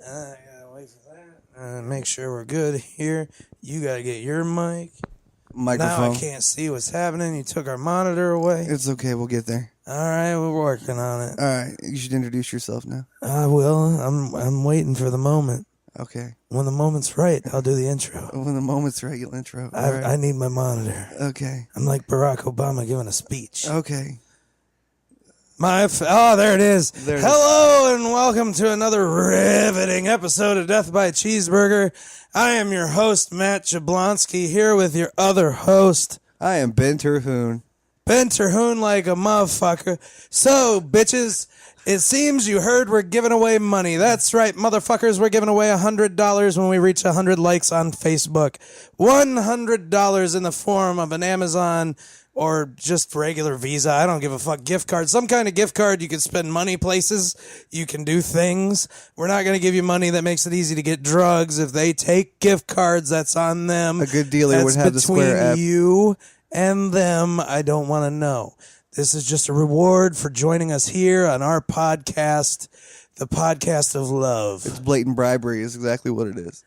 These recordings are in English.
I gotta wait for that. Make sure we're good here. You gotta get your mic. Microphone. Now I can't see what's happening. You took our monitor away. It's okay. We'll get there. All right, we're working on it. All right. You should introduce yourself now. I will. I'm waiting for the moment. Okay. When the moment's right, I'll do the intro. When the moment's right, you'll intro. I need my monitor. Okay. I'm like Barack Obama giving a speech. Okay. There it is. There it Hello and welcome to another riveting episode of Death by Cheeseburger. I am your host, Matt Jablonski, here with your other host. I am Ben Terhune. Ben Terhune like a motherfucker. So, bitches, it seems you heard we're giving away money. That's right, motherfuckers. We're giving away $100 when we reach 100 likes on Facebook. $100 in the form of an Amazon or just regular Visa. I don't give a fuck. Gift card. Some kind of gift card. You can spend money places. You can do things. We're not going to give you money that makes it easy to get drugs. If they take gift cards, that's on them. A good dealer would have the Square app. Between you and them, I don't want to know. This is just a reward for joining us here on our podcast, the podcast of love. It's blatant bribery is exactly what it is.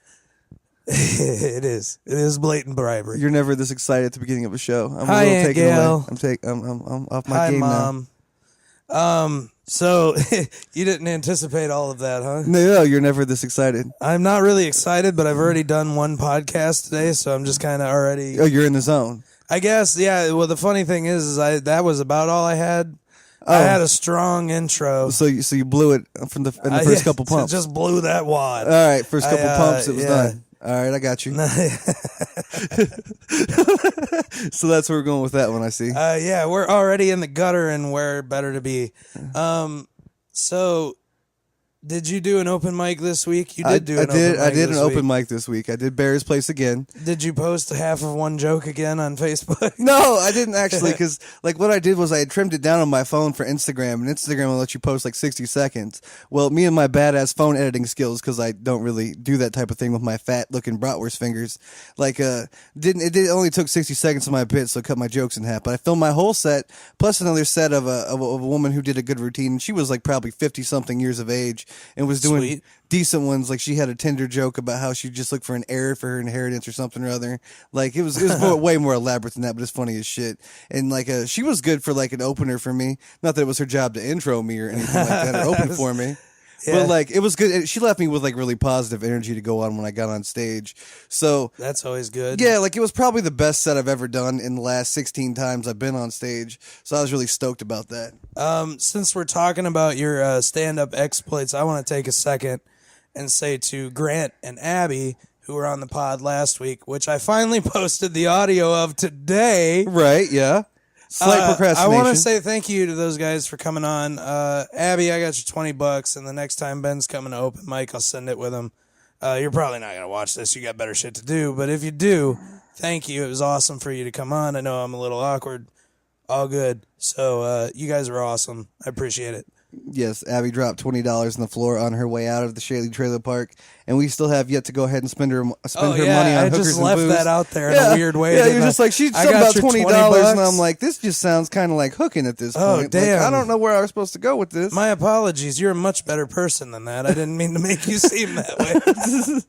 It is. It is blatant bribery. You're never this excited at the beginning of a show. I'm Hi, a little Aunt taken Gail. away. I'm off my Hi, game Mom. now. So you didn't anticipate all of that, huh? No, you're never this excited. I'm not really excited, but I've already done one podcast today, so I'm just kind of already. Oh, you're in the zone. I guess, yeah. Well, the funny thing is that was about all I had. Oh. I had a strong intro. So you blew it in the first couple pumps. Just blew that wad. All right, first couple pumps, it was yeah. done. All right, I got you. So that's where we're going with that one, I see. Yeah, we're already in the gutter, and where better to be. So, did you do an open mic this week? You did do an open mic. I did an this open week. mic this week. I did Barry's Place again. Did you post half of one joke again on Facebook? No, I didn't actually, because like what I did was I had trimmed it down on my phone for Instagram, and Instagram will let you post like 60 seconds. Well, me and my badass phone editing skills, because I don't really do that type of thing with my fat looking bratwurst fingers, like it only took 60 seconds of my bit, so I cut my jokes in half. But I filmed my whole set plus another set of a woman who did a good routine. And she was like probably 50 something years of age and was doing Sweet. decent ones. Like she had a Tinder joke about how she just looked for an heir for her inheritance or something or other. Like it was way more elaborate than that, but it's funny as shit. And like she was good for like an opener for me. Not that it was her job to intro me or anything like that or open for me. Yeah. But like it was good. She left me with like really positive energy to go on when I got on stage. So That's always good. yeah, like it was probably the best set I've ever done in the last 16 times I've been on stage. So I was really stoked about that. Since we're talking about your stand-up exploits, I want to take a second and say to Grant and Abby, who were on the pod last week, which I finally posted the audio of today. Right, yeah. Slight procrastination. I want to say thank you to those guys for coming on. Abby, I got you $20, and the next time Ben's coming to open mic, I'll send it with him. You're probably not going to watch this. You got better shit to do. But if you do, thank you. It was awesome for you to come on. I know I'm a little awkward. All good. So you guys are awesome. I appreciate it. Yes, Abby dropped $20 on the floor on her way out of the Shaley Trailer Park, and we still have yet to go ahead and spend her money on hookers and booze. I just left that out there in a weird way. Yeah, you're just like, she's something about $20, and I'm like, this just sounds kind of like hooking at this point. Oh, damn. Like, I don't know where I was supposed to go with this. My apologies. You're a much better person than that. I didn't mean to make you seem that way.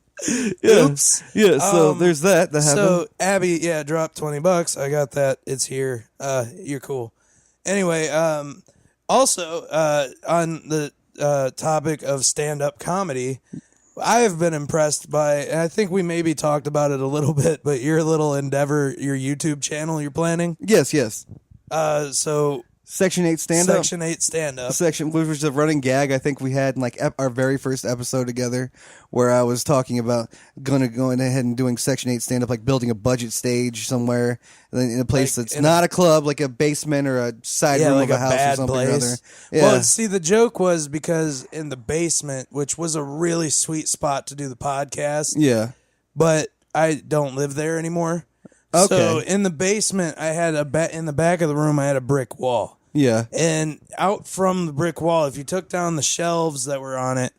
Yeah. Oops. Yeah, so there's that happened. So, Abby, dropped $20. I got that. It's here. You're cool. Anyway, also, on the topic of stand-up comedy, I have been impressed by, and I think we maybe talked about it a little bit, but your little endeavor, your YouTube channel you're planning. Yes. So Section 8 stand-up. Section 8 stand-up. Section, which was a running gag I think we had in like our very first episode together, where I was talking about going ahead and doing Section 8 stand-up, like building a budget stage somewhere in a place Like that's not a club, like a basement or a side room like of a house bad or something place. or other. Yeah. Well, see, the joke was because in the basement, which was a really sweet spot to do the podcast, yeah. but I don't live there anymore. Okay. So in the basement, I had in the back of the room, I had a brick wall. Yeah. And out from the brick wall, if you took down the shelves that were on it,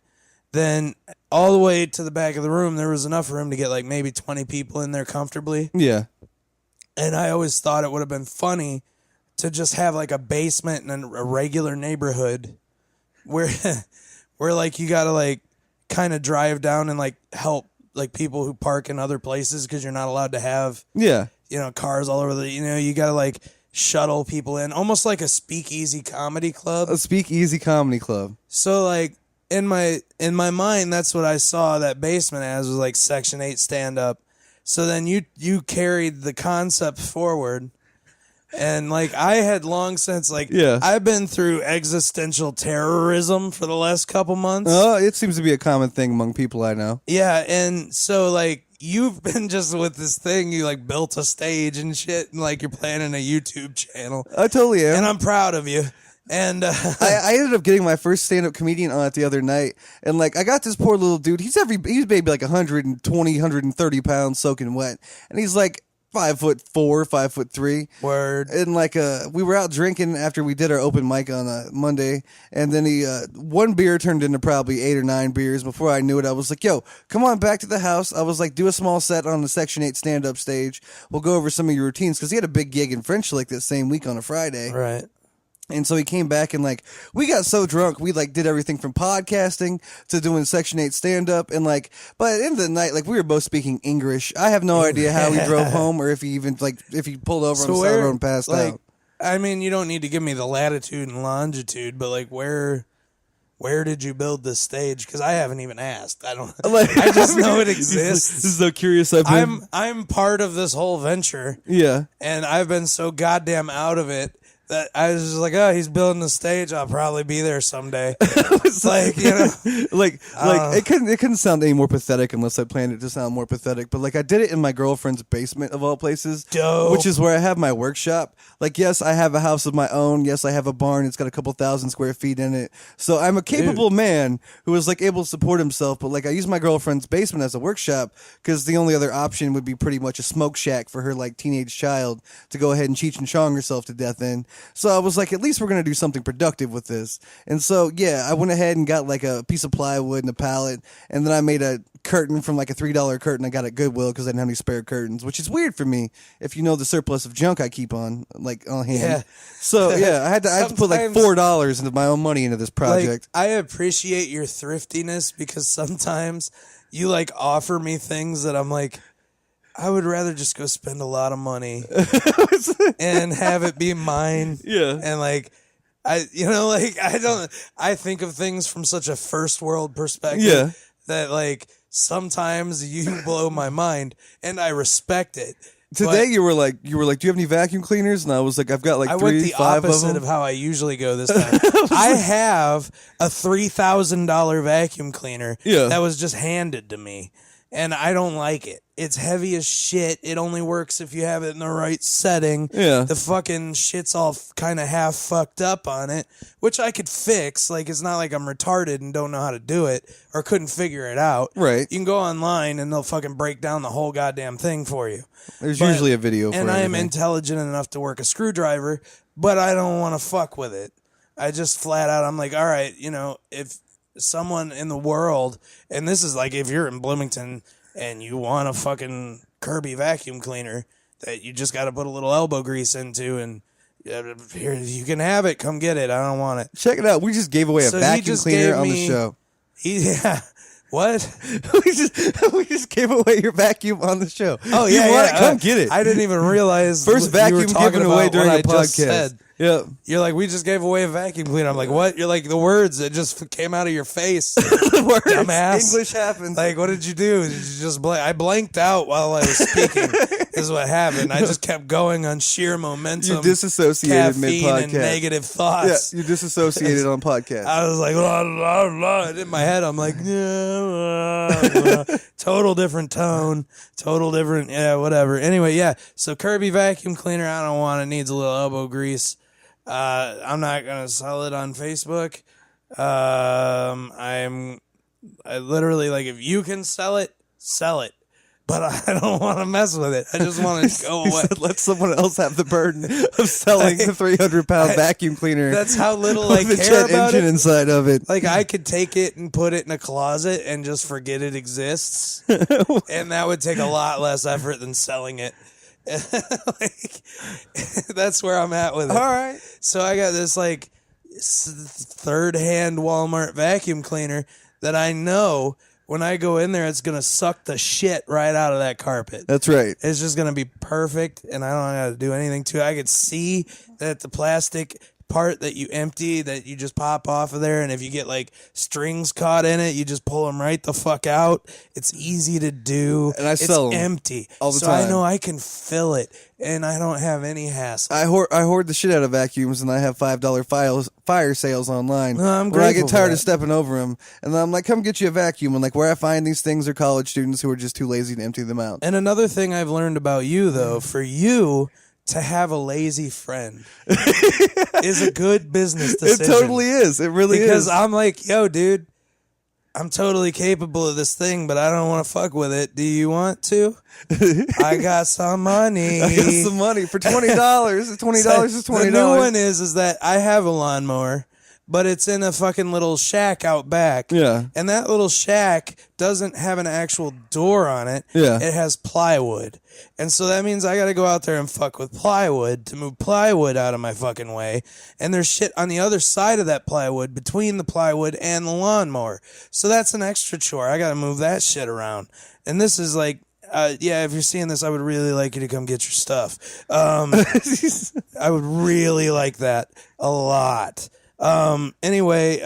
then all the way to the back of the room, there was enough room to get like maybe 20 people in there comfortably. Yeah. And I always thought it would have been funny to just have like a basement in a regular neighborhood where like you got to like kind of drive down and like help like people who park in other places because you're not allowed to have cars all over you got to like shuttle people in, almost like a speakeasy comedy club. A speakeasy comedy club. So like in my mind, that's what I saw that basement as, was like Section 8 stand up. So then you carried the concept forward. And like I had long since I've been through existential terrorism for the last couple months. Oh, it seems to be a common thing among people I know. Yeah, and so like you've been just with this thing, you like built a stage and shit, and like you're planning a YouTube channel. I totally am. And I'm proud of you. And I ended up getting my first stand-up comedian on it the other night, and like I got this poor little dude. He's maybe like 120, 130 pounds soaking wet, and he's like 5'4", 5'3". Word. And like we were out drinking after we did our open mic on Monday, and then he one beer turned into probably 8 or 9 beers. Before I knew it, I was like, "Yo, come on back to the house." I was like, "Do a small set on the Section 8 stand-up stage. We'll go over some of your routines," because he had a big gig in French Lick that same week on a Friday. Right. And so he came back and like we got so drunk we like did everything from podcasting to doing Section 8 stand up, and like by the end of the night like we were both speaking English. I have no idea how he drove home or if he even if he pulled over on the side of the road and passed out. I mean, you don't need to give me the latitude and longitude, but like where did you build this stage? Because I haven't even asked. I don't. I just know it exists. This is so curious. I'm part of this whole venture. Yeah, and I've been so goddamn out of it that I was just like, oh, he's building the stage. I'll probably be there someday. It's like, it couldn't sound any more pathetic unless I planned it to sound more pathetic. But like I did it in my girlfriend's basement of all places, Dope. Which is where I have my workshop. Like, yes, I have a house of my own. Yes, I have a barn. It's got a couple thousand square feet in it. So I'm a capable man who is like able to support himself. But like I use my girlfriend's basement as a workshop because the only other option would be pretty much a smoke shack for her like teenage child to go ahead and Cheech and Chong herself to death in. So I was like, at least we're going to do something productive with this. And so, yeah, I went ahead and got like a piece of plywood and a pallet. And then I made a curtain from like a $3 curtain I got at Goodwill because I didn't have any spare curtains, which is weird for me if you know the surplus of junk I keep on hand. Yeah. So, yeah, I had to put like $4 into my own money into this project. Like, I appreciate your thriftiness because sometimes you like offer me things that I'm like, I would rather just go spend a lot of money and have it be mine. Yeah. And like, I think of things from such a first world perspective that like sometimes you blow my mind and I respect it. Today you were like, do you have any vacuum cleaners? And I was like, I've got like I 3, went the 5 opposite of them. of how I usually go this time. I have a $3,000 vacuum cleaner that was just handed to me. And I don't like it. It's heavy as shit. It only works if you have it in the right setting. Yeah. The fucking shit's all kind of half fucked up on it, which I could fix. Like, it's not like I'm retarded and don't know how to do it or couldn't figure it out. Right. You can go online and they'll fucking break down the whole goddamn thing for you. There's usually a video for it. And I am intelligent enough to work a screwdriver, but I don't want to fuck with it. I just flat out, I'm like, all right, if someone in the world, and this is like if you're in Bloomington and you want a fucking Kirby vacuum cleaner that you just got to put a little elbow grease into, and here you can have it, come get it. I don't want it. Check it out. We just gave away a vacuum cleaner on the show. What? we just gave away your vacuum on the show. Oh yeah, you want it? Come get it. I didn't even realize first vacuum given away during a podcast. Yeah, you're like, we just gave away a vacuum cleaner. I'm like, what? You're like, the words that just came out of your face. The words. Dumbass. English happens. Like, what did you do? Did you just I blanked out while I was speaking. Is what happened. I just kept going on sheer momentum. You disassociated mid-podcast. And negative thoughts. Yeah, you disassociated on podcast. I was like, blah, blah, blah. And in my head, I'm like, yeah, total different tone, total different, whatever. Anyway, yeah. So Kirby vacuum cleaner, I don't want it. Needs a little elbow grease. I'm not gonna sell it on Facebook. I literally, like, if you can sell it, but I don't want to mess with it. I just want to go away. Let someone else have the burden of selling the 300-pound vacuum cleaner. That's how little I the care jet about engine it. Like, inside of it. Like, I could take it and put it in a closet and just forget it exists, and that would take a lot less effort than selling it. Like, that's where I'm at with it. All right. So I got this like third-hand Walmart vacuum cleaner that I know when I go in there, it's going to suck the shit right out of that carpet. That's right. It's just going to be perfect, and I don't have to do anything to it. I could see that the plastic part that you empty, that you just pop off of there, and if you get like strings caught in it, you just pull them right the fuck out. It's easy to do. And I sell it's them empty. all the so time. I know I can fill it, and I don't have any hassle. I hoard the shit out of vacuums, and I have $5 fire sales online. No, I'm where I grateful get for tired that. of stepping over them, and then I'm like, "Come get you a vacuum." And like where I find these things are college students who are just too lazy to empty them out. And another thing I've learned about you, though, for you to have a lazy friend is a good business decision. It totally is. It really because is. I'm like, yo, dude, I'm totally capable of this thing, but I don't want to fuck with it. Do you want to? I got some money. I got some money for $20. $20 is $20. The new one is that I have a lawnmower, but it's in a fucking little shack out back. Yeah. And that little shack doesn't have an actual door on it. Yeah. It has plywood. And so that means I got to go out there and fuck with plywood to move plywood out of my fucking way. And there's shit on the other side of that plywood, between the plywood and the lawnmower. So that's an extra chore. I got to move that shit around. And this is like, yeah, if you're seeing this, I would really like you to come get your stuff. I would really like that a lot. Anyway,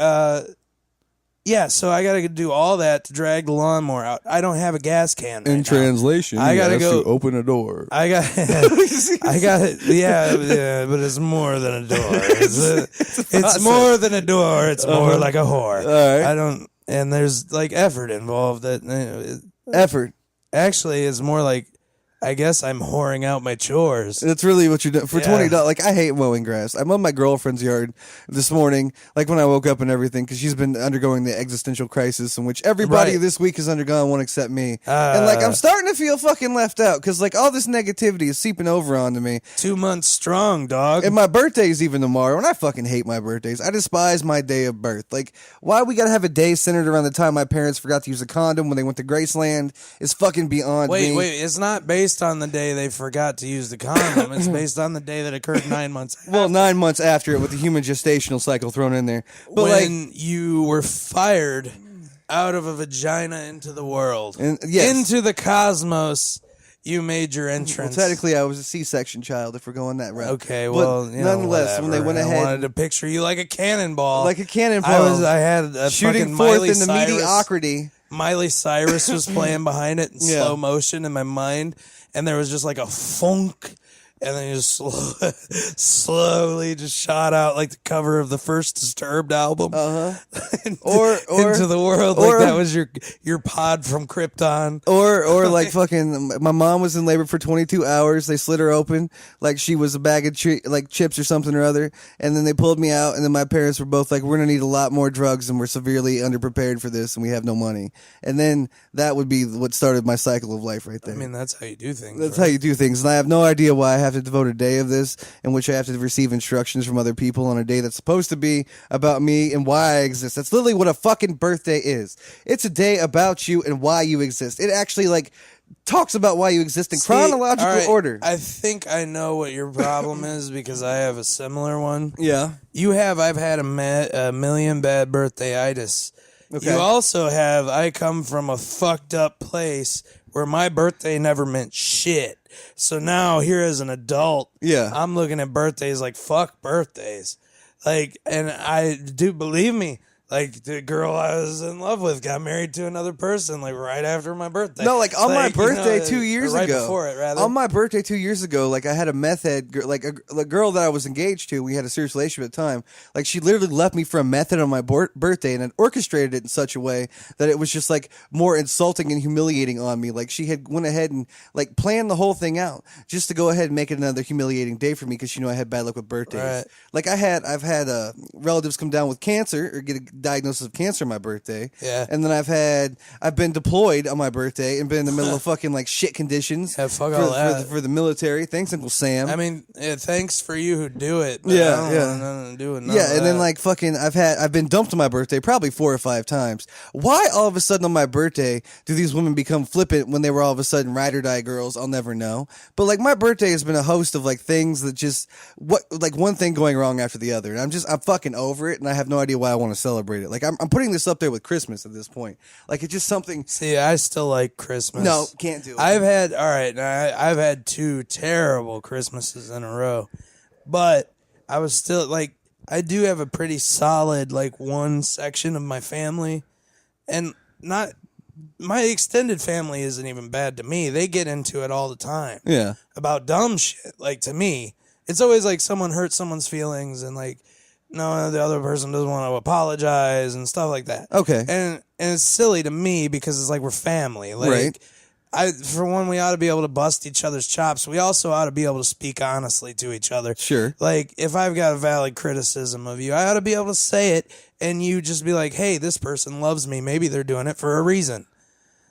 yeah, so I gotta do all that to drag the lawnmower out. I don't have a gas can right In now. translation, I gotta yes, go to open a door. I got it. Yeah, but it's more than a door. It's more than a door. It's more like a whore. All right. I don't, and there's like effort involved. That Effort. actually is more like, I guess I'm whoring out my chores. That's really what you do for Yeah. $20. Like I hate mowing grass. I mowed my girlfriend's yard this morning, like when I woke up and everything, because she's been undergoing the existential crisis in which everybody Right. this week has undergone, one except me. And like I'm starting to feel fucking left out because like all this negativity is seeping over onto me. 2 months strong, dog. And my birthday's even tomorrow, and I fucking hate my birthdays. I despise my day of birth. Like, why we gotta have a day centered around the time my parents forgot to use a condom when they went to Graceland is fucking beyond me. Wait, it's not based on the day they forgot to use the condom. It's based on the day that occurred 9 months after. Well, 9 months after it with the human gestational cycle thrown in there. But like, when you were fired out of a vagina into the world. yes. Into the cosmos, you made your Well, entrance. technically, I was a C-section child if we're going that route. Okay, But well, you know, nonetheless, when they whatever. went I ahead, wanted to picture you like a cannonball. like a cannonball, I had a shooting fucking forth Miley into Cyrus. mediocrity. Miley Cyrus was playing behind it in Yeah. slow motion in my mind, and there was just like a funk, and then you just slowly just shot out like the cover of the first Disturbed album, Or into the world, or- like that was your pod from Krypton. Or like fucking, my mom was in labor for 22 hours. They slit her open like she was a bag of like chips or something or other. And then they pulled me out. And then my parents were both like, we're going to need a lot more drugs and we're severely underprepared for this and we have no money. And then that would be what started my cycle of life right there. I mean, that's how you do things. That's right? how you do things. And I have no idea why I have to devote a day of this in which I have to receive instructions from other people on a day that's supposed to be about me and why I exist. That's literally what a fucking birthday is. It's a day about you and why you exist. It actually like talks about why you exist in See, chronological all right, order. I think I know what your problem is because I have a similar one. Yeah. I've had a million bad birthday-itis. Okay. You also have, I come from a fucked up place where my birthday never meant shit. So now here as an adult, Yeah. I'm looking at birthdays like fuck birthdays. Like, and I do believe me. Like the girl I was in love with got married to another person like right after my birthday. No, like on my you know, birthday 2 years or right ago. before it, rather. On my birthday 2 years ago, like I had a meth head, like a girl that I was engaged to. We had a serious relationship at the time. Like she literally left me for a meth head on my birthday and had orchestrated it in such a way that it was just like more insulting and humiliating on me. Like she had went ahead and like planned the whole thing out just to go ahead and make it another humiliating day for me because she knew I had bad luck with birthdays. Right. Like I've had relatives come down with cancer or get a diagnosis of cancer on my birthday. Yeah. And then I've been deployed on my birthday and been in the middle of fucking like shit conditions. Yeah, fuck all that. For the military. Thanks, Uncle Sam. I mean, thanks for you who do it. But Yeah, I don't yeah. want nothing to do with none yeah, of and then that. like fucking I've been dumped on my birthday probably 4 or 5 times. Why all of a sudden on my birthday do these women become flippant when they were all of a sudden ride or die girls? I'll never know. But like my birthday has been a host of like things that just like one thing going wrong after the other. And I'm fucking over it and I have no idea why I want to celebrate. celebrate it. Like I'm putting this up there with Christmas at this point. Like it's just something. See, I still like Christmas. No, can't do it. I've had 2 terrible Christmases in a row, but I was still like, I do have a pretty solid like one section of my family, and not my extended family isn't even bad to me. They get into it all the time. Yeah. About dumb shit. Like to me, it's always like someone hurts someone's feelings and like, no, the other person doesn't want to apologize and stuff like that. Okay. And it's silly to me because it's like we're family. Like, right. For one, we ought to be able to bust each other's chops. We also ought to be able to speak honestly to each other. Sure. Like, if I've got a valid criticism of you, I ought to be able to say it, and you just be like, hey, this person loves me. Maybe they're doing it for a reason.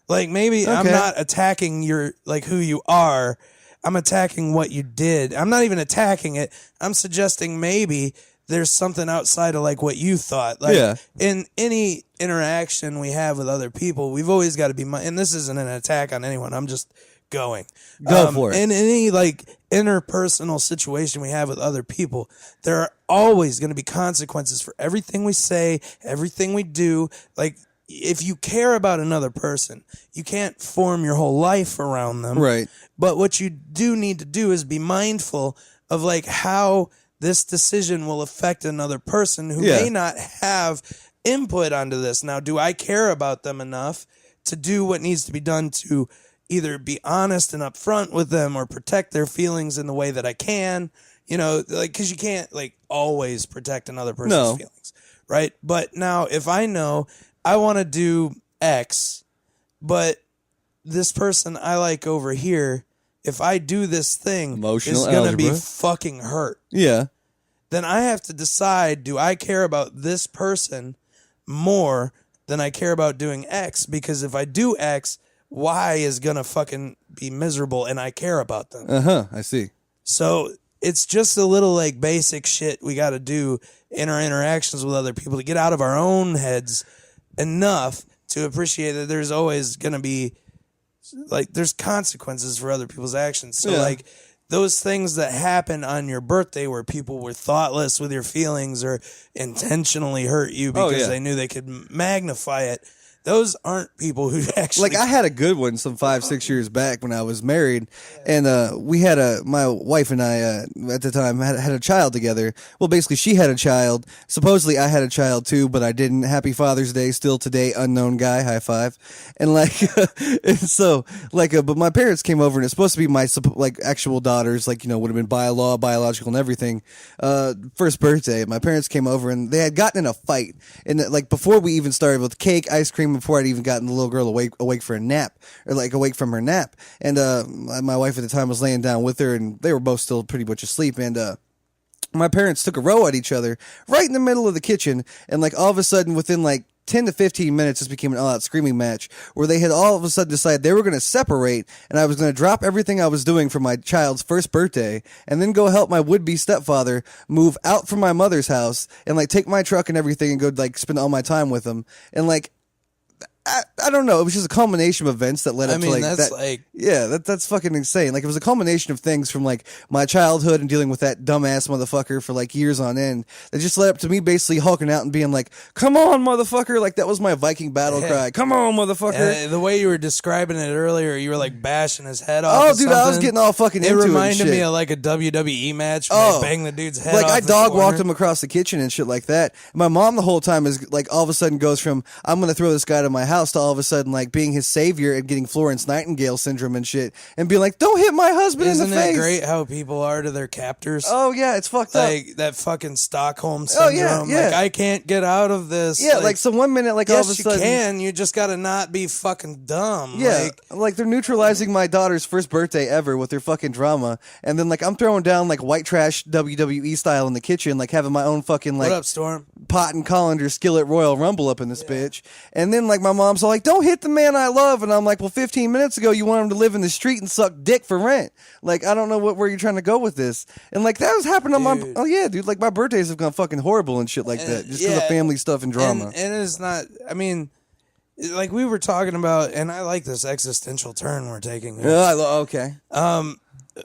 Like, maybe I'm not attacking your, like, who you are. I'm attacking what you did. I'm not even attacking it. I'm suggesting maybe there's something outside of like what you thought. Like in any interaction we have with other people, we've always got to be, and this isn't an attack on anyone. I'm just going. Go for it. In any like interpersonal situation we have with other people, there are always going to be consequences for everything we say, everything we do. Like if you care about another person, you can't form your whole life around them. Right. But what you do need to do is be mindful of like how this decision will affect another person who may not have input onto this. Now, do I care about them enough to do what needs to be done to either be honest and upfront with them or protect their feelings in the way that I can? You know, like, because you can't like always protect another person's feelings, right? But now, if I know I want to do X, but this person I like over here, if I do this thing, emotional is going to be fucking hurt. Yeah. Then I have to decide, do I care about this person more than I care about doing X? Because if I do X, Y is going to fucking be miserable and I care about them. Uh-huh, I see. So it's just a little like basic shit we got to do in our interactions with other people to get out of our own heads enough to appreciate that there's always going to be like, there's consequences for other people's actions. So like, those things that happen on your birthday where people were thoughtless with your feelings or intentionally hurt you because they knew they could magnify it, those aren't people who actually... Like, I had a good one some 5-6 years back when I was married, and we had my wife and I, at the time, had a child together. Well, basically, she had a child. Supposedly, I had a child, too, but I didn't. Happy Father's Day, still today, unknown guy, high five. And, like, and so, like, but my parents came over, and it's supposed to be my, like, actual daughters, like, you know, would have been by law, biological, and everything. First birthday, my parents came over, and they had gotten in a fight. And, like, before we even started with cake, ice cream, before I'd even gotten the little girl awake for a nap, or like awake from her nap, and my wife at the time was laying down with her, and they were both still pretty much asleep, and my parents took a row at each other right in the middle of the kitchen, and like all of a sudden within like 10 to 15 minutes, this became an all-out screaming match where they had all of a sudden decided they were going to separate, and I was going to drop everything I was doing for my child's first birthday and then go help my would-be stepfather move out from my mother's house and like take my truck and everything and go like spend all my time with him. And like I don't know. It was just a culmination of events that led up to like that's that. like, that's fucking insane. Like it was a culmination of things from like my childhood and dealing with that dumbass motherfucker for like years on end. That just led up to me basically hulking out and being like, "Come on, motherfucker!" Like that was my Viking battle cry. Come on, motherfucker! The way you were describing it earlier, you were like bashing his head off. Oh, dude, I was getting all fucking into it. It reminded me shit. of like a WWE match when they bang the dude's head like off. Like I dog walked him across the kitchen and shit like that. My mom the whole time is like all of a sudden goes from I'm gonna throw this guy to my house to all of a sudden like being his savior and getting Florence Nightingale syndrome and shit and being like, don't hit my husband in the face. Isn't it great how people are to their captors? Oh yeah, it's fucked up. Like that fucking Stockholm syndrome. Yeah. Like I can't get out of this. Yeah, like so 1 minute like all of a sudden. Yes, you can. You just gotta not be fucking dumb. Yeah, like they're neutralizing my daughter's first birthday ever with their fucking drama, and then like I'm throwing down like white trash WWE style in the kitchen, like having my own fucking like what up, Storm? Pot and colander skillet Royal Rumble up in this bitch, and then like my mom's all like, "Don't hit the man I love," and I'm like, "Well, 15 minutes ago you want him to live in the street and suck dick for rent." Like I don't know where you're trying to go with this, and like that was happening on my dude. Like my birthdays have gone fucking horrible and shit like that just because of family stuff and drama. And it's not. I mean, like we were talking about, and I like this existential turn we're taking. Okay.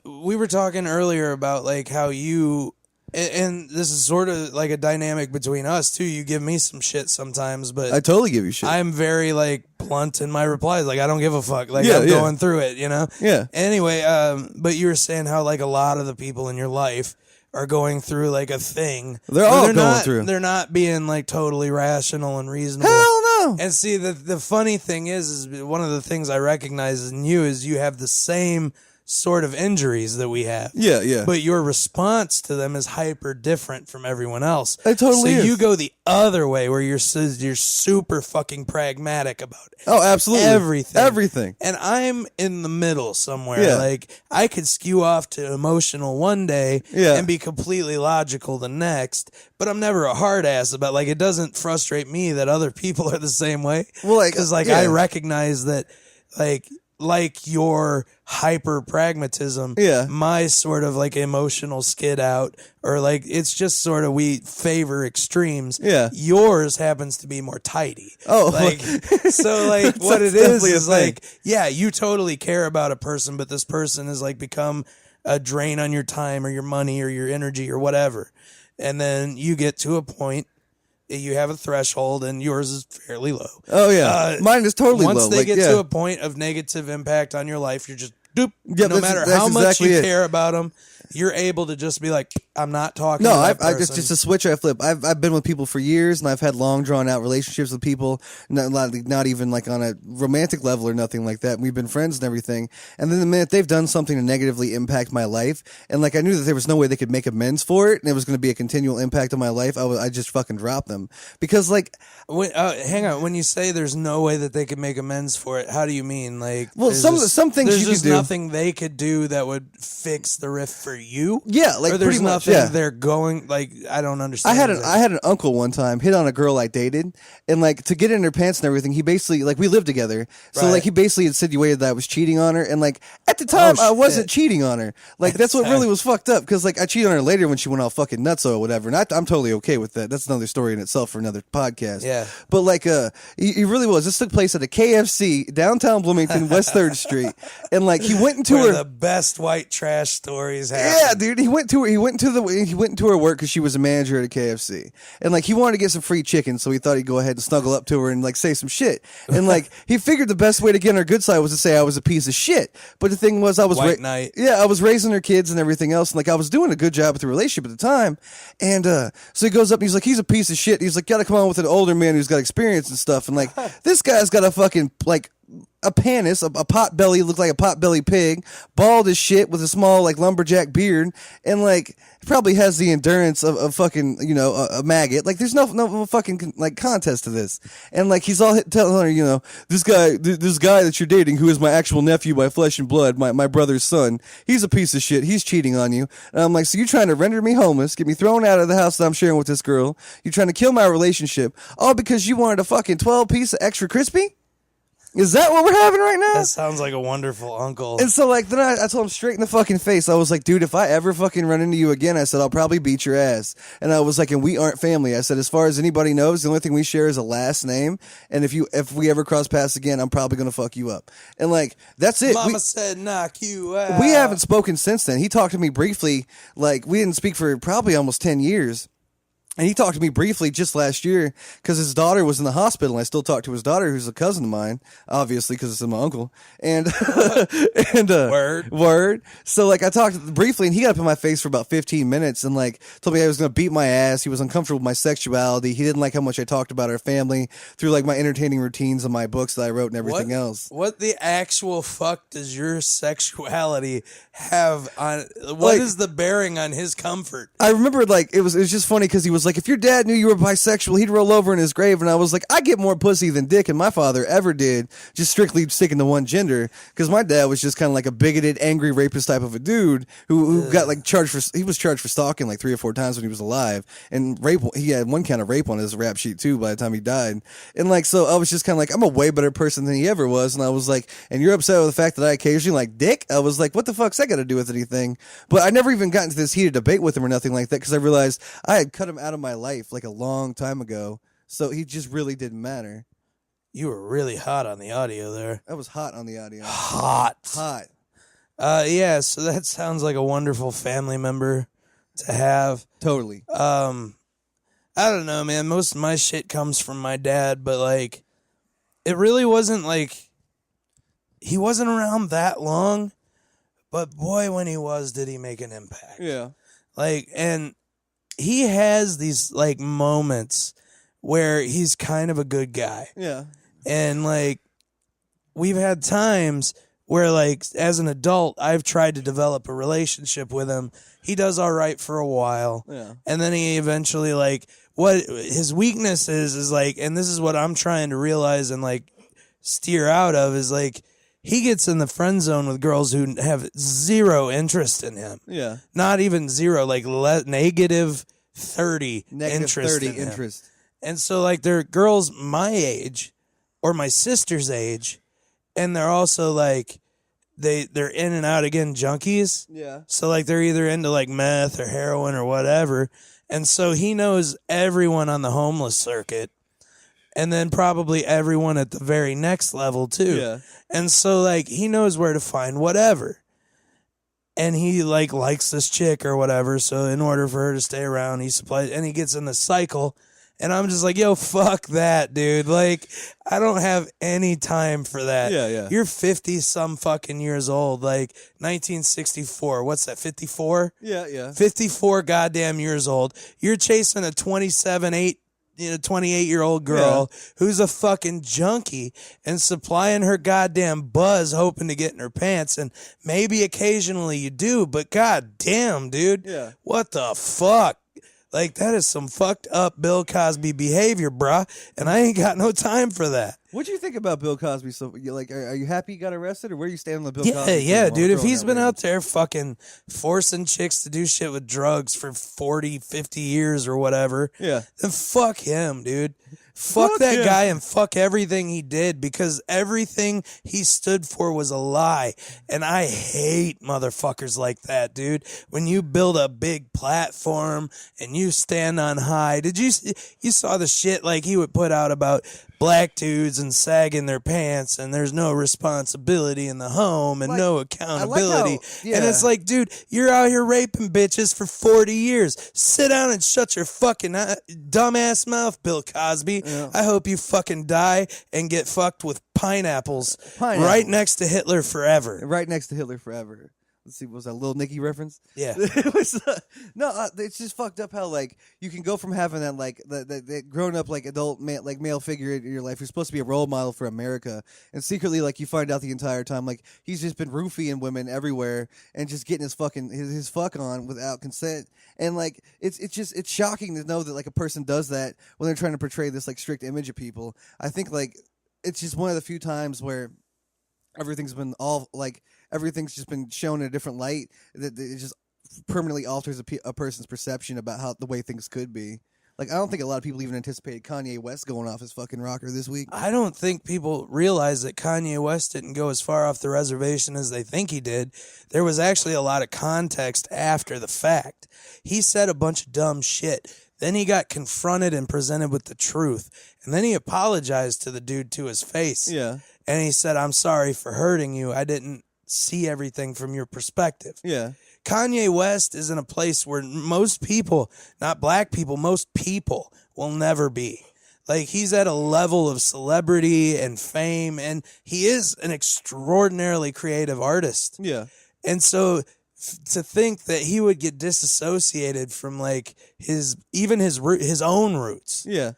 We were talking earlier about like how you And this is sort of like a dynamic between us too. You give me some shit sometimes, but I totally give you shit. I'm very like blunt in my replies. Like I don't give a fuck. Like Yeah, I'm yeah. going through it, you know? Yeah. Anyway, but you were saying how like a lot of the people in your life are going through like a thing. They're where all they're going not, through. They're not being like totally rational and reasonable. Hell no. And see, the funny thing is one of the things I recognize in you is you have the same sort of injuries that we have. Yeah, yeah. But your response to them is hyper different from everyone else. It totally so is. you go the other way where you're super fucking pragmatic about it. Oh, absolutely. Everything. And I'm in the middle somewhere. Yeah. Like I could skew off to emotional one day Yeah. and be completely logical the next, but I'm never a hard ass about like it doesn't frustrate me that other people are the same way. Well, like, cuz like yeah. I recognize that like your hyper pragmatism, Yeah. my sort of like emotional skid out, or like it's just sort of we favor extremes. Yeah. Yours happens to be more tidy. Oh, like so like what it That's definitely is a thing. like yeah, you totally care about a person, but this person has like become a drain on your time or your money or your energy or whatever, and then you get to a point. You have a threshold, and yours is fairly low. Oh yeah, mine is totally once low. Once they like, get yeah. to a point of negative impact on your life, you're just doop. Yeah, no matter that's how much exactly you it. care about them, you're able to just be like, I'm not talking. No, to that I person. just a switch I flip. I've been with people for years, and I've had long drawn out relationships with people, not even like on a romantic level or nothing like that. We've been friends and everything. And then the minute they've done something to negatively impact my life, and like I knew that there was no way they could make amends for it, and it was going to be a continual impact on my life, I just fucking dropped them because like. Hang on. When you say there's no way that they could make amends for it, how do you mean? Like, Well, some things there's you just could do. nothing they could do that would fix the rift for you. Yeah, like or there's pretty much. nothing Yeah. they're going like. I don't understand. I had an uncle one time hit on a girl I dated, and like to get in her pants and everything, he basically like we lived together, so Right. like he basically insinuated that I was cheating on her, and like at the time I wasn't cheating on her. Like that's what really was fucked up because like I cheated on her later when she went all fucking nuts or whatever, and I'm totally okay with that. That's another story in itself for another podcast. Yeah. But like he really was. This took place at a KFC downtown Bloomington, West 3rd Street, and like he went into Where her. the best white trash stories happen. Yeah, dude. He went into her work because she was a manager at a KFC, and like he wanted to get some free chicken, so he thought he'd go ahead and snuggle up to her and like say some shit. And like he figured the best way to get on her good side was to say I was a piece of shit. But the thing was, I was White knight. Yeah, I was raising her kids and everything else, and like I was doing a good job with the relationship at the time. And so he goes up and he's like, he's a piece of shit. He's like, gotta come on with an older man who's got experience and stuff. And like this guy's got a fucking like. A panis, a pot belly, looked like a pot belly pig, bald as shit with a small like lumberjack beard, and like probably has the endurance of fucking a maggot. Like there's no fucking like contest to this, and like he's all telling her this guy that you're dating who is my actual nephew by flesh and blood, my brother's son, he's a piece of shit, he's cheating on you. And I'm like, so you're trying to render me homeless, get me thrown out of the house that I'm sharing with this girl, you're trying to kill my relationship, all because you wanted a fucking 12 piece of extra crispy? Is that what we're having right now? That sounds like a wonderful uncle. And so, like, then I told him straight in the fucking face. I was like, dude, if I ever fucking run into you again, I said, I'll probably beat your ass. And I was like, and we aren't family. I said, as far as anybody knows, the only thing we share is a last name. And if we ever cross paths again, I'm probably going to fuck you up. And, like, that's it. Mama said knock you out. We haven't spoken since then. He talked to me briefly. Like, we didn't speak for probably almost 10 years. And he talked to me briefly just last year because his daughter was in the hospital. And I still talk to his daughter, who's a cousin of mine, obviously, because it's my uncle. And word. So like I talked briefly, and he got up in my face for about 15 minutes, and like told me I was gonna beat my ass. He was uncomfortable with my sexuality. He didn't like how much I talked about our family through like my entertaining routines and my books that I wrote and everything else. What the actual fuck does your sexuality have on? What is the bearing on his comfort? I remember like it was just funny because he was like, if your dad knew you were bisexual, he'd roll over in his grave. And I was like, I get more pussy than dick, and my father ever did, just strictly sticking to one gender. Because my dad was just kind of like a bigoted, angry rapist type of a dude who got like he was charged for stalking like 3 or 4 times when he was alive, and rape. He had one count of rape on his rap sheet too by the time he died. And like, so I was just kind of like, I'm a way better person than he ever was. And I was like, and you're upset with the fact that I occasionally like dick? I was like, what the fuck's that got to do with anything? But I never even got into this heated debate with him or nothing like that because I realized I had cut him out of my life like a long time ago, so he just really didn't matter. You were really hot on the audio there. I was hot on the audio. Hot. Hot. Yeah, so that sounds like a wonderful family member to have. Totally. I don't know, man. Most of my shit comes from my dad, but like, it really wasn't like, he wasn't around that long, but boy, when he was, did he make an impact. Yeah. Like, and he has these like moments where he's kind of a good guy. Yeah. And like, we've had times where like, as an adult, I've tried to develop a relationship with him. He does all right for a while. Yeah. And then he eventually like, what his weakness is like, and this is what I'm trying to realize and like steer out of, is like, he gets in the friend zone with girls who have zero interest in him. Yeah. Not even zero, like negative 30 Negative interest 30 in him. interest. And so like, they're girls my age or my sister's age, and they're also like, they're in and out again junkies. Yeah. So like, they're either into like meth or heroin or whatever. And so he knows everyone on the homeless circuit, and then probably everyone at the very next level too. Yeah. And so like, he knows where to find whatever. And he like likes this chick or whatever. So in order for her to stay around, he supplies, and he gets in the cycle. And I'm just like, yo, fuck that, dude. Like, I don't have any time for that. Yeah, yeah. You're 50 some fucking years old. Like 1964. What's that? 54? Yeah, yeah. 54 goddamn years old. You're chasing a 28-year-old girl who's a fucking junkie and supplying her goddamn buzz, hoping to get in her pants. And maybe occasionally you do, but goddamn, dude. Yeah. What the fuck? Like, that is some fucked up Bill Cosby behavior, bruh. And I ain't got no time for that. What do you think about Bill Cosby? So, like, are you happy he got arrested, or where do you stand on the Bill Cosby? Yeah, dude. If he's been out there fucking forcing chicks to do shit with drugs for 40, 50 years or whatever, yeah, then fuck him, dude. Fuck that guy and fuck everything he did, because everything he stood for was a lie. And I hate motherfuckers like that, dude. When you build a big platform and you stand on high. You saw the shit like he would put out about black dudes and sagging their pants, and there's no responsibility in the home and no accountability. And it's like, dude, you're out here raping bitches for 40 years. Sit down and shut your fucking dumbass mouth, Bill Cosby. Yeah. I hope you fucking die and get fucked with pineapples. Right next to Hitler forever. Right next to Hitler forever. Let's see, was that a Lil Nicky reference? Yeah. It was, it's just fucked up how, like, you can go from having that, like, that grown up, like, adult male figure in your life who's supposed to be a role model for America, and secretly, like, you find out the entire time, like, he's just been roofing women everywhere and just getting his fuck on without consent. And, like, it's shocking to know that, like, a person does that when they're trying to portray this, like, strict image of people. I think, like, it's just one of the few times where everything's just been shown in a different light, that it just permanently alters a person's perception about how the way things could be. Like, I don't think a lot of people even anticipated Kanye West going off his fucking rocker this week. I don't think people realize that Kanye West didn't go as far off the reservation as they think he did. There was actually a lot of context after the fact. He said a bunch of dumb shit. Then he got confronted and presented with the truth. And then he apologized to the dude to his face. Yeah. And he said, I'm sorry for hurting you. I didn't see everything from your perspective. Yeah. Kanye West is in a place where most people, not black people, most people will never be. Like, he's at a level of celebrity and fame, and he is an extraordinarily creative artist. Yeah. And so to think that he would get disassociated from, like, his own roots. Yeah.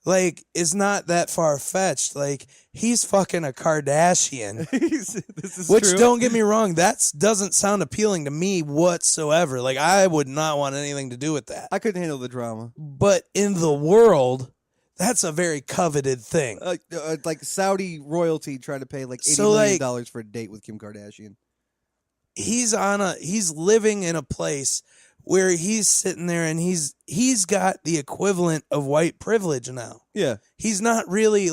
Like, is not that far-fetched. Like, he's fucking a Kardashian. This is Which, true. don't get me wrong, that doesn't sound appealing to me whatsoever. Like, I would not want anything to do with that. I couldn't handle the drama. But in the world, that's a very coveted thing. Like Saudi royalty trying to pay like $80 million for a date with Kim Kardashian. He's living in a place where he's sitting there and he's got the equivalent of white privilege now. Yeah. He's not really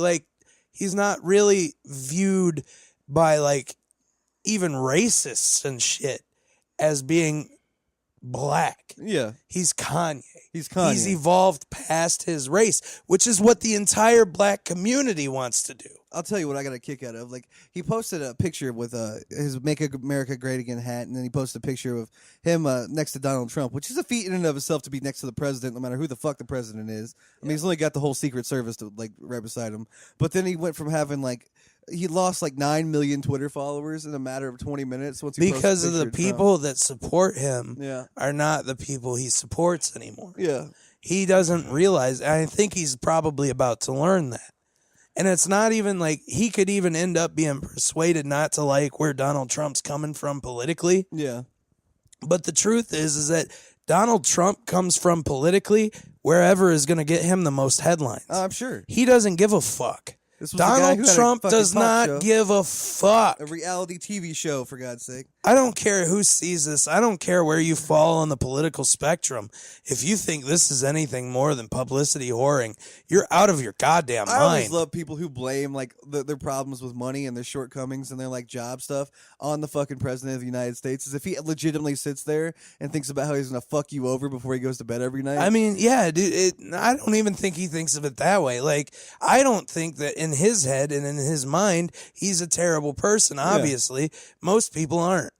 viewed by, like, even racists and shit as being black. Yeah. He's Kanye. He's Kanye. He's evolved past his race, which is what the entire black community wants to do. I'll tell you what I got a kick out of. Like, he posted a picture with his Make America Great Again hat, and then he posted a picture of him next to Donald Trump, which is a feat in and of itself to be next to the president, no matter who the fuck the president is. I mean, he's only got the whole Secret Service to, like, right beside him. But then he went from having, like, he lost like 9 million Twitter followers in a matter of 20 minutes. Once he because of the Trump. people that support him Yeah. are not the people he supports anymore. Yeah. He doesn't realize. I think he's probably about to learn that. And it's not even like he could even end up being persuaded not to like where Donald Trump's coming from politically. Yeah. But the truth is that Donald Trump comes from politically wherever is going to get him the most headlines. I'm sure. He doesn't give a fuck. This was the guy Donald who had a Trump fucking does talk not show. give a fuck. A reality TV show, for God's sake. I don't care who sees this. I don't care where you fall on the political spectrum. If you think this is anything more than publicity whoring, you're out of your goddamn I always mind. love people who blame like their problems with money and their shortcomings and their like job stuff on the fucking president of the United States. As if he legitimately sits there and thinks about how he's gonna fuck you over before he goes to bed every night. I mean, yeah, dude. I don't even think he thinks of it that way. Like, I don't think that in his head and in his mind, he's a terrible person. Obviously, most people aren't.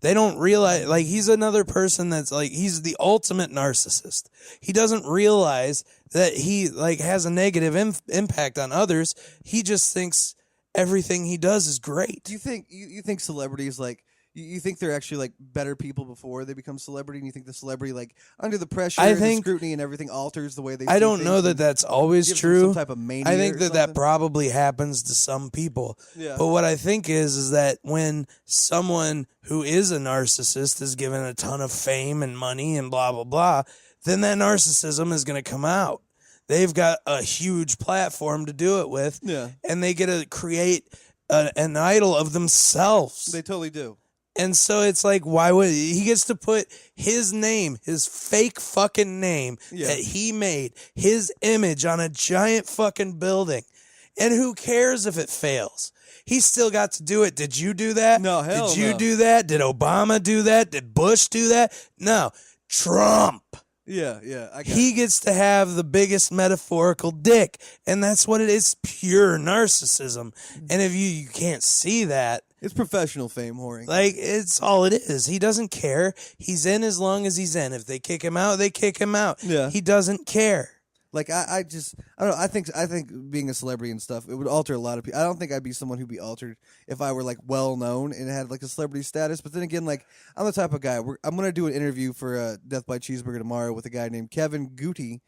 They don't realize, like, he's another person that's like, he's the ultimate narcissist. He doesn't realize that he like has a negative impact on others. He just thinks everything he does is great. Do you think you think celebrities like you think they're actually like better people before they become celebrity, and you think the celebrity like under the pressure, and the scrutiny, and everything alters the way they? I don't know that that's always true. Some type of mania I think or that something? probably happens to some people. Yeah. But what I think is that when someone who is a narcissist is given a ton of fame and money and blah blah blah, then that narcissism is going to come out. They've got a huge platform to do it with, and they get to create an idol of themselves. They totally do. And so it's like, why would he gets to put his name, his fake fucking name that he made, his image on a giant fucking building. And who cares if it fails? He still got to do it. Did you do that? No, hell Did you no. do that? Did Obama do that? Did Bush do that? No. Trump. Yeah. He gets to have the biggest metaphorical dick. And that's what it is, pure narcissism. And if you can't see that, it's professional fame whoring. like, it's all it is. He doesn't care. He's in as long as he's in. If they kick him out, they kick him out. Yeah. He doesn't care. Like I don't know. I think being a celebrity and stuff, it would alter a lot of people. I don't think I'd be someone who'd be altered if I were like well known and had like a celebrity status. But then again, like I'm the type of guy. I'm gonna do an interview for Death by Cheeseburger tomorrow with a guy named Kevin Guti,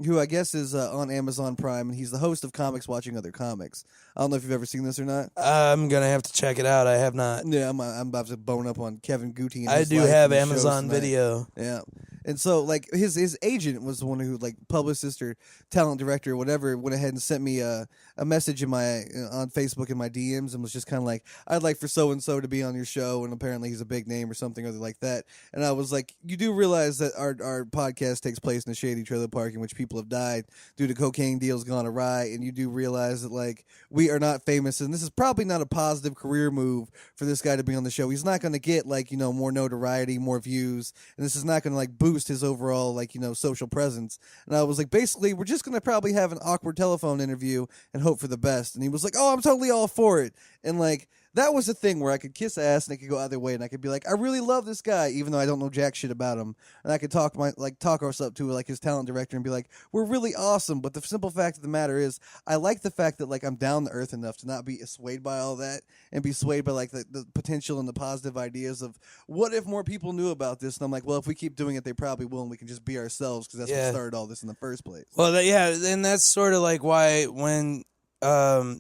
who I guess is on Amazon Prime, and he's the host of Comics Watching Other Comics. I don't know if you've ever seen this or not. I'm going to have to check it out. I have not. Yeah, I'm about to bone up on Kevin Guti. And I his do life have and his shows Amazon tonight. Video. Yeah. And so, like, his agent was the one who, like, publicist or talent director or whatever, went ahead and sent me a message in my on Facebook in my DMs and was just kind of like, I'd like for so-and-so to be on your show, and apparently he's a big name or something other like that. And I was like, you do realize that our podcast takes place in a shady trailer park in which people have died due to cocaine deals gone awry, and you do realize that, like, we are not famous, and this is probably not a positive career move for this guy to be on the show. He's not going to get, like, you know, more notoriety, more views, and this is not going to, like, boost his overall, like, you know, social presence. And I was like, basically, we're just going to probably have an awkward telephone interview and hope for the best. And he was like, oh, I'm totally all for it. And, like, that was the thing where I could kiss ass and it could go either way, and I could be like, I really love this guy, even though I don't know jack shit about him. And I could talk us up to like his talent director and be like, we're really awesome. But the simple fact of the matter is, I like the fact that like I'm down to earth enough to not be swayed by all that and be swayed by like the potential and the positive ideas of what if more people knew about this. And I'm like, well, if we keep doing it, they probably will, and we can just be ourselves because that's what started all this in the first place. Well, and that's sort of like why when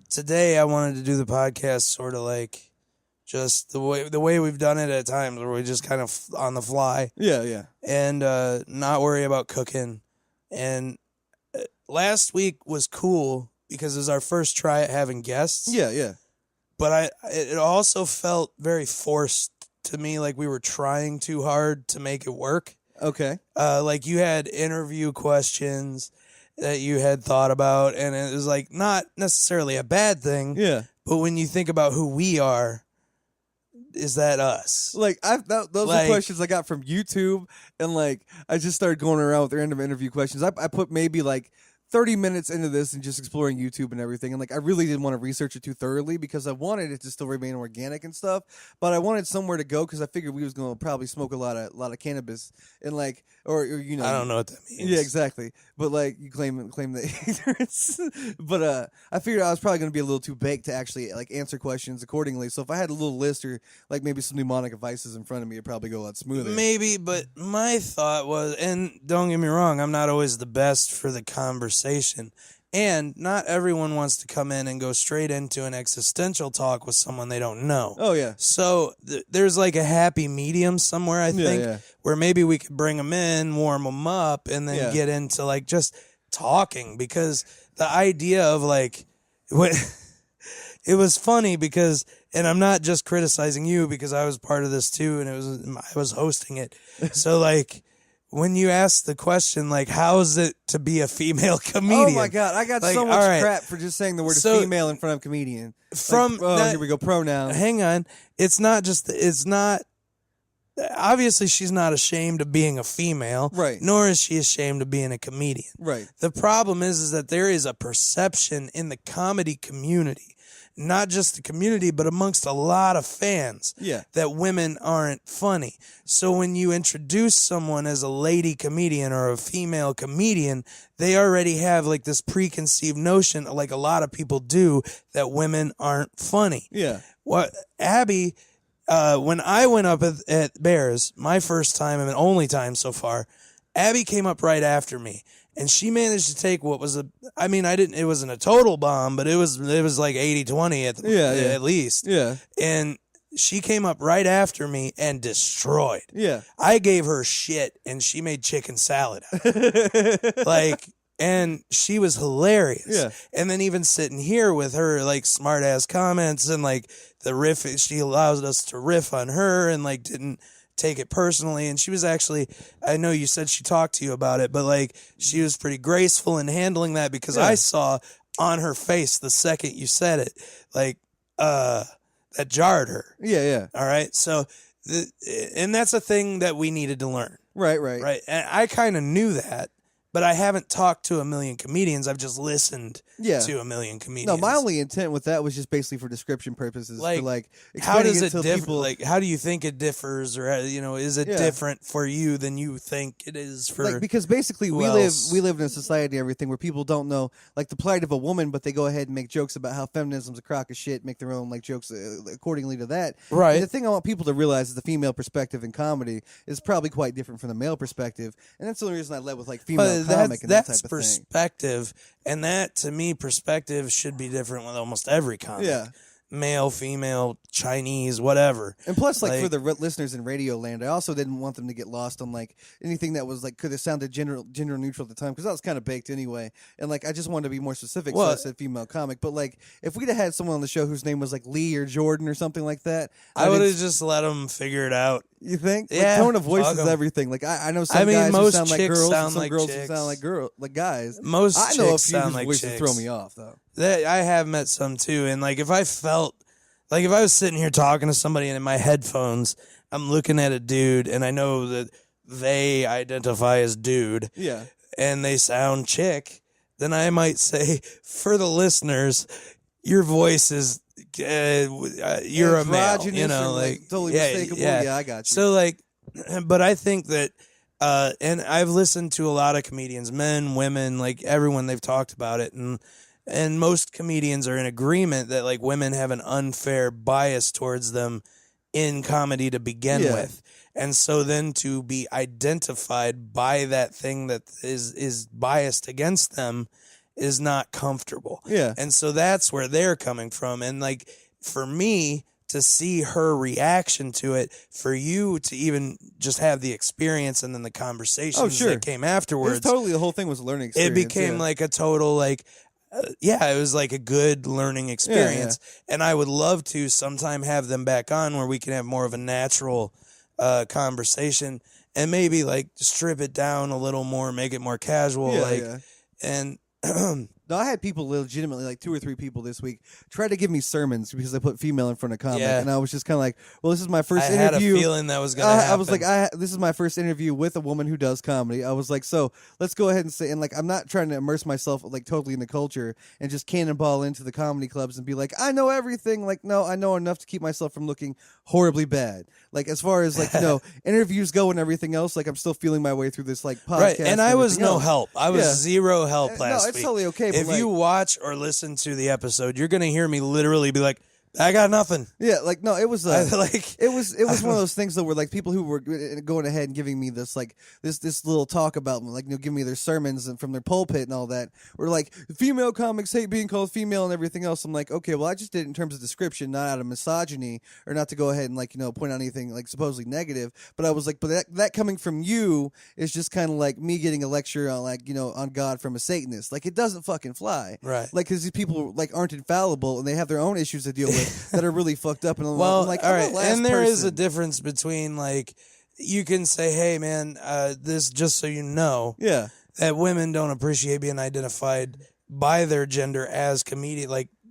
today I wanted to do the podcast sort of like just the way we've done it at times where we just kind of on the fly. Yeah. And not worry about cooking. And last week was cool because it was our first try at having guests. Yeah. But it also felt very forced to me, like we were trying too hard to make it work. Okay. Like you had interview questions that you had thought about, and it was like not necessarily a bad thing. Yeah. But when you think about who we are, is that us? Like those are questions I got from YouTube, and like I just started going around with random interview questions. I put maybe like 30 minutes into this and just exploring YouTube and everything, and like I really didn't want to research it too thoroughly because I wanted it to still remain organic and stuff, but I wanted somewhere to go because I figured we was going to probably smoke a lot of cannabis and like or you know I don't know what that means. Yeah, exactly. But like you claim the ignorance, but I figured I was probably going to be a little too baked to actually like answer questions accordingly. So if I had a little list or like maybe some mnemonic devices in front of me, it'd probably go a lot smoother. Maybe, but my thought was, and don't get me wrong, I'm not always the best for the conversation. And not everyone wants to come in and go straight into an existential talk with someone they don't know. Oh, yeah. So there's like a happy medium somewhere, I think, where maybe we could bring them in, warm them up, and then get into like just talking. Because the idea of like, it was funny because, and I'm not just criticizing you because I was part of this too, and I was hosting it. So like, when you ask the question, like, how is it to be a female comedian? Oh, my God. I got like, so much crap for just saying the word female in front of comedian. Here we go, pronoun. Hang on. It's not, obviously she's not ashamed of being a female. Right. Nor is she ashamed of being a comedian. Right. The problem is that there is a perception in the comedy community, not just the community, but amongst a lot of fans, that women aren't funny. So when you introduce someone as a lady comedian or a female comedian, they already have like this preconceived notion, like a lot of people do, that women aren't funny. Yeah. What Abby, when I went up at Bears, my first time and only time so far, Abby came up right after me. And she managed to take what was it wasn't a total bomb, but it was like 80-20 at least. Yeah. And she came up right after me and destroyed. Yeah. I gave her shit and she made chicken salad out of it. And she was hilarious. Yeah. And then even sitting here with her like smart ass comments and like the riff, she allowed us to riff on her and like didn't take it personally. And she was actually, I know you said she talked to you about it, but like she was pretty graceful in handling that because I saw on her face the second you said it, like that jarred her. Yeah. All right. So and that's a thing that we needed to learn. Right. And I kind of knew that, but I haven't talked to a million comedians. I've just listened to a million comedians. No, my only intent with that was just basically for description purposes. Like, for like how does it differ? People... Like, how do you think it differs, or is it different for you than you think it is for? Like, because basically we live in a society and everything where people don't know like the plight of a woman, but they go ahead and make jokes about how feminism's a crock of shit, make their own like jokes accordingly to that. Right. And the thing I want people to realize is the female perspective in comedy is probably quite different from the male perspective, and that's the only reason I led with like female comic and that type of perspective, thing. And that to me, perspective should be different with almost every comic. Yeah. Male, female, Chinese, whatever. And plus, like for the listeners in Radio Land, I also didn't want them to get lost on like anything that was like could have sounded gender neutral at the time because that was kind of baked anyway. And like I just wanted to be more specific, so I said female comic. But like if we'd have had someone on the show whose name was like Lee or Jordan or something like that, I would have just let them figure it out. You think? Yeah. Like, tone of voice is everything. Like I know some guys most who sound like chicks girls, sound and some like girls chicks. who sound like guys. Most I know a chicks few sound whose like voices chicks. throw me off though. I have met some too, and like if I felt like if I was sitting here talking to somebody and in my headphones, I'm looking at a dude and I know that they identify as dude, and they sound chick, then I might say, for the listeners, your voice is you're a male, totally mistakable. Yeah, I got you. So like, but I think that, and I've listened to a lot of comedians, men, women, like everyone, they've talked about it, and most comedians are in agreement that like women have an unfair bias towards them in comedy to begin with. And so then to be identified by that thing that is biased against them is not comfortable. Yeah. And so that's where they're coming from. And like for me to see her reaction to it, for you to even just have the experience and then the conversations that came afterwards. Totally, the whole thing was a learning experience. It became like a total like, it was like a good learning experience. And I would love to sometime have them back on where we can have more of a natural conversation and maybe like strip it down a little more, make it more casual. And No, I had people legitimately, like 2 or 3 people this week, try to give me sermons because I put female in front of comic, Yeah. and I was just kind of like, well, this is my first I had interview. a feeling that was going to happen. I was like, this is my first interview with a woman who does comedy. I was like, so let's go ahead and say, and like, I'm not trying to immerse myself like totally in the culture and just cannonball into the comedy clubs and be like, I know everything. Like, no, I know enough to keep myself from looking horribly bad. Like, as far as like, interviews go and everything else, like, I'm still feeling my way through this like podcast. Right, and I was no else. help. I was zero help last No, it's week. totally okay. But If like, you watch or listen to the episode, you're going to hear me literally be like, I got nothing. yeah, like no, it was like it was one of those things though where like people who were going ahead and giving me this like this little talk about like giving me their sermons and from their pulpit and all that were like female comics hate being called female and everything else. I'm like, okay, well I just did it in terms of description, not out of misogyny or not to go ahead and like point out anything like supposedly negative. But I was like, but that coming from you is just kind of like me getting a lecture on like on God from a Satanist. Like it doesn't fucking fly, Right. Like because these people like aren't infallible and they have their own issues to deal with. That are really fucked up, and well, I'm like, all I'm right, the last and there is a person. difference between like you can say, "Hey, man, this just so you know, Yeah, that women don't appreciate being identified by their gender as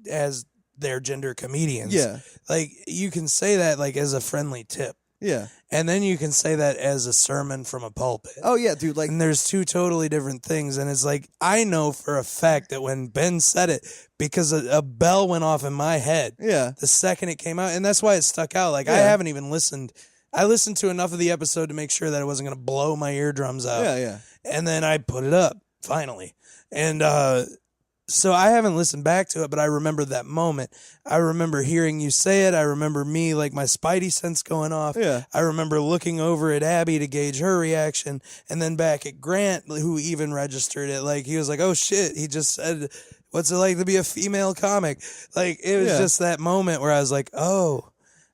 as their gender comedians." Yeah. Like you can say that like as a friendly tip, yeah. and then you can say that as a sermon from a pulpit. Oh yeah, dude. Like, And there's two totally different things. And it's like, I know for a fact that when Ben said it, because a bell went off in my head yeah, the second it came out. And that's why it stuck out. Like, I Yeah. haven't even listened. I listened to enough of the episode to make sure that it wasn't going to blow my eardrums out. yeah. And then I put it up, finally. And so I haven't listened back to it, but I remember that moment. I remember hearing you say it. I remember me, like my spidey sense going off. Yeah. I remember looking over at Abby to gauge her reaction, and then back at Grant, who even registered it. Like, he was like, oh shit, he just said, what's it like to be a female comic? Like, it was Yeah. just that moment where I was like, oh,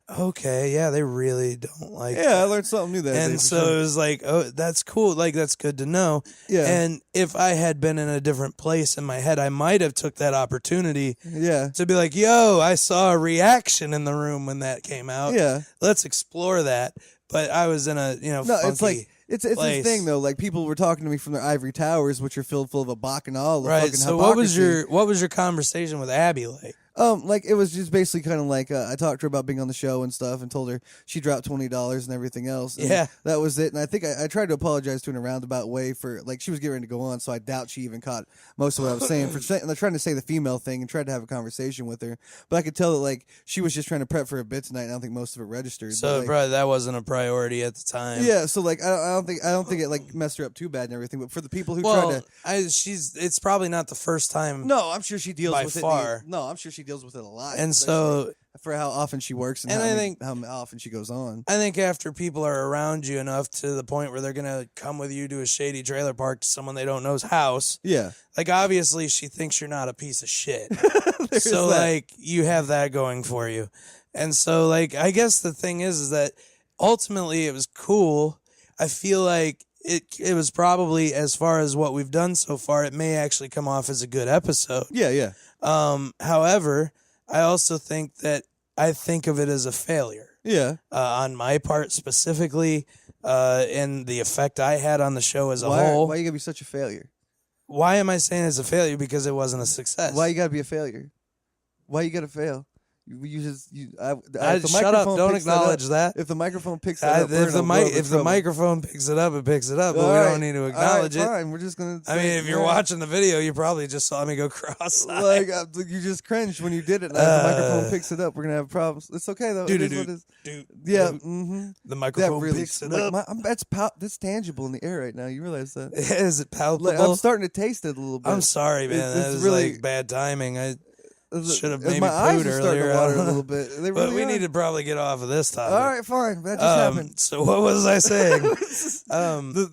okay, yeah, they really don't like Yeah, I learned something new that day. and for so sure. it was like, oh, that's cool. Like, that's good to know. Yeah. And if I had been in a different place in my head, I might have took that opportunity Yeah. to be like, yo, I saw a reaction in the room when that came out. Yeah. Let's explore that. But I was in a, No, funky it's like it's this place. thing though. Like people were talking to me from their ivory towers, which are filled full of a bacchanal. Of right. fucking So hypocrisy. what was your conversation with Abby like? Like it was just basically kind of like I talked to her about being on the show and stuff, and told her she dropped $20 and everything else. And Yeah. that was it. And I think I tried to apologize to her in a roundabout way for like she was getting ready to go on, so I doubt she even caught most of what I was saying for trying to say the female thing and tried to have a conversation with her. But I could tell that like she was just trying to prep for a bit tonight. And I don't think most of it registered. So but, like, probably that wasn't a priority at the time. yeah, so like I don't think it like messed her up too bad and everything. But for the people who Well, tried to, it's probably not the first time. no, I'm sure she deals by with far. it. No, I'm sure she deals with it a lot. And especially so for how often she works and, And how, I many- think- how often she goes on. I think after people are around you enough to the point where they're gonna come with you to a shady trailer park to someone they don't know's house, Yeah. like obviously she thinks you're not a piece of shit. There's So that. like you have that going for you. And so like I guess the thing is that ultimately it was cool. I feel like it was probably, as far as what we've done so far, it may actually come off as a good episode. Yeah. However, I also think that I think of it as a failure. Yeah. On my part specifically, and the effect I had on the show as a Why whole. you gotta be such a failure? Why am I saying it's a failure? Because it wasn't a success. Why you gotta be a failure? Why you gotta fail? You just if the Shut up! microphone Don't picks acknowledge that. If the microphone picks that up, we're If the in a world of if the trouble. microphone picks it up, it picks it up. But All we right, don't need to all acknowledge right, it. Fine, we're just gonna. I mean, if you're watching the video, you probably just saw me go cross-eyed. like you just cringed when you did it. Now, if the microphone picks it up, we're gonna have problems. It's okay though. It is what it is. Yeah. Mm-hmm. The That microphone really picks it like, up. that's tangible in the air right now. You realize that? Is it palpable? Like, I'm starting to taste it a little bit. I'm sorry, man. It's That was really- like bad timing. I should have my maybe eyes pooed are starting earlier. to water a little bit. They But really we are. need to probably get off of this topic. All right, fine. That just happened. So what was I saying?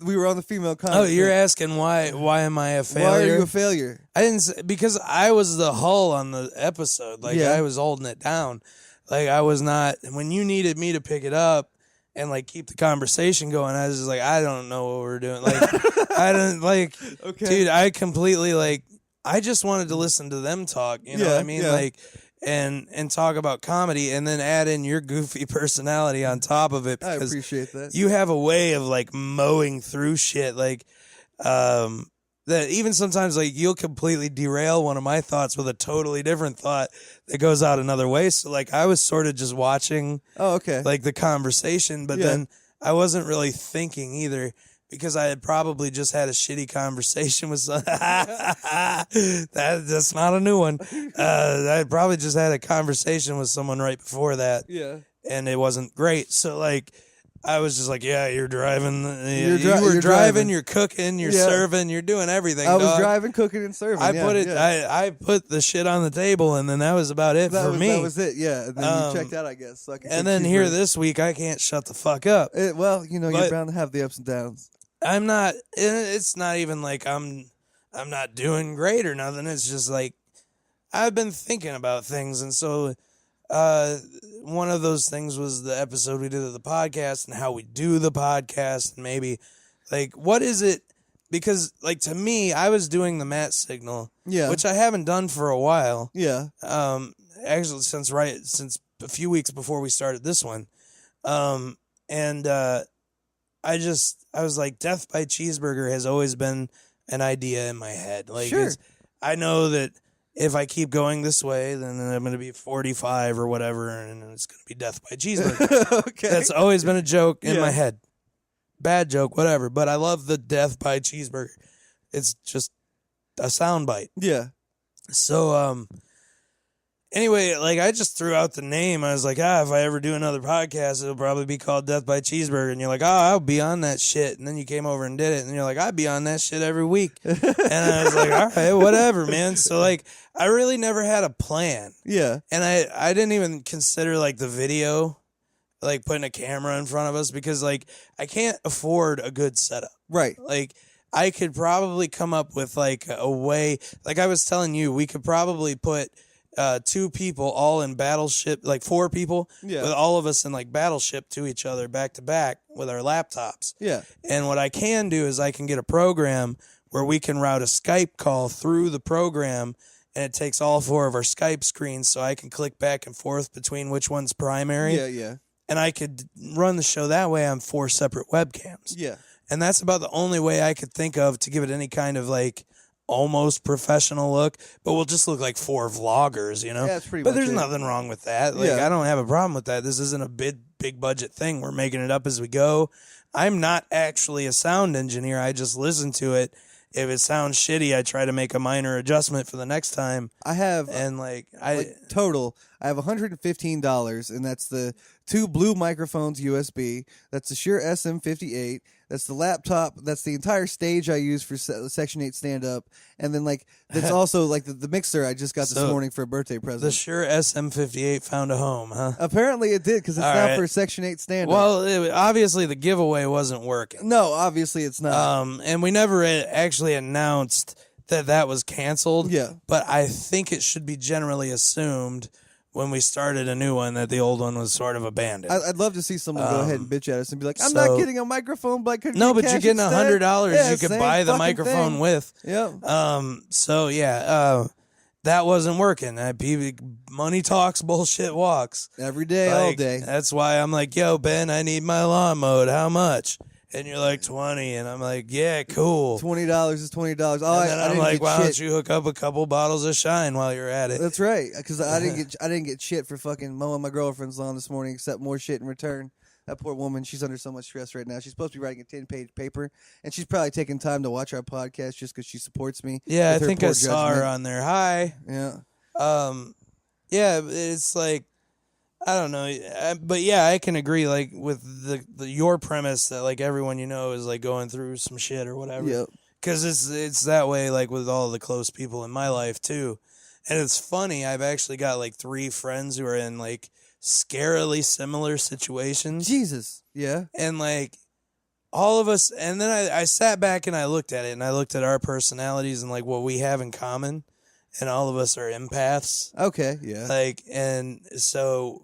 We were on the female comment. Oh, you're asking why am I a failure? Why are you a failure? I didn't say, because I was the hull on the episode. Like Yeah. I was holding it down. Like I was not, when you needed me to pick it up and like keep the conversation going, I was just like, I don't know what we're doing. Like I don't like, Okay. dude, I completely like, I just wanted to listen to them talk. You know what I mean? Yeah. Like, and talk about comedy and then add in your goofy personality on top of it. I Because appreciate that. you have a way of like mowing through shit. Like, that even sometimes like you'll completely derail one of my thoughts with a totally different thought that goes out another way. So like I was sort of just watching like the conversation, but then I wasn't really thinking either because I had probably just had a shitty conversation with some that's not a new one. I had probably just had a conversation with someone right before that. Yeah. And it wasn't great. So like I was just like, yeah, you're driving. You're driving, driving. you're cooking, you're serving, you're doing everything. I was dog. driving, cooking, and serving. I put the shit on the table, and then that was about it for me. That was it, yeah. And then you checked out, I guess. So and then here this week, I can't shut the fuck up. Well, you know, you're bound to have the ups and downs. I'm not. It's not even like I'm not doing great or nothing. It's just like I've been thinking about things, and so. One of those things was the episode we did of the podcast and how we do the podcast and maybe like what is it, because like to me I was doing the Matt signal, which I haven't done for a while, actually since a few weeks before we started this one, and I was like, Death by Cheeseburger has always been an idea in my head, like I know that if I keep going this way, then I'm going to be 45 or whatever, and it's going to be Death by Cheeseburger. Okay. That's always been a joke in my head. Bad joke, whatever. But I love the Death by Cheeseburger. It's just a soundbite. Yeah. So, anyway, like I just threw out the name. I was like, if I ever do another podcast, it'll probably be called Death by Cheeseburger. And you're like, I'll be on that shit. And then you came over and did it. And you're like, I'd be on that shit every week. And I was like, all right, whatever, man. So like, I really never had a plan. Yeah. And I didn't even consider like the video, like putting a camera in front of us, because like I can't afford a good setup. Right. Like I could probably come up with like a way, like I was telling you, we could probably put 2 people all in battleship, like 4 people, with all of us in like battleship to each other back to back with our laptops. Yeah. And what I can do is I can get a program where we can route a Skype call through the program, and it takes all 4 of our Skype screens, so I can click back and forth between which one's primary. Yeah, yeah. And I could run the show that way on 4 separate webcams. Yeah. And that's about the only way I could think of to give it any kind of like almost professional look, but we'll just look like 4 vloggers, you know? Yeah, that's pretty but much there's it. Nothing wrong with that. Like, I don't have a problem with that. This isn't a big budget thing. We're making it up as we go. I'm not actually a sound engineer. I just listen to it. If it sounds shitty, I try to make a minor adjustment for the next time. I have total. I have $115, and that's the 2 blue microphones USB. That's the Shure SM58. That's the laptop. That's the entire stage I use for Section 8 stand-up. And then, like, that's also, like, the mixer I just got this morning for a birthday present. The Shure SM58 found a home, huh? Apparently it did, because it's now for Section 8 stand-up. Well, obviously the giveaway wasn't working. No, obviously it's not. And we never actually announced that was canceled. Yeah. But I think it should be generally assumed when we started a new one that the old one was sort of abandoned. I'd love to see someone go ahead and bitch at us and be like, I'm not getting a microphone, but couldn't no, you but cash you're getting instead? $100 you could buy the microphone thing. with. Yeah. So yeah, that wasn't working. Money talks, bullshit walks. Every day, like, all day. That's why I'm like, yo, Ben, I need my lawn mowed. How much? And you're like 20, and I'm like, yeah, cool. $20 is $20. And then I'm like, why don't you hook up a couple bottles of Shine while you're at it? That's right, because I didn't get shit for fucking mowing my girlfriend's lawn this morning, except more shit in return. That poor woman, she's under so much stress right now. She's supposed to be writing a 10-page paper, and she's probably taking time to watch our podcast just because she supports me. Yeah, I think I saw her on there. Hi. Yeah. Yeah, it's like, I don't know, but yeah, I can agree. Like with your premise that like everyone you know is like going through some shit or whatever. Yep. Because it's that way like with all the close people in my life too, and it's funny. I've actually got like 3 friends who are in like scarily similar situations. Jesus. Yeah. And like all of us, and then I sat back and I looked at it and I looked at our personalities and like what we have in common, and all of us are empaths. Okay. Yeah. Like, and so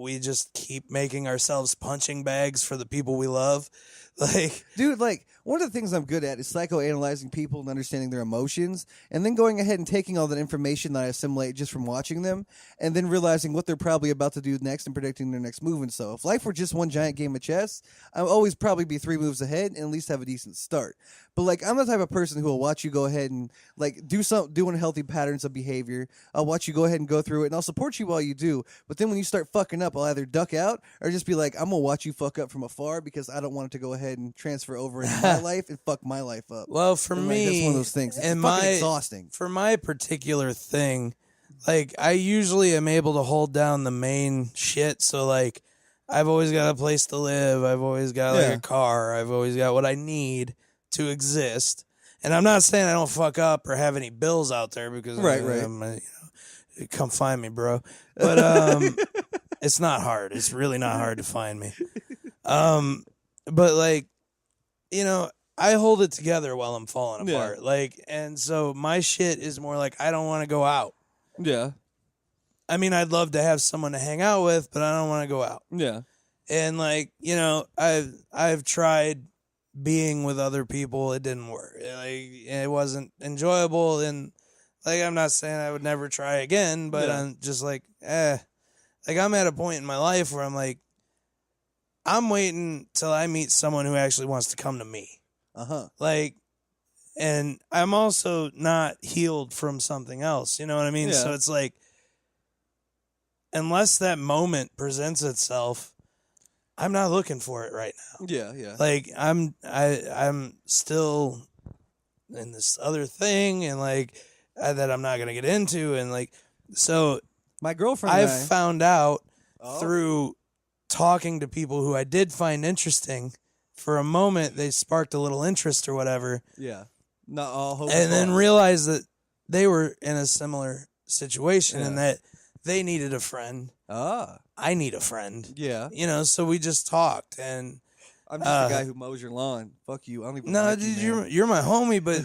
we just keep making ourselves punching bags for the people we love. Like, dude, like one of the things I'm good at is psychoanalyzing people and understanding their emotions, and then going ahead and taking all that information that I assimilate just from watching them, and then realizing what they're probably about to do next and predicting their next move. And so, if life were just one giant game of chess, I'd always probably be 3 moves ahead and at least have a decent start. But like, I'm the type of person who will watch you go ahead and like do unhealthy patterns of behavior. I'll watch you go ahead and go through it, and I'll support you while you do. But then when you start fucking up, I'll either duck out or just be like, I'm gonna watch you fuck up from afar because I don't want it to go ahead and transfer over into my life and fuck my life up. well, for And, me, like, that's one of those things. It's and fucking exhausting. For my particular thing, like, I usually am able to hold down the main shit. So, like, I've always got a place to live. I've always got, like, a car. I've always got what I need to exist. And I'm not saying I don't fuck up or have any bills out there because, Right. come find me, bro. But it's not hard. It's really not hard to find me. But, like, I hold it together while I'm falling apart. Yeah. Like, and so my shit is more like, I don't want to go out. Yeah. I mean, I'd love to have someone to hang out with, but I don't want to go out. Yeah. And, like, I've tried being with other people. It didn't work. Like, it wasn't enjoyable. And, like, I'm not saying I would never try again, but I'm just like, Like, I'm at a point in my life where I'm like, I'm waiting till I meet someone who actually wants to come to me. Like, and I'm also not healed from something else. You know what I mean? Yeah. So it's like, unless that moment presents itself, I'm not looking for it right now. Yeah. Like, I'm still in this other thing, and like that I'm not gonna get into, and like, so My girlfriend I've and I, found out through talking to people who I did find interesting. For a moment, they sparked a little interest or whatever. Yeah. Not all hope. And then realized that they were in a similar situation and that they needed a friend. I need a friend. Yeah. So we just talked, and I'm just the guy who mows your lawn. Fuck you. I don't even no, like dude, you, man. you're my homie, but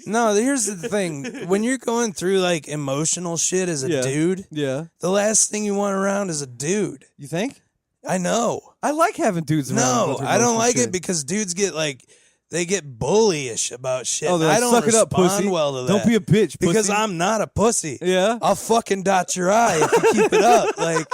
no, here's the thing. When you're going through like emotional shit as a dude, Yeah. the last thing you want around is a dude. You think? I know. I like having dudes around. No, I don't like it because dudes get like, they get bullyish about shit. Oh, they're like, I don't suck it up, respond pussy. well to that. Don't be a bitch, pussy. Because I'm not a pussy. Yeah. I'll fucking dot your eye if you keep it up. Like,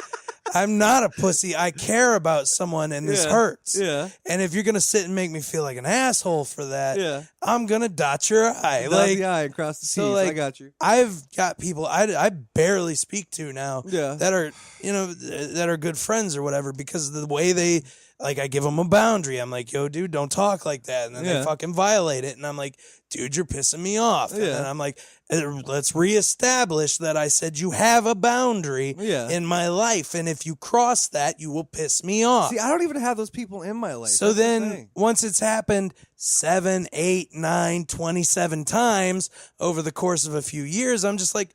I'm not a pussy. I care about someone, and this hurts. Yeah. And if you're gonna sit and make me feel like an asshole for that, Yeah. I'm gonna dot your eye. Dot Like, the eye and cross the T's. so, like, I got you. I've got people I barely speak to now that are that are good friends or whatever, because of the way they, like, I give them a boundary. I'm like, yo, dude, don't talk like that. And then they fucking violate it. And I'm like, dude, you're pissing me off. And then I'm like, let's reestablish that I said you have a boundary in my life. And if you cross that, you will piss me off. See, I don't even have those people in my life. So That's the then thing. once it's happened 7, 8, 9, 27 times over the course of a few years, I'm just like,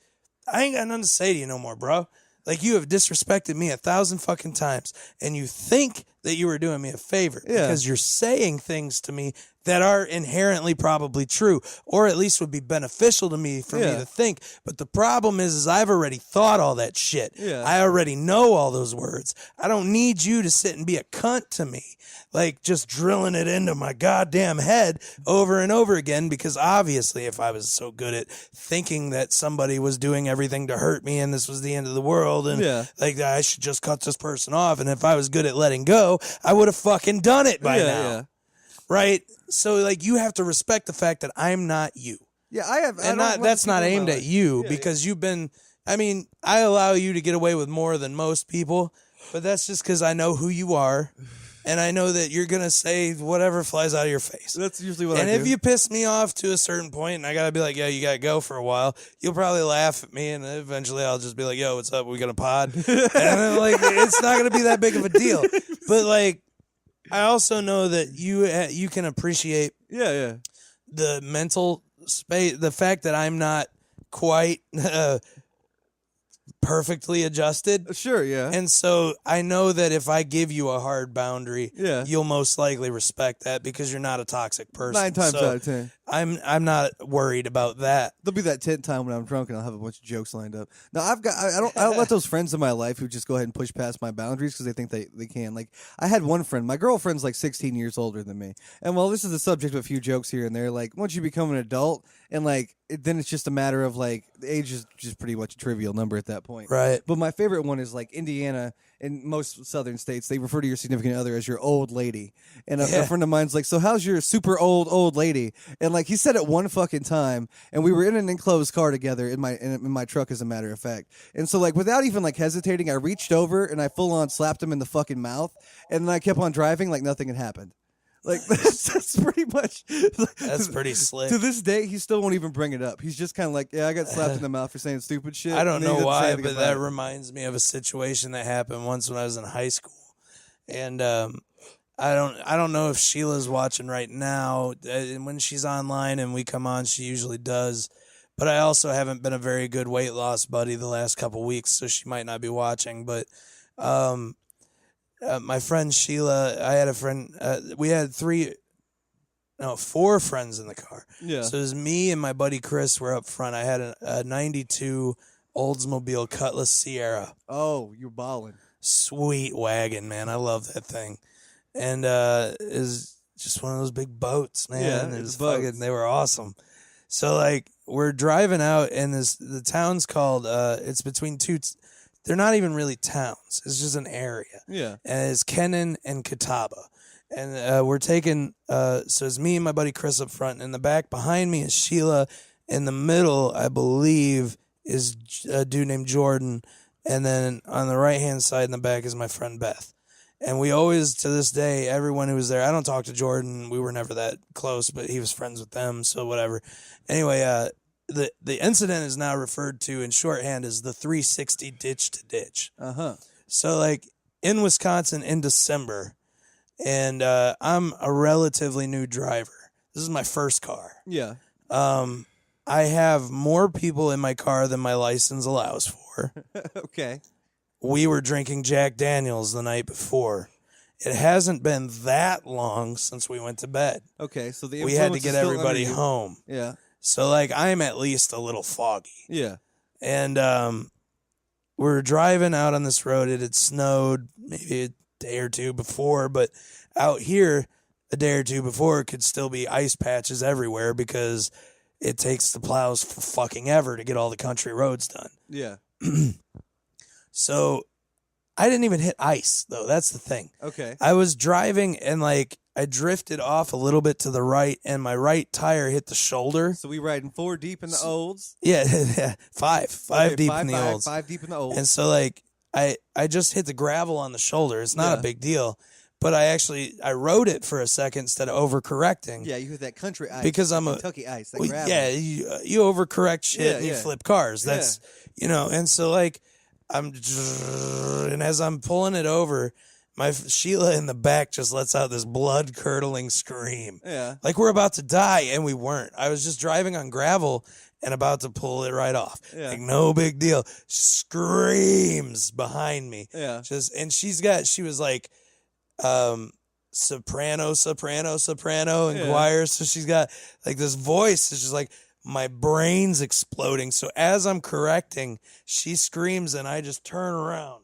I ain't got nothing to say to you no more, bro. Like, you have disrespected me 1,000 fucking times, and you think that you were doing me a favor because you're saying things to me that are inherently probably true, or at least would be beneficial to me for me to think. But the problem is I've already thought all that shit. I already know all those words. I don't need you to sit and be a cunt to me, like, just drilling it into my goddamn head over and over again, because obviously if I was so good at thinking that somebody was doing everything to hurt me and this was the end of the world and like, I should just cut this person off, and if I was good at letting go, I would have fucking done it by now. Right? So, like, you have to respect the fact that I'm not you. Yeah, I have. And that's not aimed at you, because you've been, I mean, I allow you to get away with more than most people, but that's just because I know who you are, and I know that you're going to say whatever flies out of your face. That's usually what I do. And if you piss me off to a certain point, and I got to be like, yo, you got to go for a while, you'll probably laugh at me, and eventually I'll just be like, yo, what's up? We got a pod? And then, like, it's not going to be that big of a deal. But, like, I also know that you can appreciate the mental space, the fact that I'm not quite perfectly adjusted. Sure, yeah. And so I know that if I give you a hard boundary, you'll most likely respect that because you're not a toxic person. 9 times out of 10. I'm not worried about that. There'll be that 10th time when I'm drunk and I'll have a bunch of jokes lined up. Now I don't let those friends in my life who just go ahead and push past my boundaries because they think they can. Like I had one friend, my girlfriend's like 16 years older than me, and while this is the subject of a few jokes here and there, like once you become an adult and like then it's just a matter of like the age is just pretty much a trivial number at that point. Right. But my favorite one is like Indiana and most southern states, they refer to your significant other as your old lady. And a friend of mine's like, so how's your super old lady? And like he said it one fucking time, and we were in an enclosed car together in my truck, as a matter of fact. And so like without even like hesitating, I reached over and I full on slapped him in the fucking mouth, and then I kept on driving like nothing had happened. Like that's pretty much. That's pretty slick. To this day, he still won't even bring it up. He's just kind of like, yeah, I got slapped in the mouth for saying stupid shit. I don't know why, but that reminds me of a situation that happened once when I was in high school, and I don't know if Sheila's watching right now. When she's online and we come on, she usually does. But I also haven't been a very good weight loss buddy the last couple weeks, so she might not be watching. But my friend Sheila, I had a friend, we had 4 friends in the car. Yeah. So it was me and my buddy Chris were up front. I had a 92 Oldsmobile Cutlass Sierra. Oh, you're balling. Sweet wagon, man. I love that thing. And is just one of those big boats, man. Yeah, It's fucking, they were awesome. So like we're driving out, and the town's called, it's between two, they're not even really towns. It's just an area. Yeah. And it's Gettin and Catawba. And we're taking, so it's me and my buddy Chris up front. In the back behind me is Sheila. In the middle, I believe, is a dude named Jordan. And then on the right-hand side in the back is my friend Beth. And we always, to this day, everyone who was there, I don't talk to Jordan. We were never that close, but he was friends with them, so whatever. Anyway, the incident is now referred to in shorthand as the 360 ditch to ditch. Uh-huh. So, like, in Wisconsin in December, and I'm a relatively new driver. This is my first car. Yeah. I have more people in my car than my license allows for. Okay. We were drinking Jack Daniels the night before. It hasn't been that long since we went to bed. Okay, so we had to get everybody home. Yeah. So, like, I'm at least a little foggy. Yeah. And we're driving out on this road. It had snowed maybe a day or two before, but out here a day or two before it could still be ice patches everywhere because it takes the plows for fucking ever to get all the country roads done. Yeah. So I didn't even hit ice, though. That's the thing. Okay. I was driving and, like, I drifted off a little bit to the right, and my right tire hit the shoulder. So we riding 4 deep in the olds? Yeah, five deep in the olds. 5 deep in the olds. And so, like, I just hit the gravel on the shoulder. It's not a big deal. But I rode it for a second instead of overcorrecting. Yeah, you hit that country ice. Because I'm Kentucky ice, that gravel. Yeah, you overcorrect shit and you flip cars. That's, and so, like, and as I'm pulling it over, my Sheila in the back just lets out this blood-curdling scream. Yeah. Like we're about to die, and we weren't. I was just driving on gravel and about to pull it right off. Yeah. Like, no big deal. Screams behind me. Yeah. And she was like, soprano in choir. So she's got like this voice. It's just like, my brain's exploding. So as I'm correcting, she screams and I just turn around.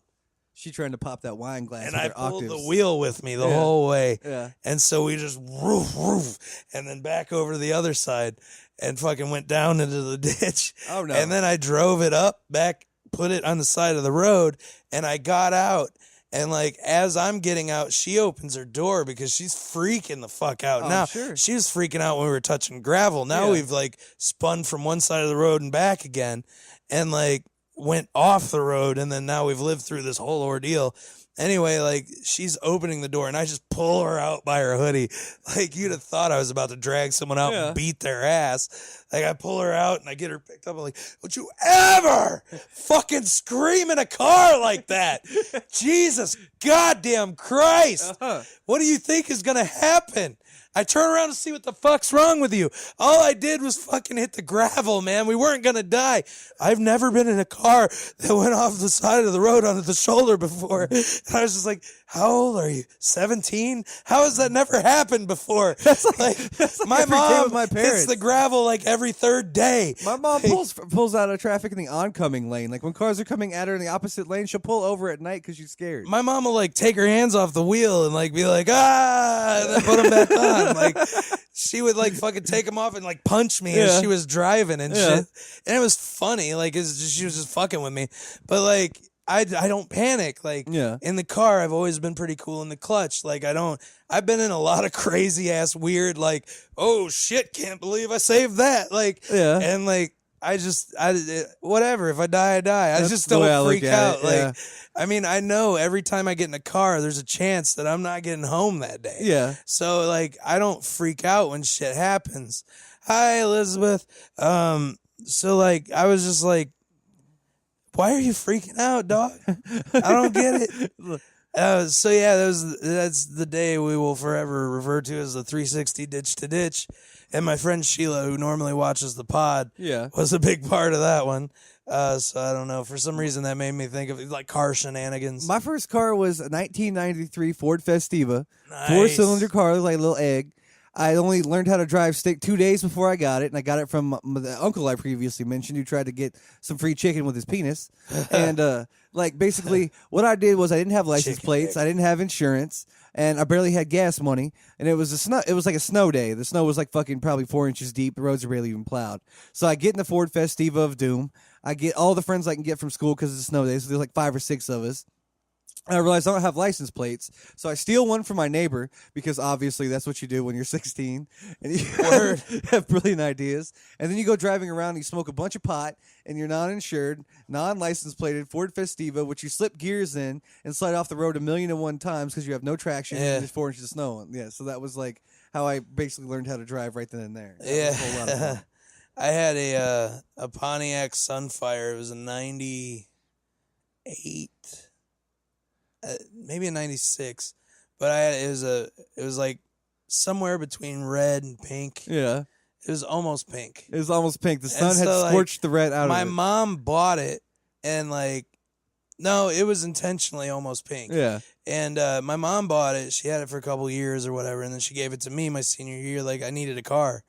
She trying to pop that wine glass. And with I her pulled octaves. the wheel with me the whole way. Yeah. And so we just roof, and then back over to the other side and fucking went down into the ditch. Oh, no. And then I drove it up, back, put it on the side of the road, and I got out. And, like, as I'm getting out, she opens her door because she's freaking the fuck out. Now, sure. she was freaking out when we were touching gravel. Now we've, like, spun from one side of the road and back again and, like, went off the road. And then now we've lived through this whole ordeal. Anyway, like, she's opening the door, and I just pull her out by her hoodie. Like, you'd have thought I was about to drag someone out and beat their ass. Like, I pull her out, and I get her picked up. I'm like, don't you ever fucking scream in a car like that. Jesus goddamn Christ. What do you think is going to happen? I turn around to see what the fuck's wrong with you. All I did was fucking hit the gravel, man. We weren't going to die. I've never been in a car that went off the side of the road onto the shoulder before. And I was just like, how old are you? 17? How has that never happened before? That's like my mom with my parents. hits the gravel like every third day. My mom pulls out of traffic in the oncoming lane. Like when cars are coming at her in the opposite lane, she'll pull over at night because she's scared. My mom will like take her hands off the wheel and like be like, ah, and then put them back on. Like she would like fucking take them off and like punch me as she was driving and shit. And it was funny. Like she was just fucking with me. But like, I don't panic. Like in the car, I've always been pretty cool in the clutch. Like I've been in a lot of crazy ass weird, like, oh shit, can't believe I saved that. Like, and like, whatever. If I die, I die. I just don't freak out. Like, I mean, I know every time I get in a car, there's a chance that I'm not getting home that day. Yeah. So like, I don't freak out when shit happens. Hi, Elizabeth. So like, I was just like, why are you freaking out, dog? I don't get it. So yeah, that's the day we will forever refer to as the 360 ditch to ditch. And my friend Sheila, who normally watches the pod, was a big part of that one. So I don't know. For some reason, that made me think of like car shenanigans. My first car was a 1993 Ford Festiva, Nice. 4-cylinder car, like a little egg. I only learned how to drive stick 2 days before I got it, and I got it from the uncle I previously mentioned who tried to get some free chicken with his penis. And like basically what I did was I didn't have license plates, I didn't have insurance, and I barely had gas money. And it was like a snow day. The snow was like fucking probably 4 inches deep. The roads are barely even plowed. So I get in the Ford Festiva of doom. I get all the friends I can get from school because it's a snow day. So there's like 5 or 6 of us. And I realized I don't have license plates, so I steal one from my neighbor because obviously that's what you do when you're 16 and you have brilliant ideas. And then you go driving around and you smoke a bunch of pot and you're non-insured, non-license plated Ford Festiva, which you slip gears in and slide off the road 1,000,001 times because you have no traction and there's 4 inches of snow on. Yeah, so that was like how I basically learned how to drive right then and there. That was a whole lot of fun. I had a Pontiac Sunfire. It was a 98. Maybe a 96, but it was like somewhere between red and pink. Yeah. It was almost pink. It was almost pink. The sun had scorched the red out of it. My mom bought it and like, no, it was intentionally almost pink. Yeah. And my mom bought it. She had it for a couple years or whatever. And then she gave it to me my senior year. Like I needed a car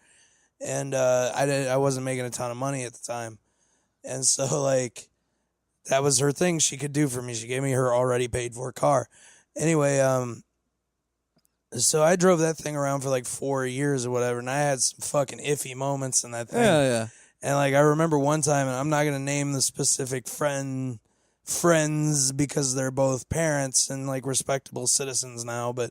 and I wasn't making a ton of money at the time. And so like, that was her thing she could do for me. She gave me her already paid for car. Anyway, so I drove that thing around for like 4 years or whatever, and I had some fucking iffy moments in that thing. Yeah. And like I remember one time, and I'm not gonna name the specific friends because they're both parents and like respectable citizens now, but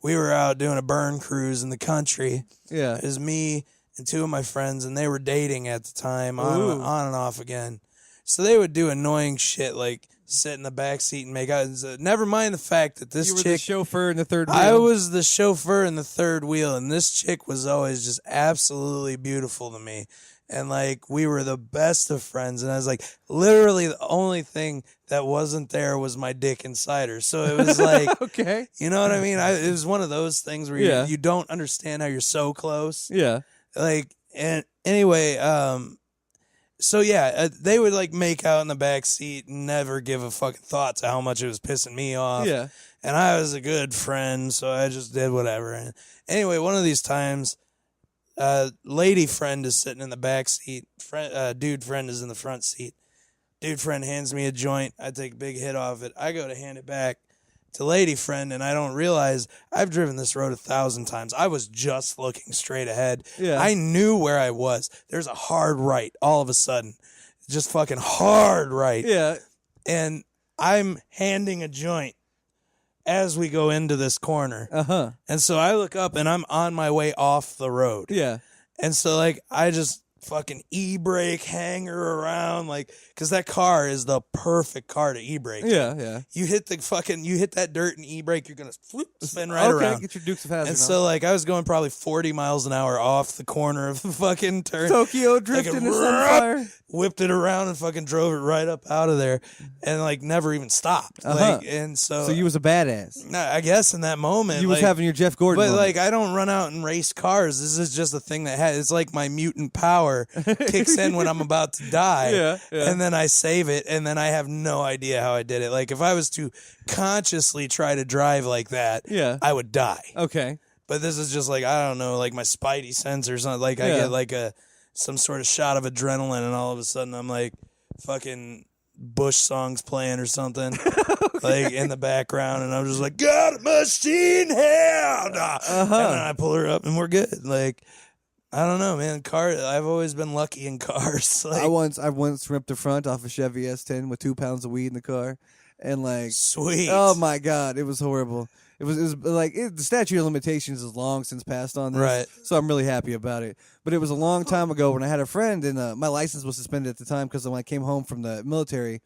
we were out doing a burn cruise in the country. Yeah. It was me and 2 of my friends, and they were dating at the time, on and off again. So they would do annoying shit like sit in the back seat and make out. Never mind the fact that this you were chick, the chauffeur in the third wheel. I was the chauffeur in the third wheel, and this chick was always just absolutely beautiful to me. And like we were the best of friends, and I was like, literally the only thing that wasn't there was my dick inside her. So it was like, okay, you know what I mean? It was one of those things where you don't understand how you're so close. Yeah. Like, and anyway, so yeah, they would like make out in the back seat and never give a fucking thought to how much it was pissing me off. Yeah. And I was a good friend, so I just did whatever. And anyway, one of these times, lady friend is sitting in the back seat. Dude friend is in the front seat. Dude friend hands me a joint. I take a big hit off it. I go to hand it back to lady friend, and I don't realize I've driven this road 1,000 times. I was just looking straight ahead. Yeah. I knew where I was. There's a hard right all of a sudden. Just fucking hard right. Yeah. And I'm handing a joint as we go into this corner. Uh-huh. And so I look up, and I'm on my way off the road. Yeah. And so, like, I just fucking e-brake hanger around, like, because that car is the perfect car to e-brake. Yeah. You hit that dirt and e-brake, you're gonna spin right okay, around. get your Dukes of Hazzard. And so, like, I was going probably 40 miles an hour off the corner of the fucking turn. Tokyo drift into sunfire. Whipped it around and fucking drove it right up out of there, and like never even stopped. Like, and so you was a badass. I guess in that moment, You was having your Jeff Gordon. But moment. like, I don't run out and race cars. This is just a thing that it's like my mutant power kicks in when I'm about to die. Yeah. And then I save it, and then I have no idea how I did it. Like, if I was to consciously try to drive like that, I would die. Okay. But this is just like, I don't know, like my spidey sense or something. Like, I get like some sort of shot of adrenaline, and all of a sudden I'm like fucking Bush songs playing or something, like in the background, and I'm just like, got a machine hand, and then I pull her up, and we're good. Like, I don't know, man. I've always been lucky in cars. Like, I once ripped the front off a Chevy S10 with 2 pounds of weed in the car, and like, sweet. oh my god, it was horrible. It was like the statute of limitations is long since passed on this, Right. so I'm really happy about it. But it was a long time ago when I had a friend, and my license was suspended at the time because when I came home from the military,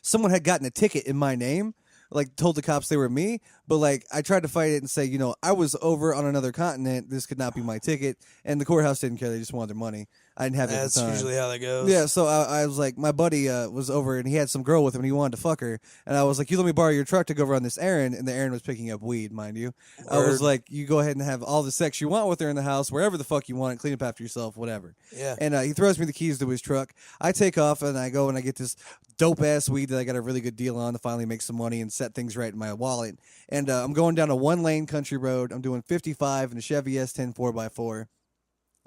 someone had gotten a ticket in my name, like told the cops they were me, but like I tried to fight it and say, you know, I was over on another continent. This could not be my ticket, and the courthouse didn't care. They just wanted their money. I didn't have it at the time. That's usually how that goes. Yeah, so I was like, my buddy was over and he had some girl with him and he wanted to fuck her. And I was like, you let me borrow your truck to go run this errand. And the errand was picking up weed, mind you. I was like, you go ahead and have all the sex you want with her in the house, wherever the fuck you want, and clean up after yourself, whatever. Yeah. And he throws me the keys to his truck. I take off and I go and I get this dope ass weed that I got a really good deal on to finally make some money and set things right in my wallet. And I'm going down a 1-lane country road. I'm doing 55 in a Chevy S10 4x4.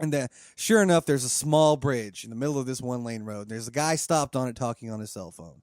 And then, sure enough, there's a small bridge in the middle of this 1-lane road. There's a guy stopped on it talking on his cell phone.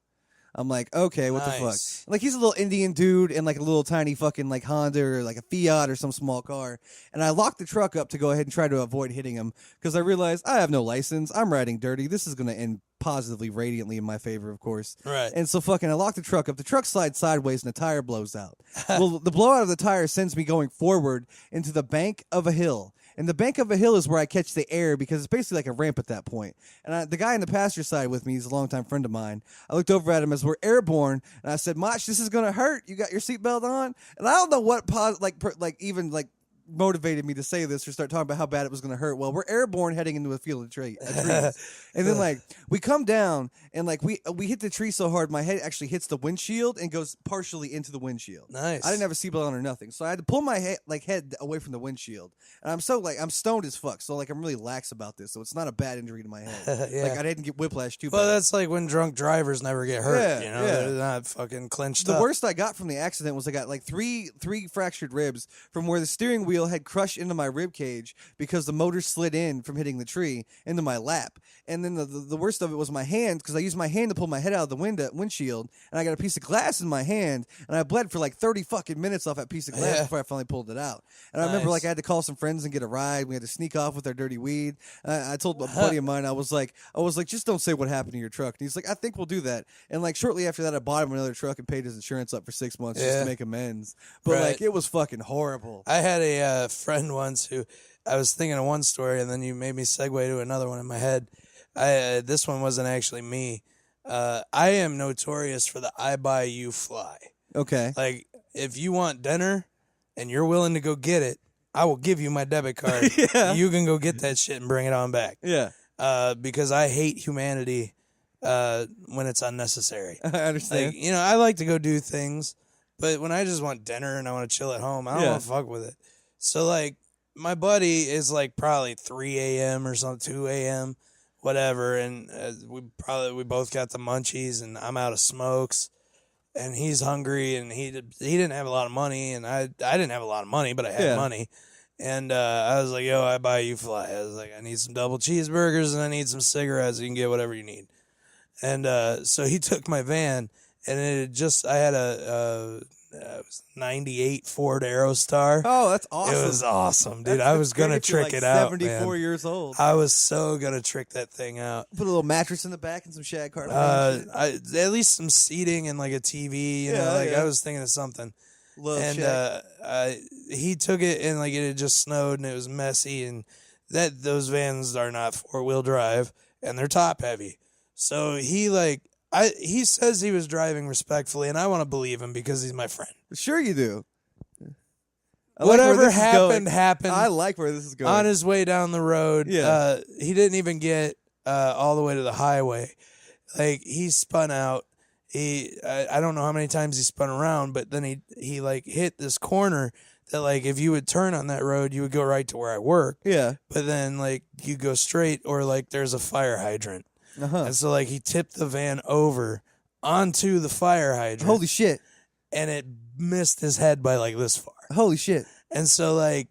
I'm like, okay, what the fuck? Like, he's a little Indian dude in like a little tiny fucking like Honda or like a Fiat or some small car. And I locked the truck up to go ahead and try to avoid hitting him because I realized I have no license. I'm riding dirty. This is going to end positively, radiantly in my favor, of course. Right. And so fucking I lock the truck up. The truck slides sideways and the tire blows out. Well, the blowout of the tire sends me going forward into the bank of a hill. And the bank of a hill is where I catch the air because it's basically like a ramp at that point. And the guy on the passenger side with me, he's a longtime friend of mine. I looked over at him as we're airborne, and I said, "Mach, this is gonna hurt. You got your seatbelt on?" And I don't know what motivated me to say this or start talking about how bad it was going to hurt. Well, we're airborne heading into a field of trees. And then like we come down and like we hit the tree so hard my head actually hits the windshield and goes partially into the windshield. Nice. I didn't have a seatbelt on or nothing. So I had to pull my head away from the windshield. And I'm stoned as fuck. So like I'm really lax about this. So it's not a bad injury to my head. Yeah. Like I didn't get whiplash too bad. Well, that's like when drunk drivers never get hurt. Yeah, You know, yeah. they're not fucking clenched The up. worst I got from the accident was I got like three fractured ribs from where the steering wheel had crushed into my rib cage because the motor slid in from hitting the tree into my lap. And then the worst of it was my hand because I used my hand to pull my head out of the windshield, and I got a piece of glass in my hand, and I bled for like 30 fucking minutes off that piece of glass before I finally pulled it out. And I remember like I had to call some friends and get a ride. We had to sneak off with our dirty weed. I told a buddy of mine, I was like, just don't say what happened to your truck. And he's like, I think we'll do that. And like shortly after that, I bought him another truck and paid his insurance up for 6 months just to make amends. But like it was fucking horrible. I had a friend once who I was thinking of one story, and then you made me segue to another one in my head. This one wasn't actually me. I am notorious for the I buy you fly. Okay. Like, if you want dinner and you're willing to go get it, I will give you my debit card. You can go get that shit and bring it on back. Yeah. Because I hate humanity when it's unnecessary. I understand. Like, I like to go do things, but when I just want dinner and I want to chill at home, I don't want to fuck with it. So, like, my buddy is like probably 3 a.m. or something, 2 a.m., whatever, and we both got the munchies, and I'm out of smokes, and he's hungry, and he didn't have a lot of money, and I didn't have a lot of money, but I had money, and I was like, yo, I buy you fly. I was like, I need some double cheeseburgers, and I need some cigarettes. You can get whatever you need. And so he took my van, and I had a 98 Ford Aerostar. Oh, that's awesome. It was awesome, dude. I was going to trick it out, 74 man. years old. I was so going to trick that thing out. Put a little mattress in the back and some shag carpet. At least some seating and like a TV, you know, I was thinking of something. He took it and like it had just snowed and it was messy, and that those vans are not 4-wheel drive and they're top heavy. So he says he was driving respectfully, and I want to believe him because he's my friend. Sure you do. Whatever happened. I like where this is going. On his way down the road, he didn't even get all the way to the highway. Like, he spun out. I don't know how many times he spun around, but then he like hit this corner that, like, if you would turn on that road, you would go right to where I work. Yeah. But then, like, you go straight, or like there's a fire hydrant. And so, like, he tipped the van over onto the fire hydrant. Holy shit. And it missed his head by, like, this far. Holy shit. And so, like,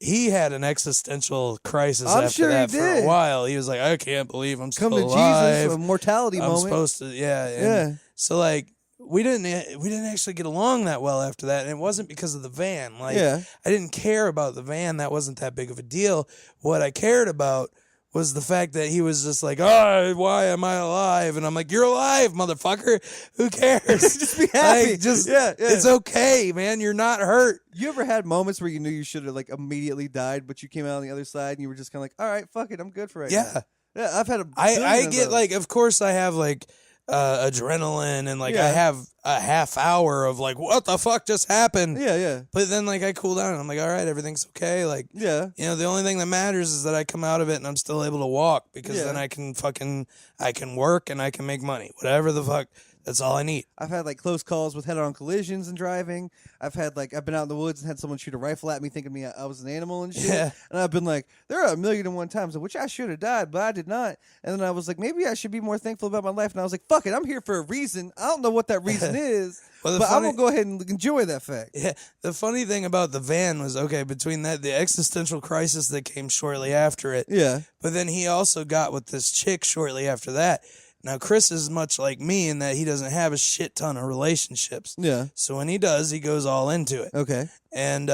he had an existential crisis I'm after sure that he for a did. while. He was like, I can't believe I'm still Come to alive. Jesus, a mortality I'm moment. supposed to, yeah. So, like, we didn't actually get along that well after that, and it wasn't because of the van. Like, I didn't care about the van. That wasn't that big of a deal. What I cared about was the fact that he was just like, oh, why am I alive? And I'm like, you're alive, motherfucker. Who cares? Just be happy. Like, it's okay, man. You're not hurt. You ever had moments where you knew you should have, like, immediately died, but you came out on the other side and you were just kind of like, all right, fuck it, I'm good for right now. Yeah, I've had I get, like, of course I have, like, adrenaline, and, like, I have a half hour of, like, what the fuck just happened? Yeah. But then, like, I cool down and I'm like, all right, everything's okay. Like, you know, the only thing that matters is that I come out of it and I'm still able to walk, because then I can work and I can make money. Whatever the fuck. That's all I need. I've had, like, close calls with head-on collisions and driving. I've been out in the woods and had someone shoot a rifle at me thinking I was an animal and shit. Yeah. And I've been like, there are 1,000,001 times in which I should have died, but I did not. And then I was like, maybe I should be more thankful about my life. And I was like, fuck it, I'm here for a reason. I don't know what that reason is, but I'm going to go ahead and enjoy that fact. Yeah. The funny thing about the van was, okay, between that, the existential crisis that came shortly after it. Yeah. But then he also got with this chick shortly after that. Now, Chris is much like me in that he doesn't have a shit ton of relationships. Yeah. So when he does, he goes all into it. Okay. And,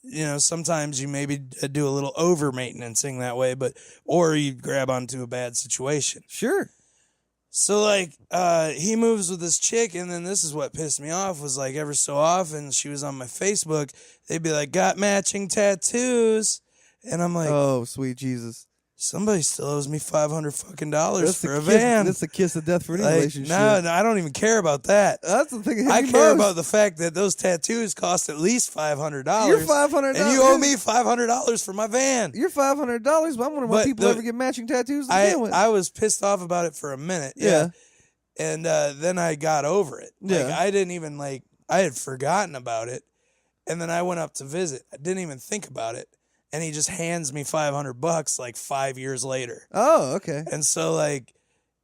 you know, sometimes you maybe do a little over-maintenancing that way, or you grab onto a bad situation. Sure. So, like, he moves with this chick, and then this is what pissed me off, was, like, ever so often, she was on my Facebook, they'd be like, got matching tattoos. And I'm like, oh, sweet Jesus. Somebody still owes me $500 fucking for a van. That's the kiss of death for any like, relationship. No, I don't even care about that. That's the thing. I care about the fact that those tattoos cost at least $500. You're $500, and you owe me $500 for my van. You're $500, but I'm wondering why people ever get matching tattoos to begin with. I was pissed off about it for a minute. Yeah. And then I got over it. Like, I didn't even I had forgotten about it, and then I went up to visit. I didn't even think about it. And he just hands me $500 like 5 years later. Oh, okay. And so, like,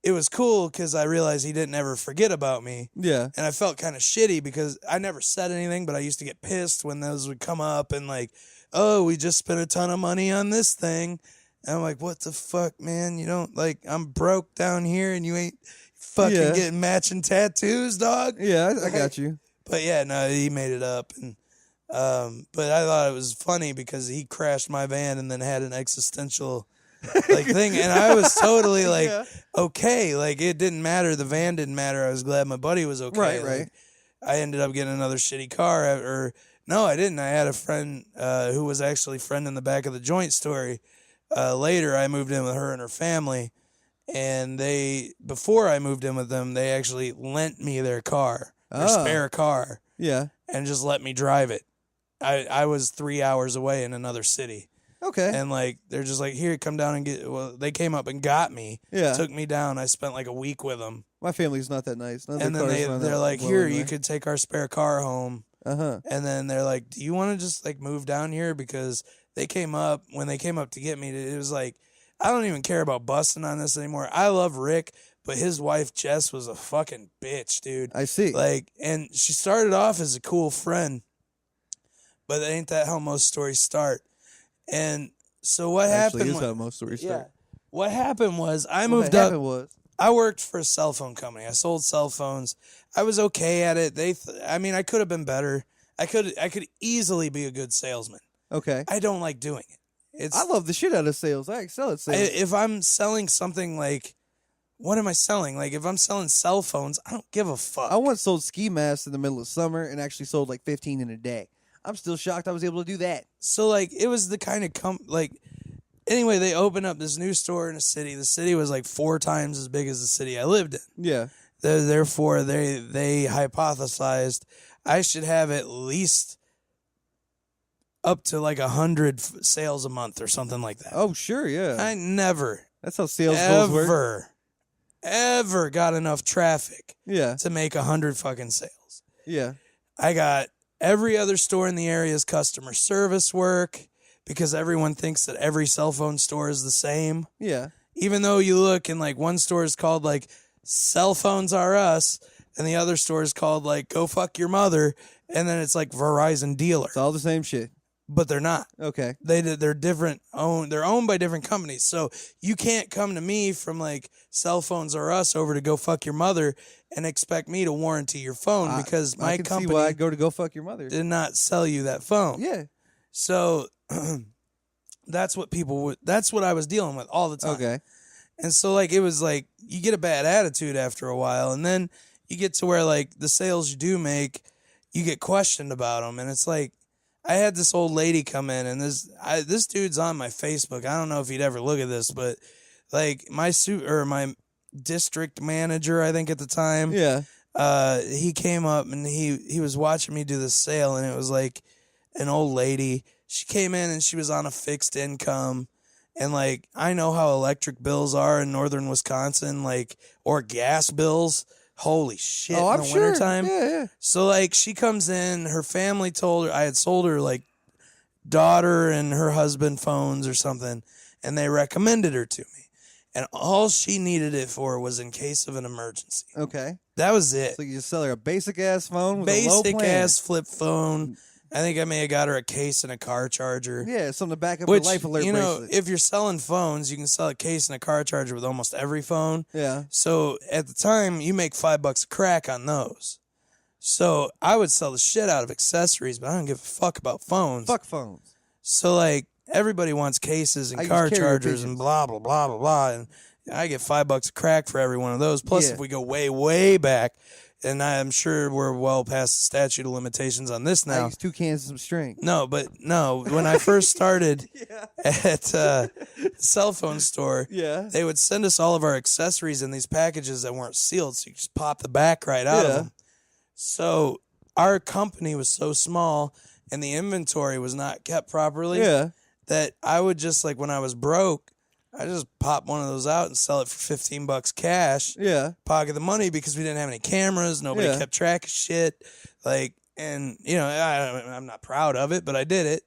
it was cool because I realized he didn't ever forget about me. Yeah. And I felt kind of shitty because I never said anything, but I used to get pissed when those would come up and, like, oh, we just spent a ton of money on this thing. And I'm like, what the fuck, man? You don't, like, I'm broke down here and you ain't fucking getting matching tattoos, dog? Yeah, I got you. But, yeah, no, he made it up. And but I thought it was funny because he crashed my van and then had an existential like thing, and I was totally like okay, like it didn't matter, the van didn't matter. I was glad my buddy was okay. Right. I ended up getting another shitty car, or no, I didn't. I had a friend who was actually friend in the back of the joint story. Later, I moved in with her and her family, and before I moved in with them, they actually lent me their car, their spare car, and just let me drive it. I was 3 hours away in another city. Okay. And, like, they're just like, here, come down and get... Well, they came up and got me. Yeah. Took me down. I spent, like, a week with them. My family's not that nice. And then they're like, here, you could take our spare car home. Uh-huh. And then they're like, do you want to just, like, move down here? Because when they came up to get me, it was like, I don't even care about busting on this anymore. I love Rick, but his wife, Jess, was a fucking bitch, dude. I see. Like, and she started off as a cool friend. But ain't that how most stories start? And so what happened? Actually, is how most stories start. Yeah. What happened was I moved up. I worked for a cell phone company. I sold cell phones. I was okay at it. I could have been better. I could easily be a good salesman. Okay. I don't like doing it. I love the shit out of sales. I excel at sales. If I'm selling something like, what am I selling? Like, if I'm selling cell phones, I don't give a fuck. I once sold ski masks in the middle of summer and actually sold like 15 in a day. I'm still shocked I was able to do that. So like it was the kind of anyway, they opened up this new store in a city. The city was like 4 times as big as the city I lived in. Yeah. Therefore, they hypothesized I should have at least up to like 100 sales a month or something like that. Oh, sure, yeah. I never, That's how sales goals work. ever got enough traffic Yeah. to make 100 fucking sales. Yeah. I got every other store in the area's customer service work because everyone thinks that every cell phone store is the same. Yeah. Even though you look and like one store is called like Cell Phones Are Us and the other store is called like Go Fuck Your Mother, and then it's like Verizon Dealer. It's all the same shit. But they're not. Okay. They're different. They're owned by different companies. So you can't come to me from like Cell Phones Are Us over to Go Fuck Your Mother and expect me to warranty your phone because my I can company see why I'd go to Go Fuck Your Mother. did not sell you that phone. Yeah. So that's what that's what I was dealing with all the time. Okay. And so like it was like you get a bad attitude after a while, and then you get to where like the sales you do make, you get questioned about them, and it's like I had this old lady come in, and this dude's on my Facebook. I don't know if he'd ever look at this, but like my district manager, I think at the time, Yeah. he came up and he was watching me do this sale, and it was like an old lady. She came in and she was on a fixed income, and like I know how electric bills are in northern Wisconsin, like or gas bills. Holy shit! Oh, in I'm the sure. wintertime. Yeah. So like she comes in, her family told her I had sold her like daughter and her husband phones or something, and they recommended her to me. And all she needed it for was in case of an emergency. Okay. That was it. So you just sell her a basic ass phone with a low Basic plan. ass flip phone. I think I may have got her a case and a car charger. Yeah, something to back up Which, her life alert you know, bracelet. if you're selling phones, you can sell a case and a car charger with almost every phone. Yeah. So at the time, you make $5 a crack on those. So I would sell the shit out of accessories, but I don't give a fuck about phones. Fuck phones. So like everybody wants cases and I car use carrier chargers and pigeons. blah blah blah blah blah, and I get $5 a crack for every one of those. Plus, Yeah. if we go way back, and I'm sure we're well past the statute of limitations on this I now. use 2 cans of some string. No, when I first started at cell phone store, Yeah. they would send us all of our accessories in these packages that weren't sealed, so you just pop the back right out of Yeah. them. So our company was so small and the inventory was not kept properly Yeah. that I would just like when I was broke, I just pop one of those out and sell it for $15 cash. Yeah. Pocket the money because we didn't have any cameras. Nobody Yeah. kept track of shit. Like, and you know, I'm not proud of it, but I did it.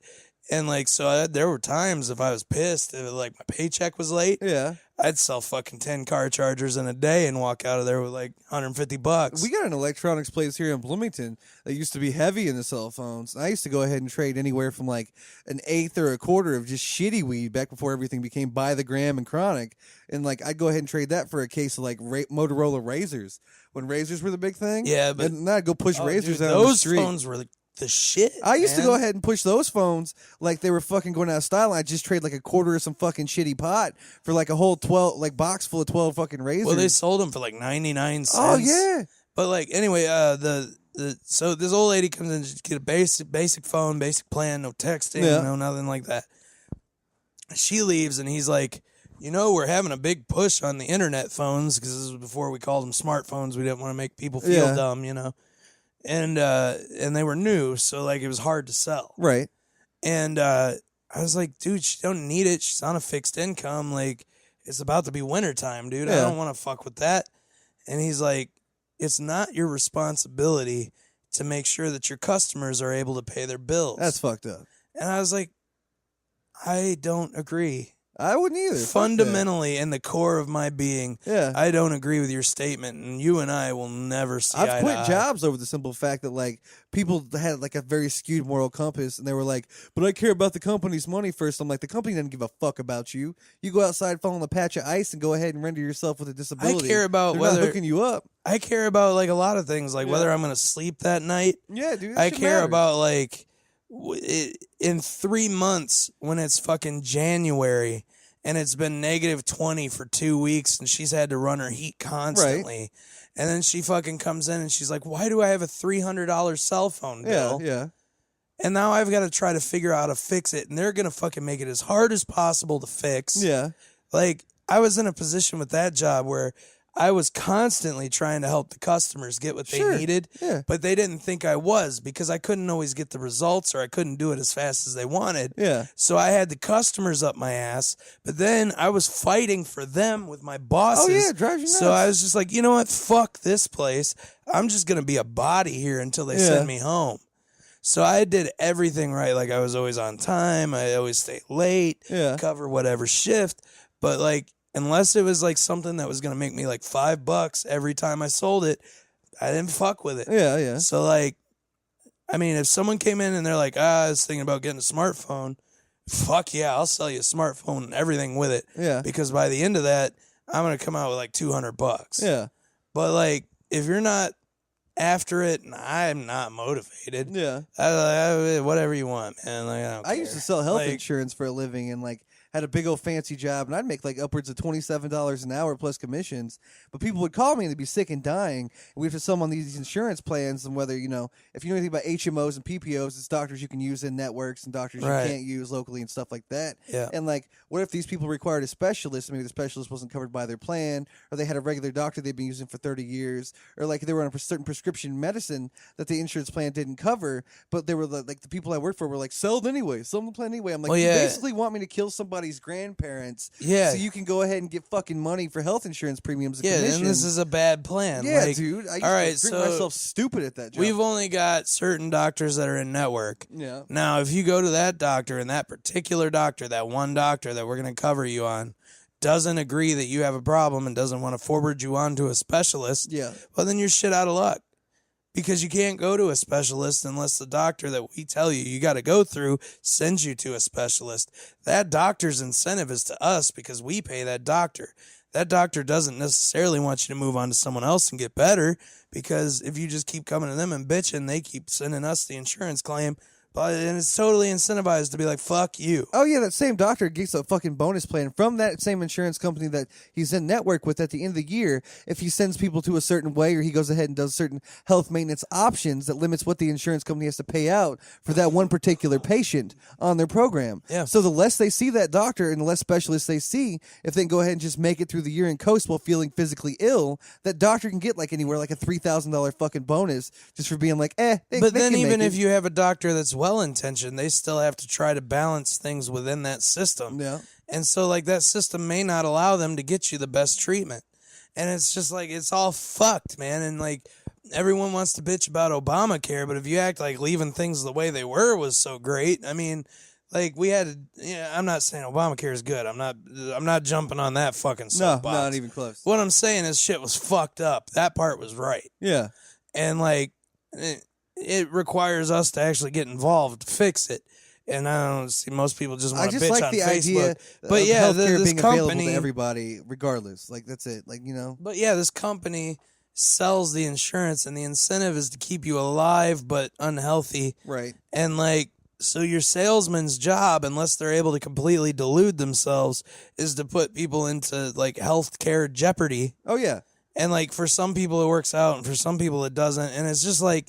And like, so there were times if I was pissed, if like my paycheck was late, Yeah. I'd sell fucking 10 car chargers in a day and walk out of there with like $150. We got an electronics place here in Bloomington that used to be heavy in the cell phones. I used to go ahead and trade anywhere from like an eighth or a quarter of just shitty weed back before everything became by the gram and chronic. And like I'd go ahead and trade that for a case of like Motorola razors when razors were the big thing. Yeah, but and then I'd go push oh, razors dude, out on the those street. phones were the shit. I used to man. go ahead and push those phones like they were fucking going out of style. And I'd just trade like a quarter of some fucking shitty pot for like a whole 12 like box full of 12 fucking razors. Well, they sold them for like 99 cents. Oh yeah. But like anyway, so this old lady comes in to get a basic phone, basic plan, no texting, Yeah. no nothing like that. She leaves and he's like, you know, we're having a big push on the internet phones because this was before we called them smartphones. We didn't want to make people feel Yeah. dumb, you know. And they were new, so like it was hard to sell. Right. And I was like, dude, she don't need it. She's on a fixed income. Like, it's about to be wintertime, dude. I Yeah. don't want to fuck with that. And he's like, it's not your responsibility to make sure that your customers are able to pay their bills. That's fucked up. And I was like, I don't agree. I wouldn't either. Fuck that. Fundamentally, in the core of my being, Yeah. I don't agree with your statement, and you and I will never see eye I've to quit eye. jobs over the simple fact that like people had like a very skewed moral compass and they were like, but I care about the company's money first. I'm like, the company doesn't give a fuck about you. You go outside, fall on a patch of ice, and go ahead and render yourself with a disability. care about They're whether- not hooking you up. I care about like a lot of things, like Yeah. whether I'm going to sleep that night. Yeah, dude. I care about like in 3 months when it's fucking January and it's been -20 for 2 weeks and she's had to run her heat constantly. And then she fucking comes in and she's like, why do I have a $300 cell phone bill? Yeah. And now I've got to try to figure out how to fix it. And they're going to fucking make it as hard as possible to fix. Yeah. Like, I was in a position with that job where I was constantly trying to help the customers get what they needed, but they didn't think I was because I couldn't always get the results or I couldn't do it as fast as they wanted. Yeah. So I had the customers up my ass, but then I was fighting for them with my bosses. Oh, yeah, it drives you nuts. So I was just like, you know what? Fuck this place. I'm just going to be a body here until they send me home. So I did everything right. Like, I was always on time. I always stay late, cover whatever shift. But, like, unless it was like something that was going to make me like $5 every time I sold it, I didn't fuck with it. Yeah, yeah. So, like, I mean, if someone came in and they're like, I was thinking about getting a smartphone, fuck yeah, I'll sell you a smartphone and everything with it. Yeah. Because by the end of that, I'm going to come out with like $200. Yeah. But, like, if you're not after it and I'm not motivated, whatever you want, man. Like, I used to sell health like, insurance for a living and like had a big old fancy job, and I'd make like upwards of $27 an hour plus commissions. But people would call me and they'd be sick and dying. And we have to sell them on these insurance plans, and whether, you know, if you know anything about HMOs and PPOs, it's doctors you can use in networks and doctors you can't use locally and stuff like that. Yeah. And like, what if these people required a specialist? Maybe the specialist wasn't covered by their plan, or they had a regular doctor they'd been using for 30 years, or like they were on a certain prescription medicine that the insurance plan didn't cover, but they were like the people I worked for were like, sell it anyway, sell the plan anyway. I'm like, you basically want me to kill somebody's grandparents so you can go ahead and get fucking money for health insurance premiums and commissions. And this is a bad plan. Yeah, like, dude. I used to drink myself stupid at that job. We've only got certain doctors that are in network. Yeah. Now, if you go to that doctor and that particular doctor, that one doctor that we're going to cover you on, doesn't agree that you have a problem and doesn't want to forward you on to a specialist, well, then you're shit out of luck. Because you can't go to a specialist unless the doctor that we tell you got to go through sends you to a specialist. That doctor's incentive is to us because we pay that doctor. That doctor doesn't necessarily want you to move on to someone else and get better, because if you just keep coming to them and bitching, they keep sending us the insurance claim. And it's totally incentivized to be like, fuck you. Oh, yeah, that same doctor gets a fucking bonus plan from that same insurance company that he's in network with at the end of the year. If he sends people to a certain way, or he goes ahead and does certain health maintenance options that limits what the insurance company has to pay out for that one particular patient on their program. Yeah. So the less they see that doctor and the less specialists they see, if they can go ahead and just make it through the year and coast while feeling physically ill, that doctor can get like anywhere like a $3,000 fucking bonus just for being like, But then even if you have a doctor that's well-intentioned, they still have to try to balance things within that system. Yeah. And so, like, that system may not allow them to get you the best treatment. And it's just, like, it's all fucked, man. And, like, everyone wants to bitch about Obamacare, but if you act like leaving things the way they were was so great, I mean, like, we had I'm not saying Obamacare is good. I'm not jumping on that fucking soapbox. No, not even close. What I'm saying is shit was fucked up. That part was right. Yeah. And, like, it requires us to actually get involved to fix it. And I don't see most people just want to bitch like on the Facebook. idea But yeah, healthcare this being company, available to everybody, regardless. Like, that's it. Like, you know. But yeah, this company sells the insurance, and the incentive is to keep you alive but unhealthy. Right. And like, so your salesman's job, unless they're able to completely delude themselves, is to put people into like healthcare jeopardy. Oh yeah. And like, for some people it works out, and for some people it doesn't. And it's just like,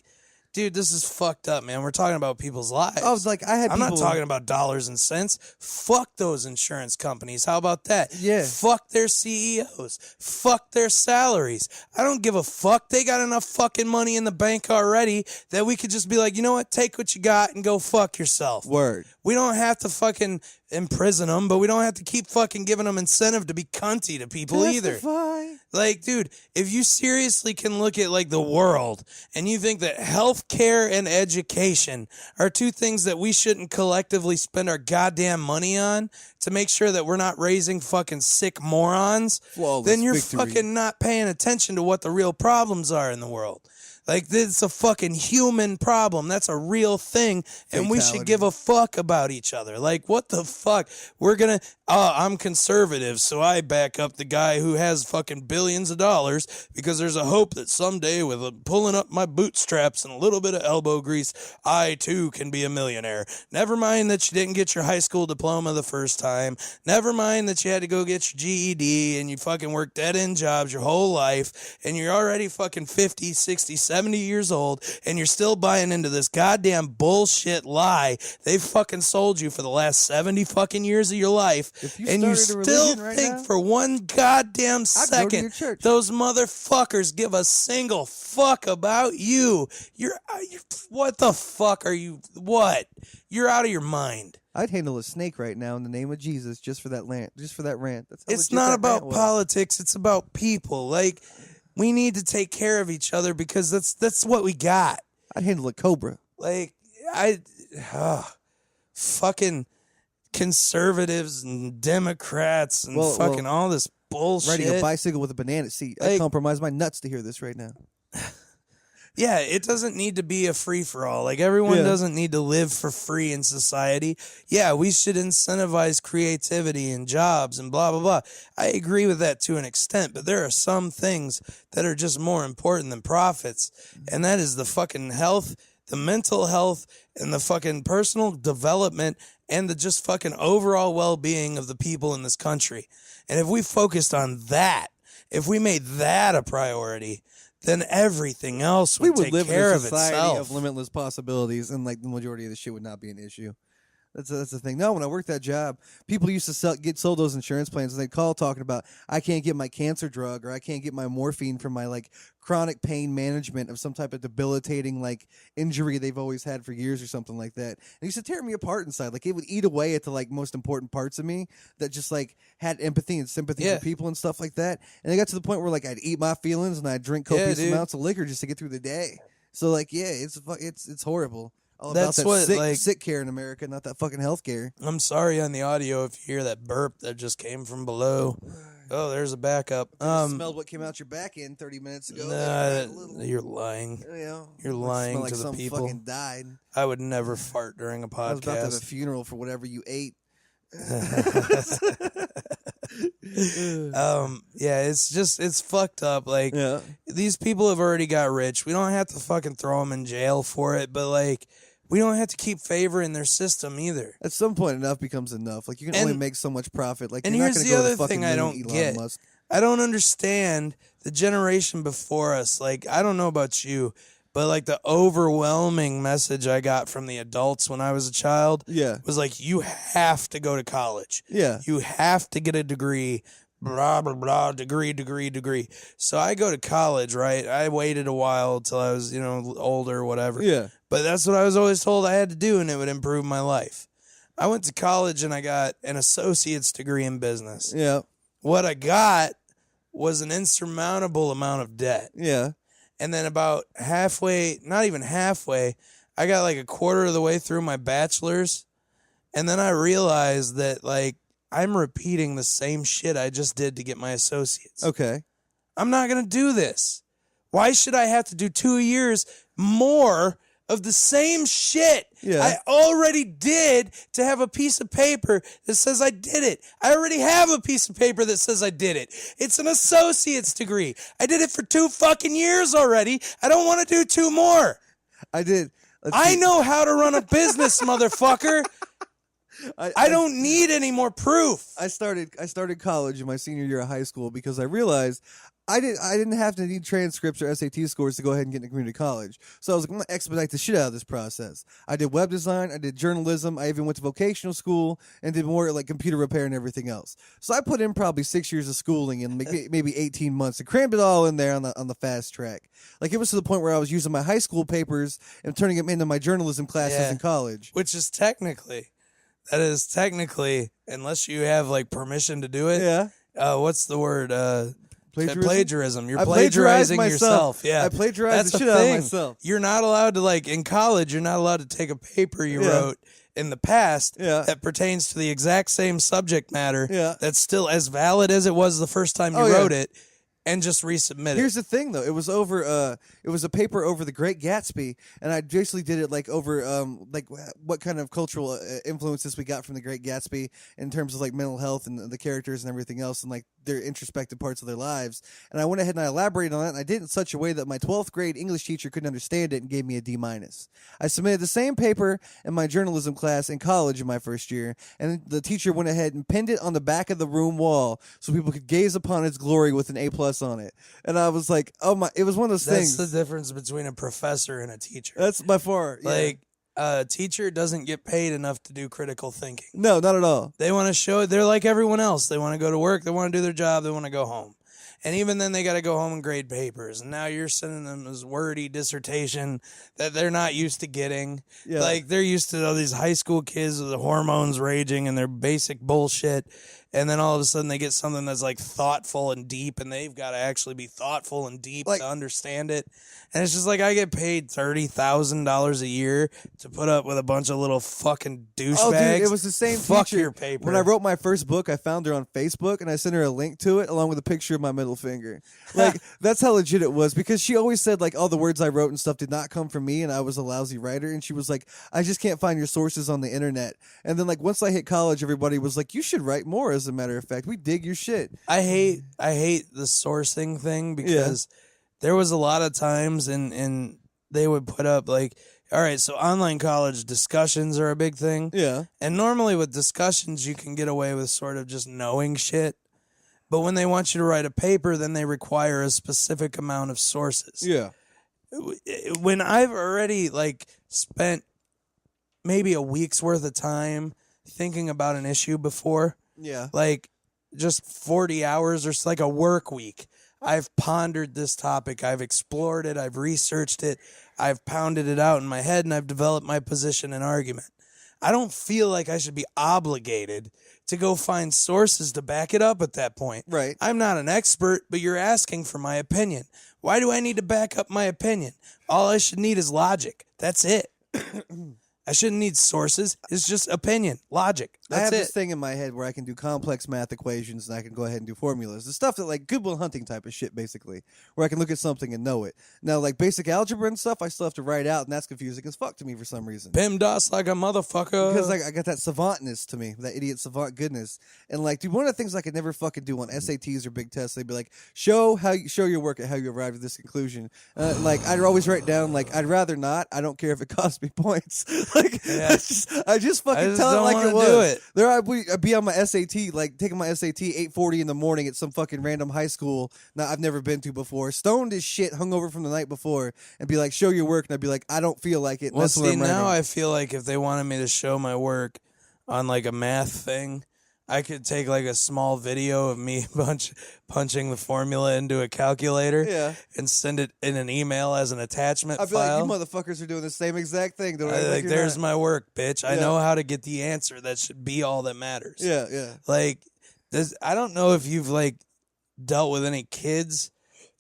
dude, this is fucked up, man. We're talking about people's lives. I was like, I'm not talking about dollars and cents. Fuck those insurance companies. How about that? Yeah. Fuck their CEOs. Fuck their salaries. I don't give a fuck. They got enough fucking money in the bank already that we could just be like, you know what? Take what you got and go fuck yourself. Word. We don't have to fucking imprison them, but we don't have to keep fucking giving them incentive to be cunty to people either. Like, dude, if you seriously can look at like the world and you think that healthcare and education are two things that we shouldn't collectively spend our goddamn money on to make sure that we're not raising fucking sick morons, then you're fucking not paying attention to what the real problems are in the world. Like, this is a fucking human problem. That's a real thing. And we should give a fuck about each other. Like, what the fuck? I'm conservative, so I back up the guy who has fucking billions of dollars because there's a hope that someday with pulling up my bootstraps and a little bit of elbow grease, I too can be a millionaire. Never mind that you didn't get your high school diploma the first time. Never mind that you had to go get your GED and you fucking worked dead-end jobs your whole life and you're already fucking 50, 60, 70 years old and you're still buying into this goddamn bullshit lie they've fucking sold you for the last 70 fucking years of your life. And you still think for one goddamn second those motherfuckers give a single fuck about you. You're what the fuck are you? What? You're out of your mind. I'd handle a snake right now in the name of Jesus just for that rant. Just for that rant. It's not about politics. It's about people. Like, we need to take care of each other because that's what we got. I'd handle a cobra. Like, fucking conservatives and Democrats and fucking all this bullshit. Riding a bicycle with a banana seat. I compromise my nuts to hear this right now. Yeah, it doesn't need to be a free-for-all. Like, everyone doesn't need to live for free in society. Yeah, we should incentivize creativity and jobs and blah, blah, blah. I agree with that to an extent, but there are some things that are just more important than profits, and that is the fucking health, the mental health, and the fucking personal development and the just fucking overall well-being of the people in this country. And if we focused on that, if we made that a priority, then everything else would take care of itself. We would live in a society of limitless possibilities, and like the majority of the shit would not be an issue. That's the thing. No, when I worked that job, people used to get sold those insurance plans, and they'd call talking about, I can't get my cancer drug, or I can't get my morphine for my like chronic pain management of some type of debilitating like injury they've always had for years or something like that. And it used to tear me apart inside. Like, it would eat away at the like most important parts of me that just like had empathy and sympathy for people and stuff like that. And it got to the point where like I'd eat my feelings and I'd drink copious amounts of liquor just to get through the day. So like, it's horrible. All That's about that what sick care in America, not that fucking health care. I'm sorry on the audio if you hear that burp that just came from below. Oh, there's a backup. Smelled what came out your back end 30 minutes ago. Nah, you're lying. You're lying to the people. Fucking died. I would never fart during a podcast. I was about to have a funeral for whatever you ate. It's fucked up. Like, these people have already got rich. We don't have to fucking throw them in jail for it, but like, we don't have to keep favoring their system either. At some point, enough becomes enough. Like, you can only make so much profit. Like, and you're here's not the gonna go other to the thing fucking I don't Elon get. Musk. I don't understand the generation before us. Like, I don't know about you, but like the overwhelming message I got from the adults when I was a child was like, you have to go to college. Yeah. You have to get a degree. Blah, blah, blah, degree. So I go to college, right? I waited a while till I was, older or whatever. Yeah. But that's what I was always told I had to do, and it would improve my life. I went to college, and I got an associate's degree in business. Yeah. What I got was an insurmountable amount of debt. Yeah. And then about halfway, not even halfway, I got like a quarter of the way through my bachelor's, and then I realized that, like, I'm repeating the same shit I just did to get my associates. Okay. I'm not going to do this. Why should I have to do 2 years more of the same shit I already did to have a piece of paper that says I did it? I already have a piece of paper that says I did it. It's an associate's degree. I did it for 2 fucking years already. I don't want to do 2 more. I did. I know how to run a business, motherfucker. I don't need any more proof. I started college in my senior year of high school because I realized I didn't have to need transcripts or SAT scores to go ahead and get into community college. So I was like, I'm going to expedite the shit out of this process. I did web design, I did journalism, I even went to vocational school and did more like computer repair and everything else. So I put in probably 6 years of schooling in maybe 18 months and crammed it all in there on the fast track. Like, it was to the point where I was using my high school papers and turning them into my journalism classes in college. Which is technically, unless you have like permission to do it. Yeah. What's the word? Plagiarism. You're I plagiarizing yourself. Yeah. I plagiarized That's the shit the out of thing. myself. You're not allowed to, like, in college, you're not allowed to take a paper you wrote in the past that pertains to the exact same subject matter that's still as valid as it was the first time you wrote it, and just resubmit it. Here's the thing, though. It was over It was a paper over the Great Gatsby, and I basically did it like over like what kind of cultural influences we got from the Great Gatsby in terms of like mental health and the characters and everything else, and like their introspective parts of their lives. And I went ahead and I elaborated on it, and I did it in such a way that my 12th grade English teacher couldn't understand it and gave me a D-. I submitted the same paper in my journalism class in college in my first year, and the teacher went ahead and pinned it on the back of the room wall so people could gaze upon its glory with an A+ on it. And I was like, oh my, it was one of those things. That's the difference between a professor and a teacher. That's by far. Yeah. Like, a teacher doesn't get paid enough to do critical thinking. No, not at all. They want to show, they're like everyone else. They want to go to work, they want to do their job, they want to go home. And even then, they got to go home and grade papers. And now you're sending them this wordy dissertation that they're not used to getting. Yeah. Like, they're used to all these high school kids with the hormones raging and their basic bullshit. And then all of a sudden, they get something that's like thoughtful and deep, and they've got to actually be thoughtful and deep to understand it. And it's just like, I get paid $30,000 a year to put up with a bunch of little fucking douchebags. Oh, dude, it was the same Fuck teacher. your paper. When I wrote my first book, I found her on Facebook, and I sent her a link to it along with a picture of my middle finger. Like, that's how legit it was, because she always said, like, all the words I wrote and stuff did not come from me, and I was a lousy writer. And she was like, I just can't find your sources on the internet. And then, like, once I hit college, everybody was like, you should write more, as a matter of fact. We dig your shit. I hate the sourcing thing, because there was a lot of times and they would put up like, all right, so online college discussions are a big thing. Yeah. And normally with discussions, you can get away with sort of just knowing shit. But when they want you to write a paper, then they require a specific amount of sources. Yeah. When I've already like spent maybe a week's worth of time thinking about an issue before, like just 40 hours or like a work week, I've pondered this topic, I've explored it, I've researched it, I've pounded it out in my head, and I've developed my position and argument. I don't feel like I should be obligated to go find sources to back it up at that point. Right. I'm not an expert, but you're asking for my opinion. Why do I need to back up my opinion? All I should need is logic. That's it. I shouldn't need sources. It's just opinion, logic. That's I have it. this thing in my head where I can do complex math equations and I can go ahead and do formulas. The stuff that like Good Will Hunting type of shit, basically, where I can look at something and know it. Now, like basic algebra and stuff, I still have to write out, and that's confusing as fuck to me for some reason. PEMDAS like a motherfucker. Because like I got that savantness to me, that idiot savant goodness. And like, dude, one of the things I could never fucking do on SATs or big tests, they'd be like, show your work at how you arrived at this conclusion. Like I'd always write down like, I'd rather not. I don't care if it costs me points. Like I just fucking tell it like it was. Do it. There I'd be on my SAT, like taking my SAT 8:40 in the morning at some fucking random high school I've never been to before, stoned as shit, hungover from the night before, and be like, show your work, and I'd be like, I don't feel like it. Well, that's what see, I'm now writing. I feel like if they wanted me to show my work on like a math thing, I could take like a small video of me punching the formula into a calculator and send it in an email as an attachment I'd be file. like, you motherfuckers are doing the same exact thing. Like, there's my work, bitch. I know how to get the answer. That should be all that matters. Yeah. Like, I don't know if you've like dealt with any kids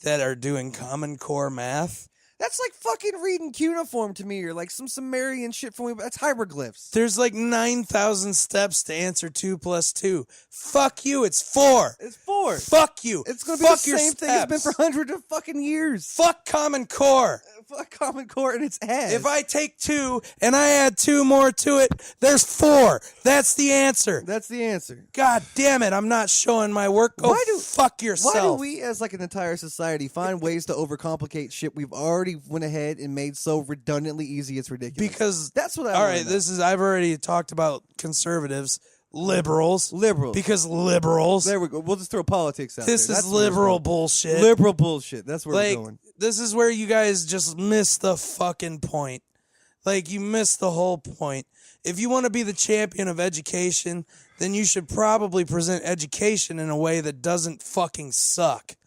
that are doing Common Core math. That's like fucking reading cuneiform to me, or like some Sumerian shit from me. That's hieroglyphs. There's like 9,000 steps to answer 2 + 2. Fuck you, it's 4. It's 4. Fuck you. It's gonna be Fuck the your same thing it's been steps. for hundreds of fucking years. Fuck Common Core. Fuck Common Core and its ass. If I take 2 and I add 2 more to it, there's 4. That's the answer. That's the answer. God damn it, I'm not showing my work. Go fuck yourself. Why do we, as like an entire society, find ways to overcomplicate shit we've already went ahead and made so redundantly easy it's ridiculous? Because that's what I all wanna right, know. I've already talked about conservatives. Liberals. Because liberals. There we go. We'll just throw politics out This there. is liberal bullshit. Liberal bullshit. That's where like, we're going. This is where you guys just miss the fucking point. Like, you miss the whole point. If you want to be the champion of education, then you should probably present education in a way that doesn't fucking suck.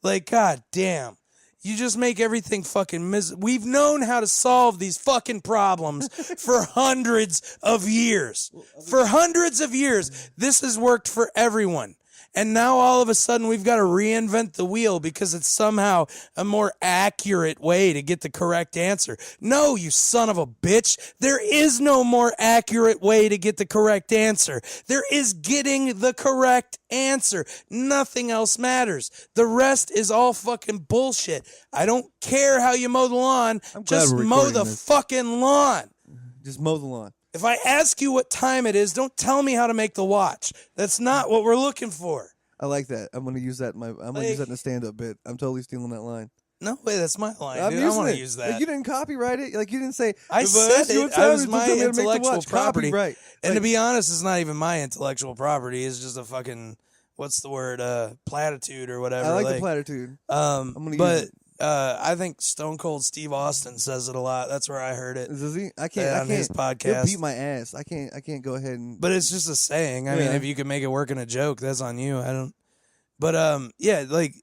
Like, god damn. You just make everything fucking We've known how to solve these fucking problems for hundreds of years. For hundreds of years, this has worked for everyone. And now all of a sudden we've got to reinvent the wheel because it's somehow a more accurate way to get the correct answer. No, you son of a bitch. There is no more accurate way to get the correct answer. There is getting the correct answer. Nothing else matters. The rest is all fucking bullshit. I don't care how you mow the lawn. Just mow the fucking lawn. Just mow the lawn. If I ask you what time it is, don't tell me how to make the watch. That's not what we're looking for. I like that. I'm gonna use that in a stand-up bit. I'm totally stealing that line. No way, that's my line. I'm dude. I want to use that. Like, you didn't copyright it. Like you didn't say. I said it. I was my intellectual property. Copyright. And to be honest, it's not even my intellectual property. It's just a fucking what's the word? Platitude or whatever. I like the platitude. I'm gonna use it. I think Stone Cold Steve Austin says it a lot. That's where I heard it. Does he? I can't. On his podcast. He'll beat my ass. I can't go ahead and. But it's just a saying. I mean, if you can make it work in a joke, that's on you. I don't. But yeah, like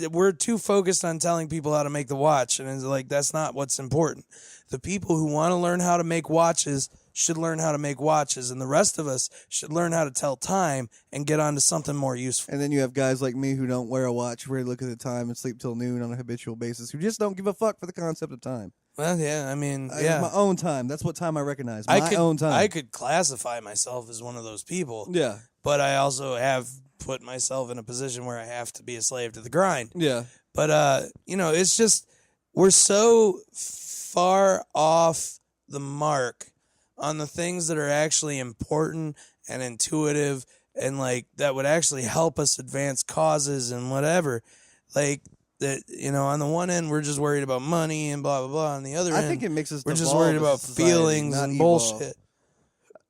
we're too focused on telling people how to make the watch, and it's like that's not what's important. The people who want to learn how to make watches should learn how to make watches, and the rest of us should learn how to tell time and get on to something more useful. And then you have guys like me who don't wear a watch, really look at the time and sleep till noon on a habitual basis, who just don't give a fuck for the concept of time. Well, yeah, I mean, my own time. That's what time I recognize. My own time. I could classify myself as one of those people. Yeah. But I also have put myself in a position where I have to be a slave to the grind. Yeah. But, it's just, we're so far off the mark on the things that are actually important and intuitive and like that would actually help us advance causes and whatever. Like that, on the one end we're just worried about money and blah blah blah. On the other end, I think it makes us. We're just worried about feelings and bullshit.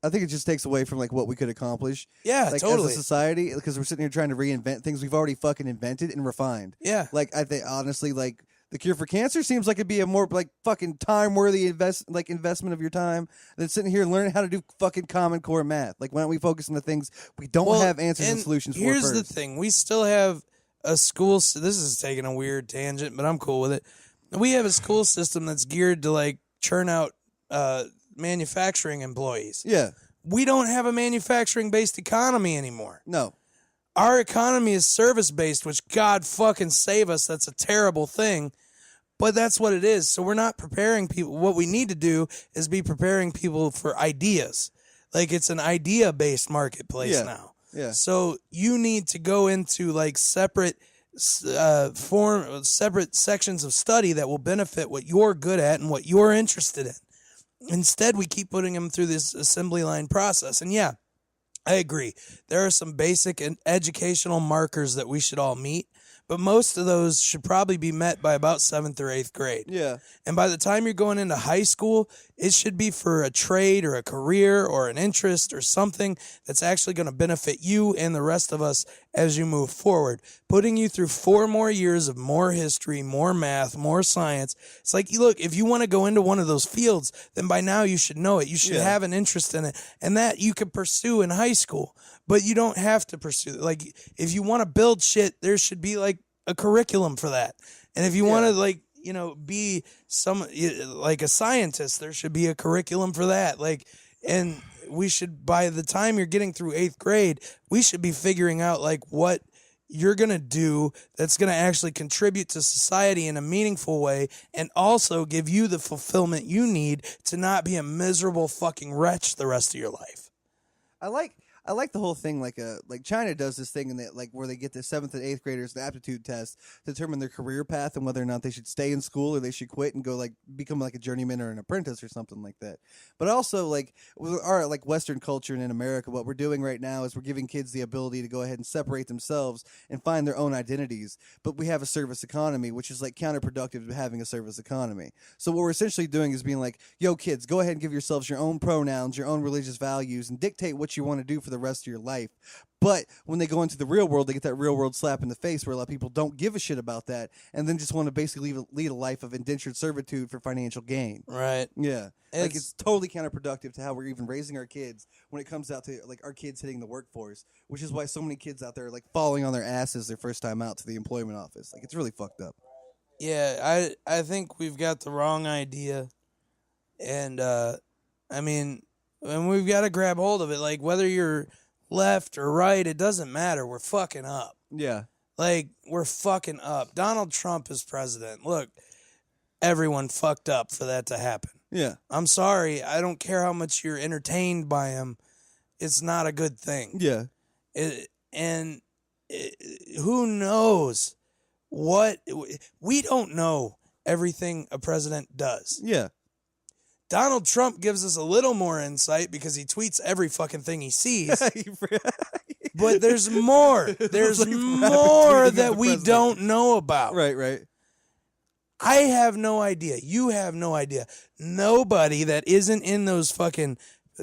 I think it just takes away from like what we could accomplish. Yeah, like, totally. As a society, because we're sitting here trying to reinvent things we've already fucking invented and refined. Yeah. Like I think honestly, like. The cure for cancer seems like it'd be a more like fucking time-worthy investment of your time than sitting here learning how to do fucking Common Core math. Like, why don't we focus on the things we don't have answers and solutions for Here's first? the thing. We still have a school... This is taking a weird tangent, but I'm cool with it. We have a school system that's geared to, like, churn out manufacturing employees. Yeah. We don't have a manufacturing-based economy anymore. No. Our economy is service-based, which God fucking save us. That's a terrible thing. But that's what it is. So we're not preparing people. What we need to do is be preparing people for ideas. Like it's an idea-based marketplace now. Yeah. So you need to go into like separate sections of study that will benefit what you're good at and what you're interested in. Instead, we keep putting them through this assembly line process. And yeah, I agree. There are some basic and educational markers that we should all meet. But most of those should probably be met by about 7th or 8th grade. Yeah. And by the time you're going into high school, it should be for a trade or a career or an interest or something that's actually going to benefit you and the rest of us as you move forward. Putting you through 4 more years of more history, more math, more science. It's like, look, if you want to go into one of those fields, then by now you should know it. You should have an interest in it. And that you could pursue in high school. But you don't have to pursue it. Like, if you want to build shit, there should be, like, a curriculum for that. And if you want to, like, be like a scientist, there should be a curriculum for that. Like, and we should, by the time you're getting through 8th grade, we should be figuring out, like, what you're going to do that's going to actually contribute to society in a meaningful way and also give you the fulfillment you need to not be a miserable fucking wretch the rest of your life. I like the whole thing. Like China does this thing in that, like, where they get the 7th and 8th graders the aptitude test to determine their career path and whether or not they should stay in school or they should quit and go like become like a journeyman or an apprentice or something like that. But also, like, with our like Western culture and in America, what we're doing right now is we're giving kids the ability to go ahead and separate themselves and find their own identities. But we have a service economy, which is like counterproductive to having a service economy. So what we're essentially doing is being like, yo, kids, go ahead and give yourselves your own pronouns, your own religious values, and dictate what you want to do for the rest of your life. But when they go into the real world, they get that real world slap in the face where a lot of people don't give a shit about that and then just want to basically lead a life of indentured servitude for financial gain. Right. Yeah. It's totally counterproductive to how we're even raising our kids when it comes out to like our kids hitting the workforce, which is why so many kids out there are like falling on their asses their first time out to the employment office. Like, it's really fucked up. Yeah, I think we've got the wrong idea. And, I mean, and we've got to grab hold of it. Like, whether you're left or right, it doesn't matter. We're fucking up. Yeah. Like, we're fucking up. Donald Trump is president. Look, everyone fucked up for that to happen. Yeah. I'm sorry. I don't care how much you're entertained by him. It's not a good thing. Yeah. Who knows what... We don't know everything a president does. Yeah. Donald Trump gives us a little more insight because he tweets every fucking thing he sees. But there's more. There's like more that we president. don't know about. Right. I have no idea. You have no idea. Nobody that isn't in those fucking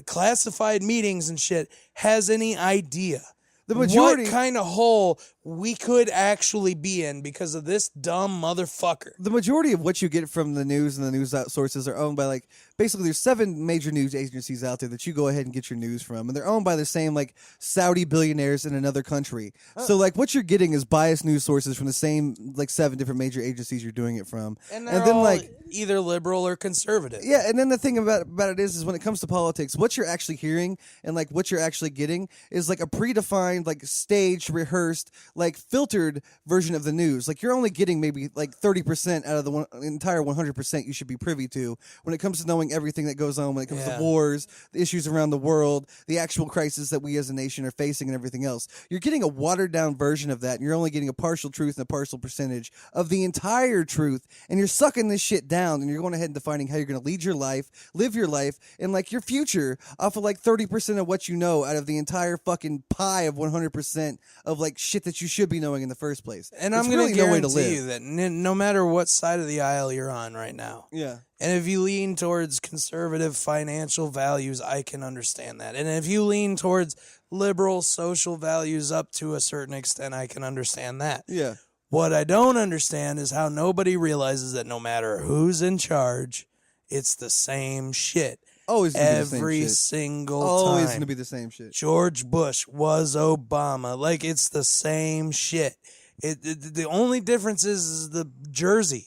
classified meetings and shit has any idea The majority, what kind of hole we could actually be in because of this dumb motherfucker. the majority of what you get from the news and the news sources are owned by, like, basically there's 7 major news agencies out there that you go ahead and get your news from, and they're owned by the same, like, Saudi billionaires in another country. So, like, what you're getting is biased news sources from the same, like, 7 different major agencies you're doing it from. And they're then, all like, either liberal or conservative. yeah, and then the thing about it is when it comes to politics, what you're actually hearing and, like, what you're actually getting is, like, a predefined, like, staged, rehearsed, like, filtered version of the news. Like, you're only getting maybe, like, 30% out of the entire 100% you should be privy to when it comes to knowing everything that goes on, when it comes to wars, the issues around the world, the actual crisis that we as a nation are facing, and everything else. You're getting a watered-down version of that, and you're only getting a partial truth and a partial percentage of the entire truth, and you're sucking this shit down, and you're going ahead and defining how you're going to lead your life, live your life, and, like, your future off of, like, 30% of what you know out of the entire fucking pie of 100% of, like, shit that you should be knowing in the first place. And It's I'm going really to no way to guarantee live. you that no matter what side of the aisle you're on right now, Yeah. and if you lean towards conservative financial values, I can understand that. And if you lean towards liberal social values up to a certain extent, I can understand that. Yeah. What I don't understand is how nobody realizes that no matter who's in charge, it's the same shit. Always gonna be the same Every shit. single Always time. going to be the same shit. George Bush was Obama. Like, it's the same shit. The only difference is the jersey.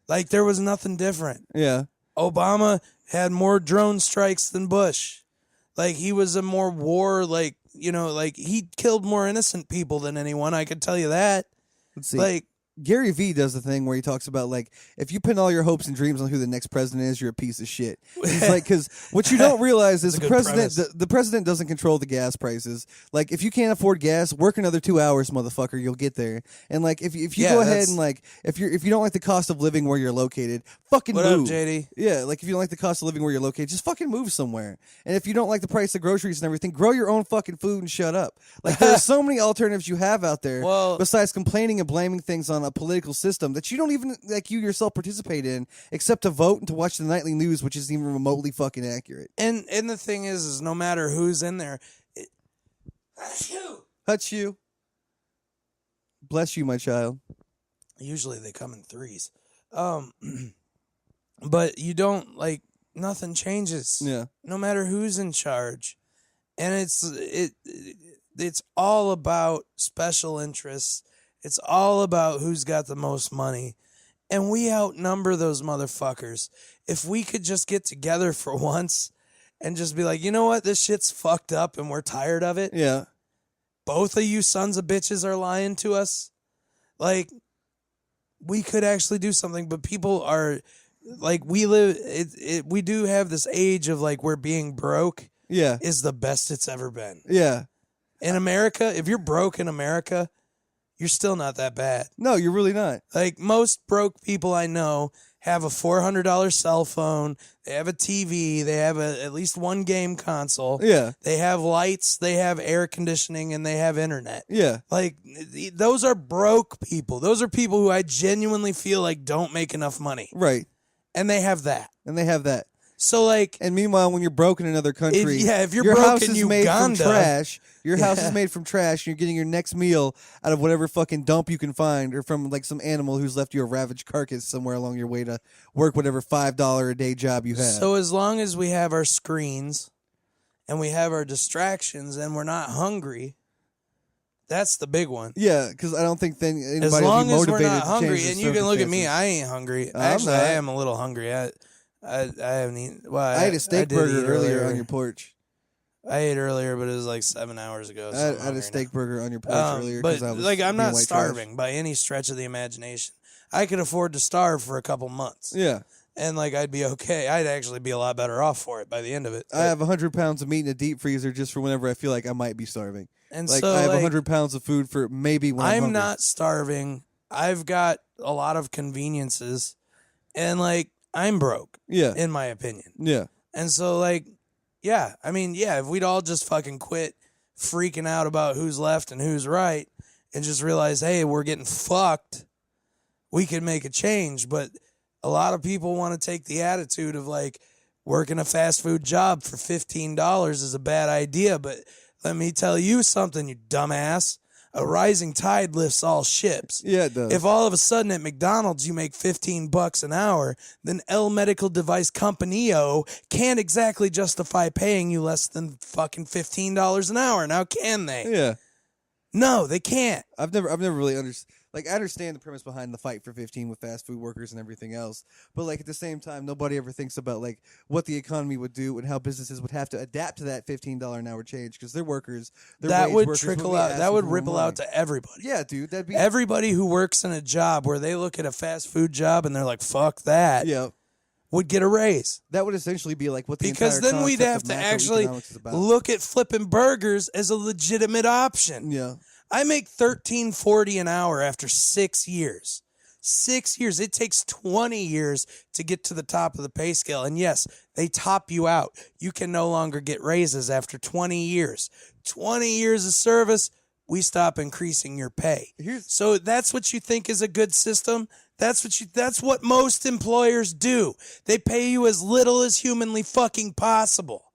Like, there was nothing different. Yeah. Obama had more drone strikes than Bush. Like, he was a more war, like, you know, like, he killed more innocent people than anyone. I could tell you that. Let's see. Like, Gary Vee does the thing where he talks about, like, if you pin all your hopes and dreams on who the next president is, you're a piece of shit. He's like, because what you don't realize is That's a good premise. the president doesn't control the gas prices. Like, if you can't afford gas, work another 2 hours, motherfucker, you'll get there. And, like, if you go ahead and, like, if you don't like the cost of living where you're located, fucking what move. up, JD? Yeah, like, if you don't like the cost of living where you're located, just fucking move somewhere. And if you don't like the price of groceries and everything, grow your own fucking food and shut up. Like, there's so many alternatives you have out there besides complaining and blaming things on a political system that you don't even, like, you yourself participate in, except to vote and to watch the nightly news, which isn't even remotely fucking accurate. And the thing is no matter who's in there, Hutch you. Bless you, my child. usually they come in threes. But you don't, like, nothing changes. Yeah. No matter who's in charge. And it's all about special interests. It's all about who's got the most money. And we outnumber those motherfuckers. If we could just get together for once and just be like, you know what? This shit's fucked up and we're tired of it. Yeah. Both of you sons of bitches are lying to us. Like, we could actually do something, but people are like, we do have this age of, like, where being broke Yeah. is the best it's ever been. Yeah. In America, if you're broke in America, you're still not that bad. No, you're really not. Like, most broke people I know have a $400 cell phone, they have a TV, they have at least one game console. Yeah. They have lights, they have air conditioning, and they have internet. Yeah. Like, those are broke people. Those are people who I genuinely feel like don't make enough money. Right. And they have that. And they have that. So, like, And meanwhile, when you're broke in another country, if you're your broke house in is made from Uganda- trash. Your house Yeah. is made from trash. And you're getting your next meal out of whatever fucking dump you can find, or from, like, some animal who's left you a ravaged carcass somewhere along your way to work whatever $5 a day job you have. So as long as we have our screens and we have our distractions and we're not hungry, that's the big one. yeah, because I don't think then anybody As will long be as motivated we're not to hungry, change and their you can look at me, circumstances. I ain't hungry. I'm Actually, not. I am a little hungry. I haven't eaten. Well, I ate a steak did burger eat earlier on your porch. I ate earlier, but it was like 7 hours ago. I So I'm had a hungry steak now. burger on your porch earlier because But I was like, I'm being not white starving by any stretch of the imagination. I could afford to starve for a couple months. Trash. Yeah. And like, I'd be okay. I'd actually be a lot better off for it by the end of it. I have 100 pounds of meat in a deep freezer just for whenever I feel like I might be starving. And Like, so, I have like, 100 pounds of food for maybe when I'm hungry. not starving. I've got a lot of conveniences, and like, I'm broke. Yeah. In my opinion. Yeah. And so, like, yeah, I mean, yeah, if we'd all just fucking quit freaking out about who's left and who's right, and just realize, hey, we're getting fucked, we could make a change. But a lot of people want to take the attitude of like, working a fast food job for $15 is a bad idea. But let me tell you something, you dumbass. A rising tide lifts all ships. Yeah, it does. If all of a sudden at McDonald's you make $15 an hour, then El Medical Device Companyo can't exactly justify paying you less than fucking $15 an hour. Now can they? Yeah. No, they can't. I've never really understood. Like, I understand the premise behind the fight for 15 with fast food workers and everything else, but like at the same time, nobody ever thinks about like what the economy would do and how businesses would have to adapt to that $15 an hour change because their workers, their That wage would workers trickle be out. That asking would for more ripple money. out to everybody. Yeah, dude, that'd be Everybody who works in a job where they look at a fast food job and they're like, "Fuck that," yeah. would get a raise. That would essentially be like what the Because entire then we'd concept have of to actually macroeconomics is about. look at flipping burgers as a legitimate option. Yeah. I make $13.40 an hour after 6 years. 6 years. It takes 20 years to get to the top of the pay scale. And yes, they top you out. You can no longer get raises after 20 years. 20 years of service, we stop increasing your pay. So that's what you think is a good system? That's what most employers do. They pay you as little as humanly fucking possible.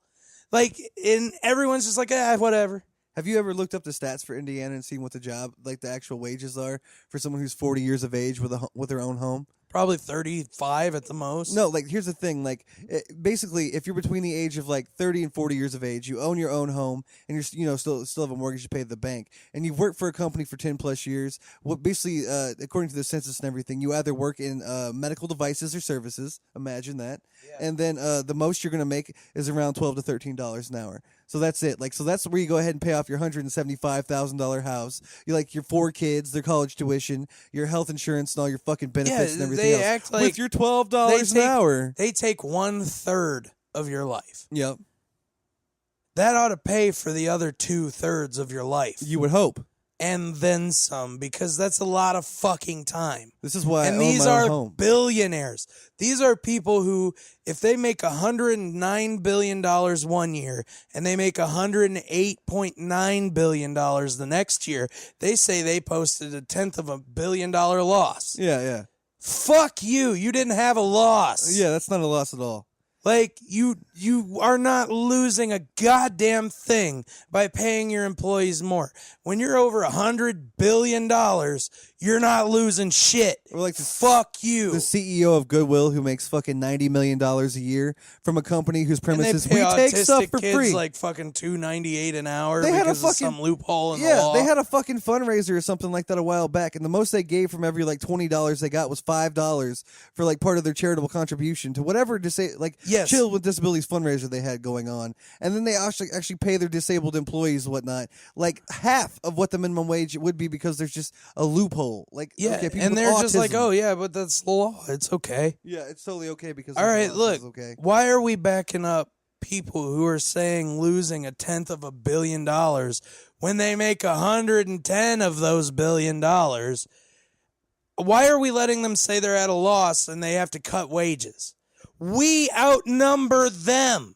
Like, and everyone's just like, whatever. Have you ever looked up the stats for Indiana and seen what the job, like the actual wages are for someone who's 40 years of age with their own home? Probably 35 at the most. No, like here's the thing, like basically if you're between the age of like 30 and 40 years of age, you own your own home and you're still have a mortgage to pay to the bank and you've worked for a company for 10 plus years, what basically according to the census and everything, you either work in medical devices or services, imagine that. Yeah. And then the most you're going to make is around $12 to $13 an hour. So that's it. Like, so that's where you go ahead and pay off your $175,000 house. You like your 4 kids, their college tuition, your health insurance, and all your fucking benefits and everything else. Act like with your $12 an hour. They take 1/3 of your life. Yep. That ought to pay for the other 2/3 of your life. You would hope. And then some, because that's a lot of fucking time. This is why I own these my are own home. Billionaires. These are people who, if they make $109 billion one year and they make $108.9 billion the next year, they say they posted $0.1 billion loss. Yeah, yeah. Fuck you. You didn't have a loss. Yeah, that's not a loss at all. Like, you are not losing a goddamn thing by paying your employees more. When you're over $100 billion, you're not losing shit. Or like fuck you. The CEO of Goodwill who makes fucking $90 million a year from a company whose premise is we take stuff for kids free. Like fucking $2.98 an hour they because of some loophole in the law. They had a fucking fundraiser or something like that a while back, and the most they gave from every like $20 they got was $5 for like part of their charitable contribution to whatever Chill with Disabilities fundraiser they had going on. And then they actually pay their disabled employees and whatnot like half of what the minimum wage would be because there's just a loophole. Like, yeah, okay, people and with they're autism. just like, oh yeah, but that's the law. It's okay. Yeah, it's totally okay because all right, look, it's okay. Why are we backing up people who are saying losing $0.1 billion when they make 110 of those $1 billion? Why are we letting them say they're at a loss and they have to cut wages? We outnumber them.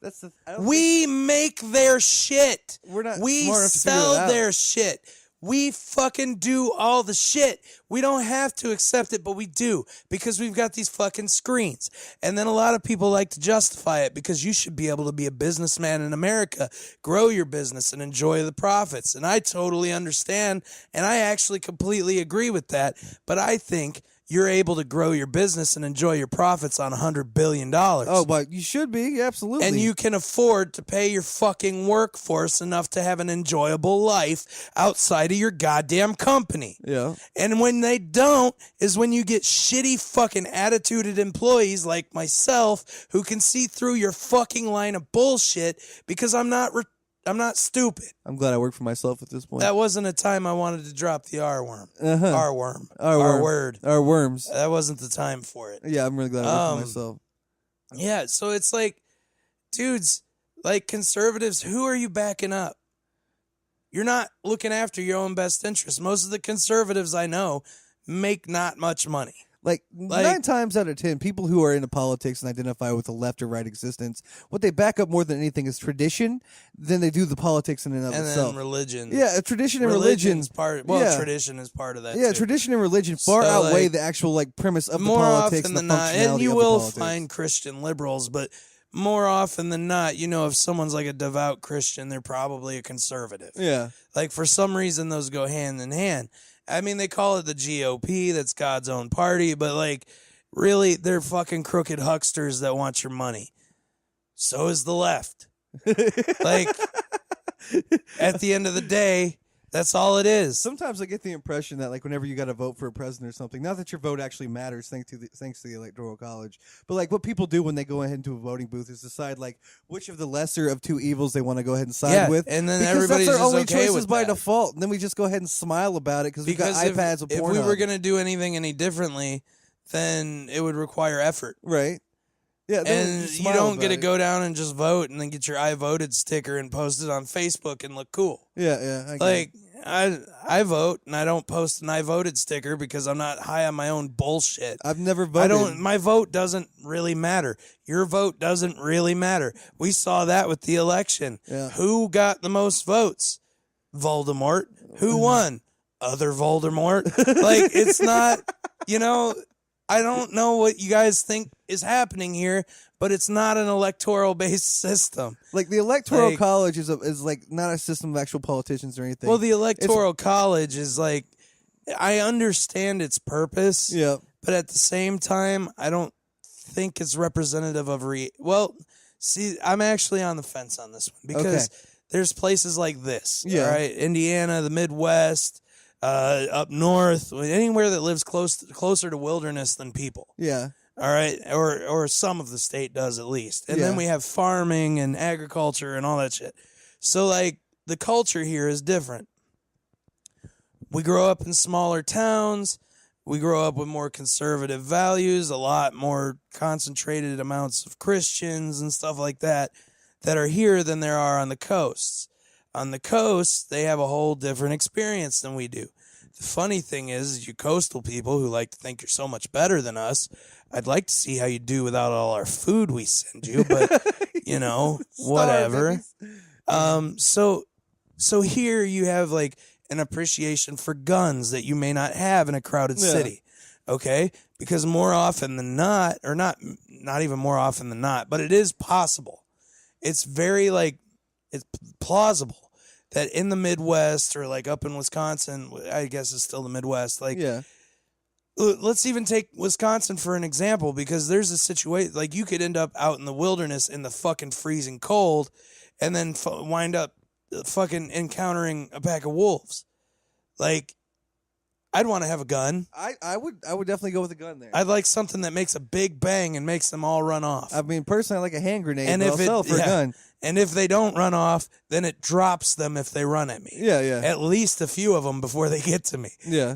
We make their shit. We're not we smart enough to figure sell it out. their shit. We fucking do all the shit. We don't have to accept it, but we do because we've got these fucking screens. And then a lot of people like to justify it because you should be able to be a businessman in America, grow your business and enjoy the profits. And I totally understand, and I actually completely agree with that. But I think you're able to grow your business and enjoy your profits on $100 billion. Oh, but you should be, absolutely. And you can afford to pay your fucking workforce enough to have an enjoyable life outside of your goddamn company. Yeah. And when they don't is when you get shitty fucking attituded employees like myself who can see through your fucking line of bullshit because I'm not stupid. I'm glad I work for myself at this point. That wasn't a time I wanted to drop the R worm. Uh-huh. R worm. Our word. Our worms. That wasn't the time for it. Yeah, I'm really glad I work for myself. Yeah, so it's like, dudes, like conservatives, who are you backing up? You're not looking after your own best interest. Most of the conservatives I know make not much money. Like 9 times out of 10, people who are into politics and identify with the left or right existence, what they back up more than anything is tradition. Then they do the politics in and of itself. And then religion. Yeah, tradition and religion. Tradition is part of that. Yeah, too. Tradition and religion far outweigh the actual premise of the politics and the functionality and you of will the politics. find Christian liberals, but more often than not, if someone's like a devout Christian, they're probably a conservative. Yeah. Like for some reason, those go hand in hand. I mean, they call it the GOP, that's God's own party, but like, really, they're fucking crooked hucksters that want your money. So is the left. Like, at the end of the day, that's all it is. Sometimes I get the impression that whenever you got to vote for a president or something, not that your vote actually matters thanks to the Electoral College, but what people do when they go ahead into a voting booth is decide which of the lesser of two evils they want to go ahead and side with. And then because everybody's that's our just only okay choices with by that. default. And then we just go ahead and smile about it because we've got iPads with if porn we on. were going to do anything any differently, then it would require effort. Right. Yeah, and you don't get to go down and just vote and then get your I voted sticker and post it on Facebook and look cool. Yeah. I vote and I don't post an I voted sticker because I'm not high on my own bullshit. I've never voted. My vote doesn't really matter. Your vote doesn't really matter. We saw that with the election. Yeah. Who got the most votes? Voldemort. Who won? Other Voldemort. It's not, I don't know what you guys think is happening here, but it's not an electoral-based system. The Electoral College is not a system of actual politicians or anything. Well, the Electoral College is I understand its purpose. Yeah. But at the same time, I don't think it's representative of I'm actually on the fence on this one because there's places like this. Yeah. All right, Indiana, the Midwest. Up north, anywhere that lives closer to wilderness than people. Yeah. All right, or some of the state does at least. And then we have farming and agriculture and all that shit. So the culture here is different. We grow up in smaller towns. We grow up with more conservative values, a lot more concentrated amounts of Christians and stuff like that are here than there are on the coasts. On the coast, they have a whole different experience than we do. The funny thing is, you coastal people who like to think you're so much better than us, I'd like to see how you do without all our food we send you, but, whatever. So here you have, an appreciation for guns that you may not have in a crowded city, okay? Because more often than not, or not even more often than not, but it is possible. It's very, it's plausible that in the Midwest or up in Wisconsin, I guess it's still the Midwest. Let's even take Wisconsin for an example because there's a situation you could end up out in the wilderness in the fucking freezing cold, and then wind up fucking encountering a pack of wolves. I'd want to have a gun. I would definitely go with a gun there. I'd like something that makes a big bang and makes them all run off. I mean, personally, I like a hand grenade, and but if I'll sell for a gun. And if they don't run off, then it drops them if they run at me. Yeah. At least a few of them before they get to me. Yeah.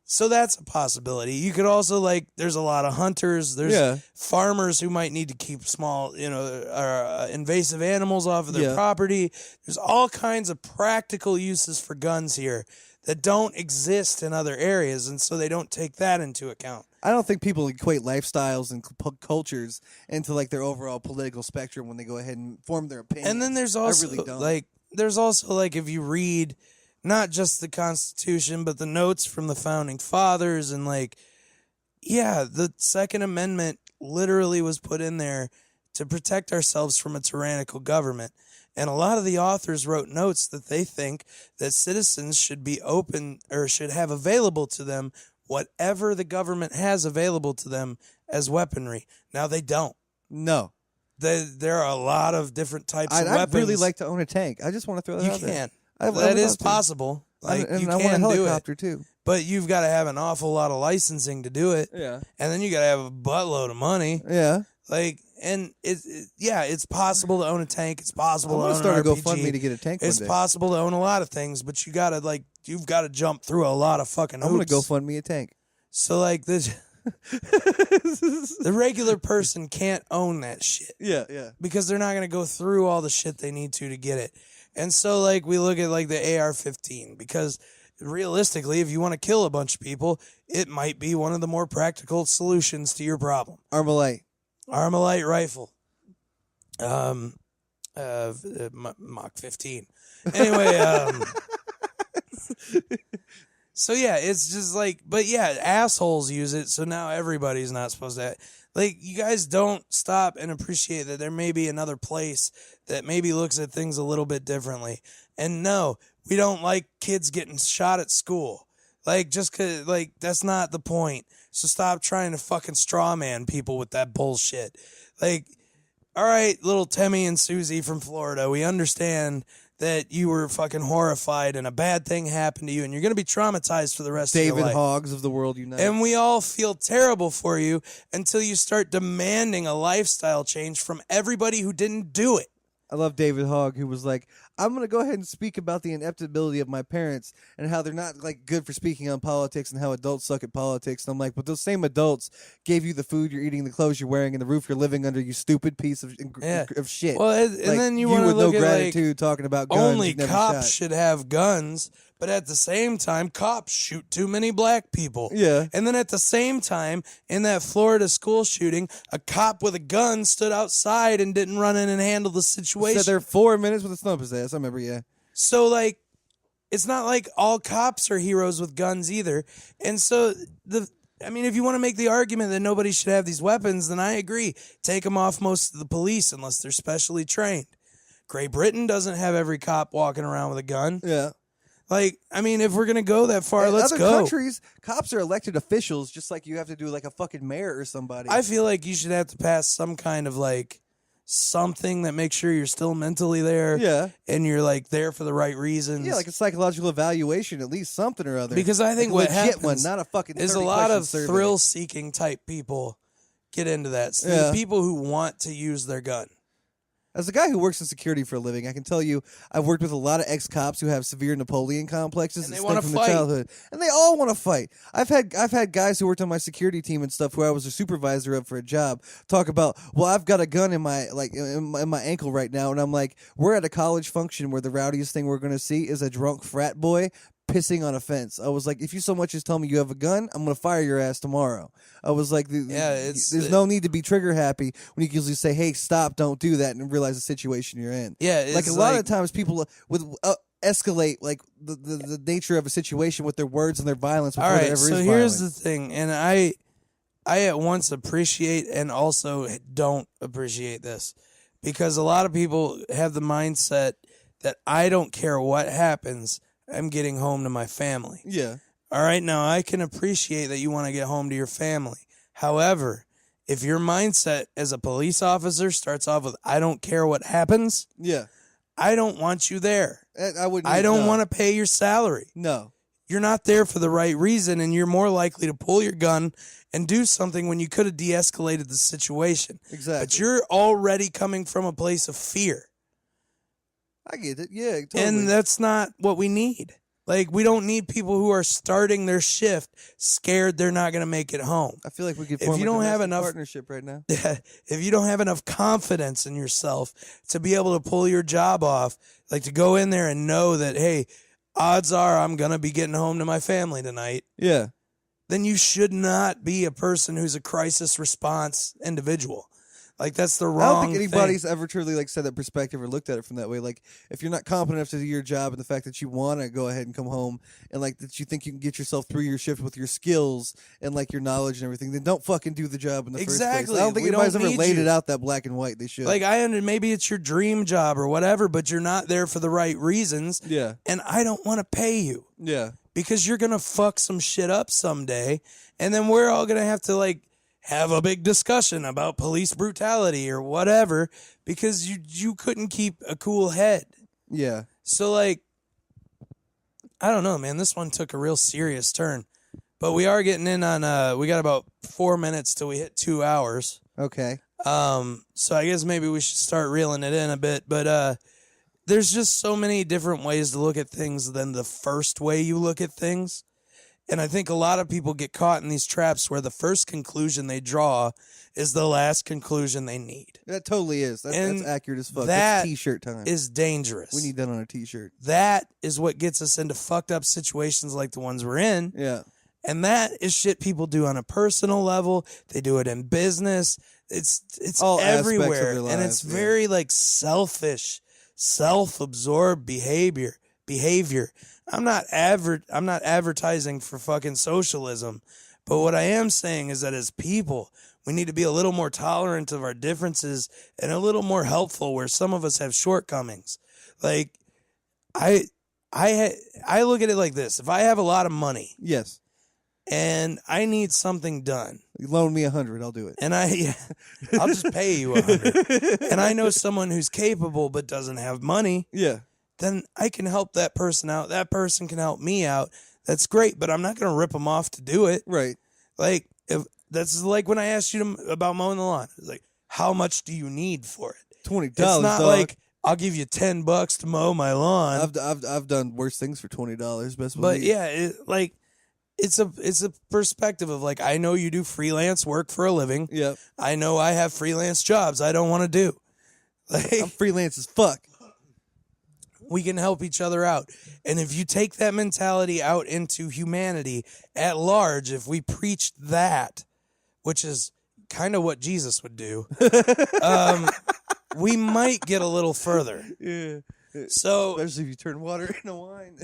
So that's a possibility. You could also, there's a lot of hunters. There's farmers who might need to keep small, invasive animals off of their property. There's all kinds of practical uses for guns here that don't exist in other areas, and so they don't take that into account. I don't think people equate lifestyles and cultures into their overall political spectrum when they go ahead and form their opinion. And then there's also if you read not just the Constitution but the notes from the founding fathers and the Second Amendment literally was put in there to protect ourselves from a tyrannical government. And a lot of the authors wrote notes that they think that citizens should be open or should have available to them whatever the government has available to them as weaponry. Now, they don't. No. There are a lot of different types of weapons. I'd really like to own a tank. I just want to throw that out there. You can. That is possible. And you I want can a do helicopter, it. too. But you've got to have an awful lot of licensing to do it. Yeah. And then you got to have a buttload of money. Yeah. And it's possible to own a tank. It's possible to own start an a RPG. GoFundMe to get a tank. It's one day. possible to own a lot of things, but you've got to jump through a lot of fucking hoops. I'm gonna GoFundMe a tank. So like the regular person can't own that shit. Yeah. Because they're not going to go through all the shit they need to get it. And so, like, we look at, like, the AR-15, because realistically, if you want to kill a bunch of people, it might be one of the more practical solutions to your problem. Armalite rifle. Mach 15. Anyway, so yeah, it's just like, but yeah, assholes use it, so now everybody's not supposed to. Like, you guys don't stop and appreciate that there may be another place that maybe looks at things a little bit differently. And no, we don't like kids getting shot at school. Like, just 'cause, like, that's not the point. So stop trying to fucking straw man people with that bullshit. Like, all right, little Timmy and Susie from Florida, we understand that you were fucking horrified and a bad thing happened to you and you're going to be traumatized for the rest of your life. David Hoggs of the world unite. And we all feel terrible for you until you start demanding a lifestyle change from everybody who didn't do it. I love David Hogg, who was like, I'm going to go ahead and speak about the ineptability of my parents and how they're not like good for speaking on politics and how adults suck at politics. And I'm like, but those same adults gave you the food you're eating, the clothes you're wearing, and the roof you're living under, you stupid piece of shit. Well, and like, then you want to with look no at gratitude like, talking about guns only you've never cops shot. should have guns, but at the same time, cops shoot too many black people. Yeah. And then at the same time, in that Florida school shooting, a cop with a gun stood outside and didn't run in and handle the situation. Said there 4 minutes with a stump his ass. I remember, yeah. So, like, it's not like all cops are heroes with guns either. And so, if you want to make the argument that nobody should have these weapons, then I agree. Take them off most of the police unless they're specially trained. Great Britain doesn't have every cop walking around with a gun. Yeah. Like, if we're going to go that far, let's go. In other countries, cops are elected officials just like you have to do like a fucking mayor or somebody. I feel like you should have to pass some kind of, like, something that makes sure you're still mentally there. Yeah. And you're, like, there for the right reasons. Yeah, like a psychological evaluation, at least something or other. Because I think like what legit happens one, not a fucking is a 30 lot of question survey. thrill-seeking type people get into that. So Yeah. the people who want to use their gun. As a guy who works in security for a living, I can tell you I've worked with a lot of ex-cops who have severe Napoleon complexes And they stem wanna from fight. the childhood, and they all want to fight. I've had guys who worked on my security team and stuff, who I was a supervisor of for a job, talk about, well, I've got a gun in my ankle right now, and I'm like, we're at a college function where the rowdiest thing we're going to see is a drunk frat boy pissing on a fence. I was like, if you so much as tell me you have a gun, I'm going to fire your ass tomorrow. I was like, there's no need to be trigger happy when you can usually say, hey, stop, don't do that, and realize the situation you're in. Yeah, Like a lot of times people would escalate like the nature of a situation with their words and their violence before all there right, ever so is here's violence. the thing, and I at once appreciate and also don't appreciate this, because a lot of people have the mindset that I don't care what happens, I'm getting home to my family. Yeah. All right, now I can appreciate that you want to get home to your family. However, if your mindset as a police officer starts off with, I don't care what happens, Yeah. I don't want you there. I wouldn't. I don't want to pay your salary. No. You're not there for the right reason, and you're more likely to pull your gun and do something when you could have de-escalated the situation. Exactly. But you're already coming from a place of fear. I get it. Yeah, totally. And that's not what we need. Like, we don't need people who are starting their shift scared they're not going to make it home. I feel like we could If form you a don't have domestic enough- partnership right now. If you don't have enough confidence in yourself to be able to pull your job off, like to go in there and know that, hey, odds are I'm going to be getting home to my family tonight, Yeah. then you should not be a person who's a crisis response individual. Like, that's the wrong I don't think thing. anybody's ever truly like said that perspective or looked at it from that way. Like, if you're not competent enough to do your job, and the fact that you want to go ahead and come home, and like that you think you can get yourself through your shift with your skills and like your knowledge and everything, then don't fucking do the job in the first Exactly. place. I don't think We anybody's don't ever need laid you. it out that black and white. They should. Like, maybe it's your dream job or whatever, but you're not there for the right reasons. Yeah. And I don't want to pay you Yeah. because you're going to fuck some shit up someday. And then we're all going to have to, like, have a big discussion about police brutality or whatever because you couldn't keep a cool head. Yeah. So, like, I don't know, man. This one took a real serious turn. But we are getting in on, we got about 4 minutes till we hit 2 hours. Okay. So I guess maybe we should start reeling it in a bit. But there's just so many different ways to look at things than the first way you look at things. And I think a lot of people get caught in these traps where the first conclusion they draw is the last conclusion they need. That totally is. That's accurate as fuck. That That's t-shirt time. Is dangerous. We need that on a t-shirt. That is what gets us into fucked up situations like the ones we're in. Yeah. And that is shit people do on a personal level. They do it in business. It's all everywhere. aspects of their lives, and it's very like selfish, self-absorbed behavior. I'm not advertising for fucking socialism, but what I am saying is that as people, we need to be a little more tolerant of our differences and a little more helpful where some of us have shortcomings. Like I look at it like this. If I have a lot of money, yes, and I need something done, loan me 100, I'll do it. And I'll just pay you 100. And I know someone who's capable but doesn't have money. Yeah. Then I can help that person out. That person can help me out. That's great, but I'm not going to rip them off to do it. Right. Like, that's like when I asked you about mowing the lawn. It's like, how much do you need for it? $20. It's not like, I'll give you $10 to mow my lawn. I've done worse things for $20. Best but believe. Yeah, it's a perspective of like, I know you do freelance work for a living. Yep. I know I have freelance jobs I don't want to do. Like, I'm freelance as fuck. We can help each other out. And if you take that mentality out into humanity at large, if we preached that, which is kind of what Jesus would do, we might get a little further. Yeah. So, especially if you turn water into wine.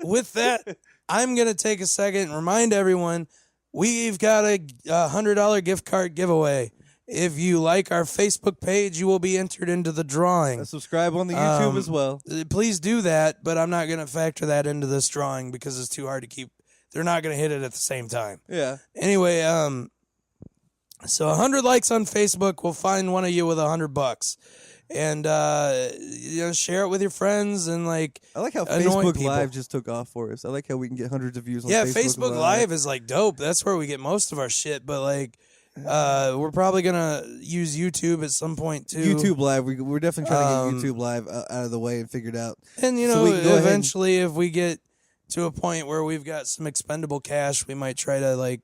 With that, I'm going to take a second and remind everyone we've got a $100 gift card giveaway. If you like our Facebook page, you will be entered into the drawing. Subscribe on the YouTube as well. Please do that, but I'm not going to factor that into this drawing because it's too hard to keep. They're not going to hit it at the same time. Yeah. Anyway, so 100 likes on Facebook will find one of you with $100. And share it with your friends and like. I like how Facebook Live just took off for us. I like how we can get hundreds of views on Facebook. Yeah, Facebook Live is like dope. That's where we get most of our shit. But like, we're probably gonna use YouTube at some point too. YouTube Live, we're definitely trying to get YouTube Live out of the way and figured out. And eventually, if we get to a point where we've got some expendable cash, we might try to like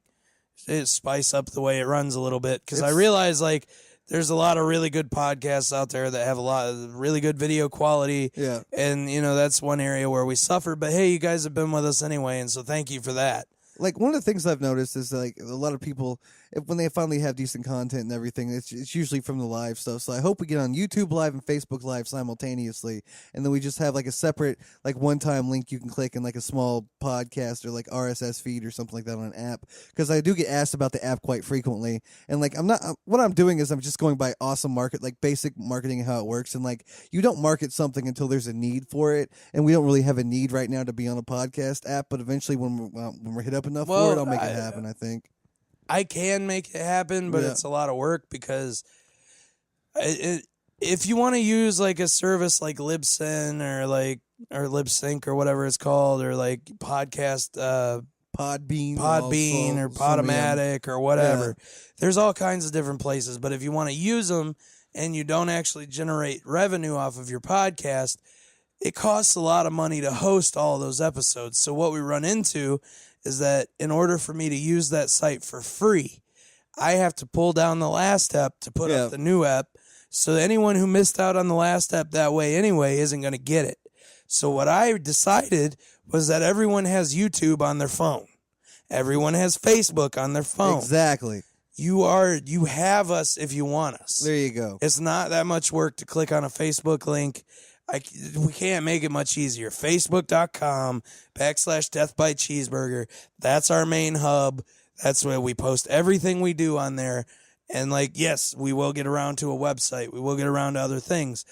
spice up the way it runs a little bit. Because I realize like. There's a lot of really good podcasts out there that have a lot of really good video quality. Yeah. And, that's one area where we suffer. But, hey, you guys have been with us anyway, and so thank you for that. Like, one of the things I've noticed is, like, a lot of people, when they finally have decent content and everything, it's usually from the live stuff. So I hope we get on YouTube Live and Facebook Live simultaneously, and then we just have, like, a separate, like, one-time link you can click in, like, a small podcast or, like, RSS feed or something like that on an app. Because I do get asked about the app quite frequently. And, like, what I'm doing is I'm just going by awesome basic marketing and how it works. And, like, you don't market something until there's a need for it. And we don't really have a need right now to be on a podcast app. But eventually when we're hit up enough for it, I'll make it happen, I think. I can make it happen, but it's a lot of work because if you want to use like a service like Libsyn or LipSync or whatever it's called, or like podcast Podbean or Podomatic or whatever, there's all kinds of different places. But if you want to use them and you don't actually generate revenue off of your podcast, it costs a lot of money to host all those episodes. So what we run into is that in order for me to use that site for free, I have to pull down the last ep to put up the new ep. So anyone who missed out on the last ep that way anyway isn't going to get it. So what I decided was that everyone has YouTube on their phone. Everyone has Facebook on their phone. Exactly. You have us if you want us. There you go. It's not that much work to click on a Facebook link. We can't make it much easier. Facebook.com/deathbycheeseburger. That's our main hub. That's where we post everything we do on there. And like, yes, we will get around to a website. We will get around to other things.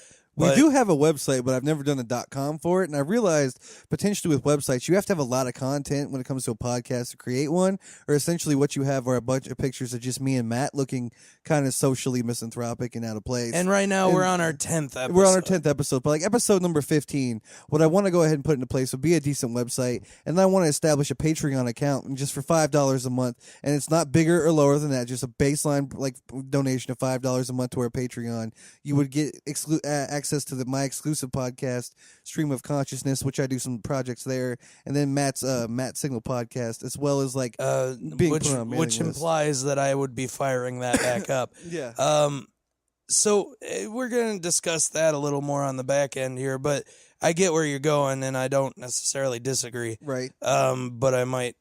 We do have a website, but I've never done a .com for it. And I realized potentially with websites, you have to have a lot of content when it comes to a podcast to create one. Or essentially what you have are a bunch of pictures of just me and Matt looking kind of socially misanthropic and out of place. And right now we're on our 10th episode. We're on our 10th episode. But like episode number 15, what I want to go ahead and put into place would be a decent website. And then I want to establish a Patreon account and just for $5 a month. And it's not bigger or lower than that, just a baseline like donation of $5 a month to our Patreon. You would get access to my exclusive podcast, Stream of Consciousness, which I do some projects there, and then Matt's Matt Signal podcast, as well as like being put on which implies that I would be firing that back up. Yeah. So we're going to discuss that a little more on the back end here, but I get where you're going, and I don't necessarily disagree. Right. But I might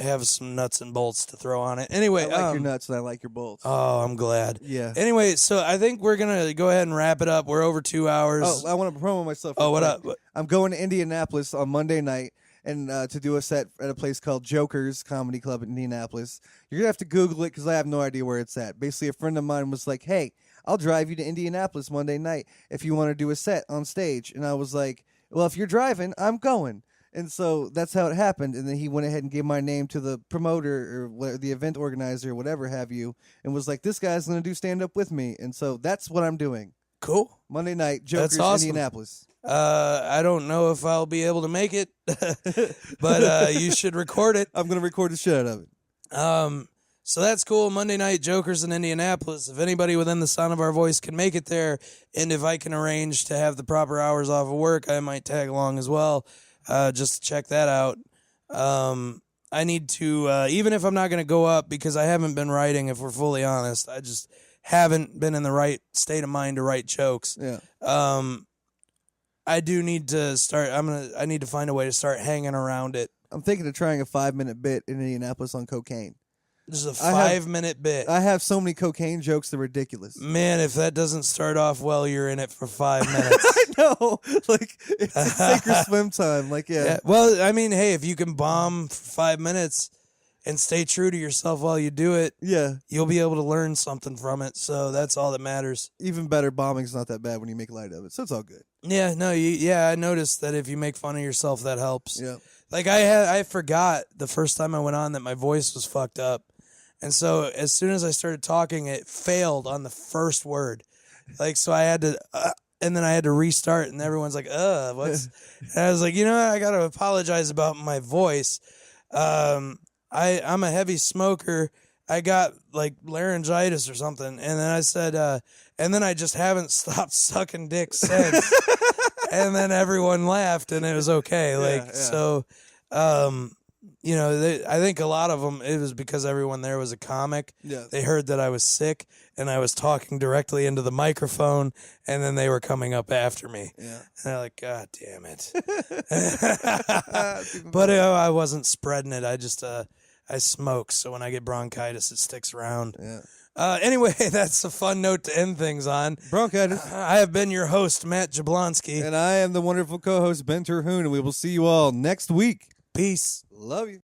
have some nuts and bolts to throw on it. Anyway, I like your nuts and I like your bolts. Oh, I'm glad. Yeah. Anyway, so I think we're going to go ahead and wrap it up. We're over 2 hours. Oh, I want to promo myself. Oh, what up? I'm going to Indianapolis on Monday night and to do a set at a place called Joker's Comedy Club in Indianapolis. You're going to have to Google it because I have no idea where it's at. Basically, a friend of mine was like, hey, I'll drive you to Indianapolis Monday night if you want to do a set on stage. And I was like, well, if you're driving, I'm going. And so that's how it happened. And then he went ahead and gave my name to the promoter or the event organizer or whatever have you and was like, this guy's going to do stand-up with me. And so that's what I'm doing. Cool. Monday night, Joker's awesome. Indianapolis. I don't know if I'll be able to make it, but you should record it. I'm going to record the shit out of it. So that's cool. Monday night, Jokers in Indianapolis. If anybody within the sound of our voice can make it there, and if I can arrange to have the proper hours off of work, I might tag along as well. Just to check that out. I need to, even if I'm not going to go up, because I haven't been writing, if we're fully honest, I just haven't been in the right state of mind to write jokes. Yeah. I do need to start, I need to find a way to start hanging around it. I'm thinking of trying a 5-minute bit in Indianapolis on cocaine. This is a 5-minute bit. I have so many cocaine jokes, they're ridiculous. Man, if that doesn't start off well, you're in it for 5 minutes. I know. Like, it's sink or swim time. Like, yeah. Well, I mean, hey, if you can bomb for 5 minutes and stay true to yourself while you do it, yeah, you'll be able to learn something from it. So that's all that matters. Even better, bombing's not that bad when you make light of it. So it's all good. Yeah, no, I noticed that if you make fun of yourself, that helps. Yeah. Like, I forgot the first time I went on that my voice was fucked up. And so as soon as I started talking, it failed on the first word. Like, so I had to, and then I had to restart, and everyone's like, what's, and I was like, I got to apologize about my voice. I'm a heavy smoker. I got like laryngitis or something. And then I said, and then I just haven't stopped sucking dick since. And then everyone laughed and it was okay. So, I think a lot of them, it was because everyone there was a comic. Yeah. They heard that I was sick and I was talking directly into the microphone, and then they were coming up after me. Yeah. And they're like, God damn it. But I wasn't spreading it. I just, I smoke. So when I get bronchitis, it sticks around. Yeah. Anyway, that's a fun note to end things on. Bronchitis. I have been your host, Matt Jablonski. And I am the wonderful co-host, Ben Terhune, and we will see you all next week. Peace. Love you.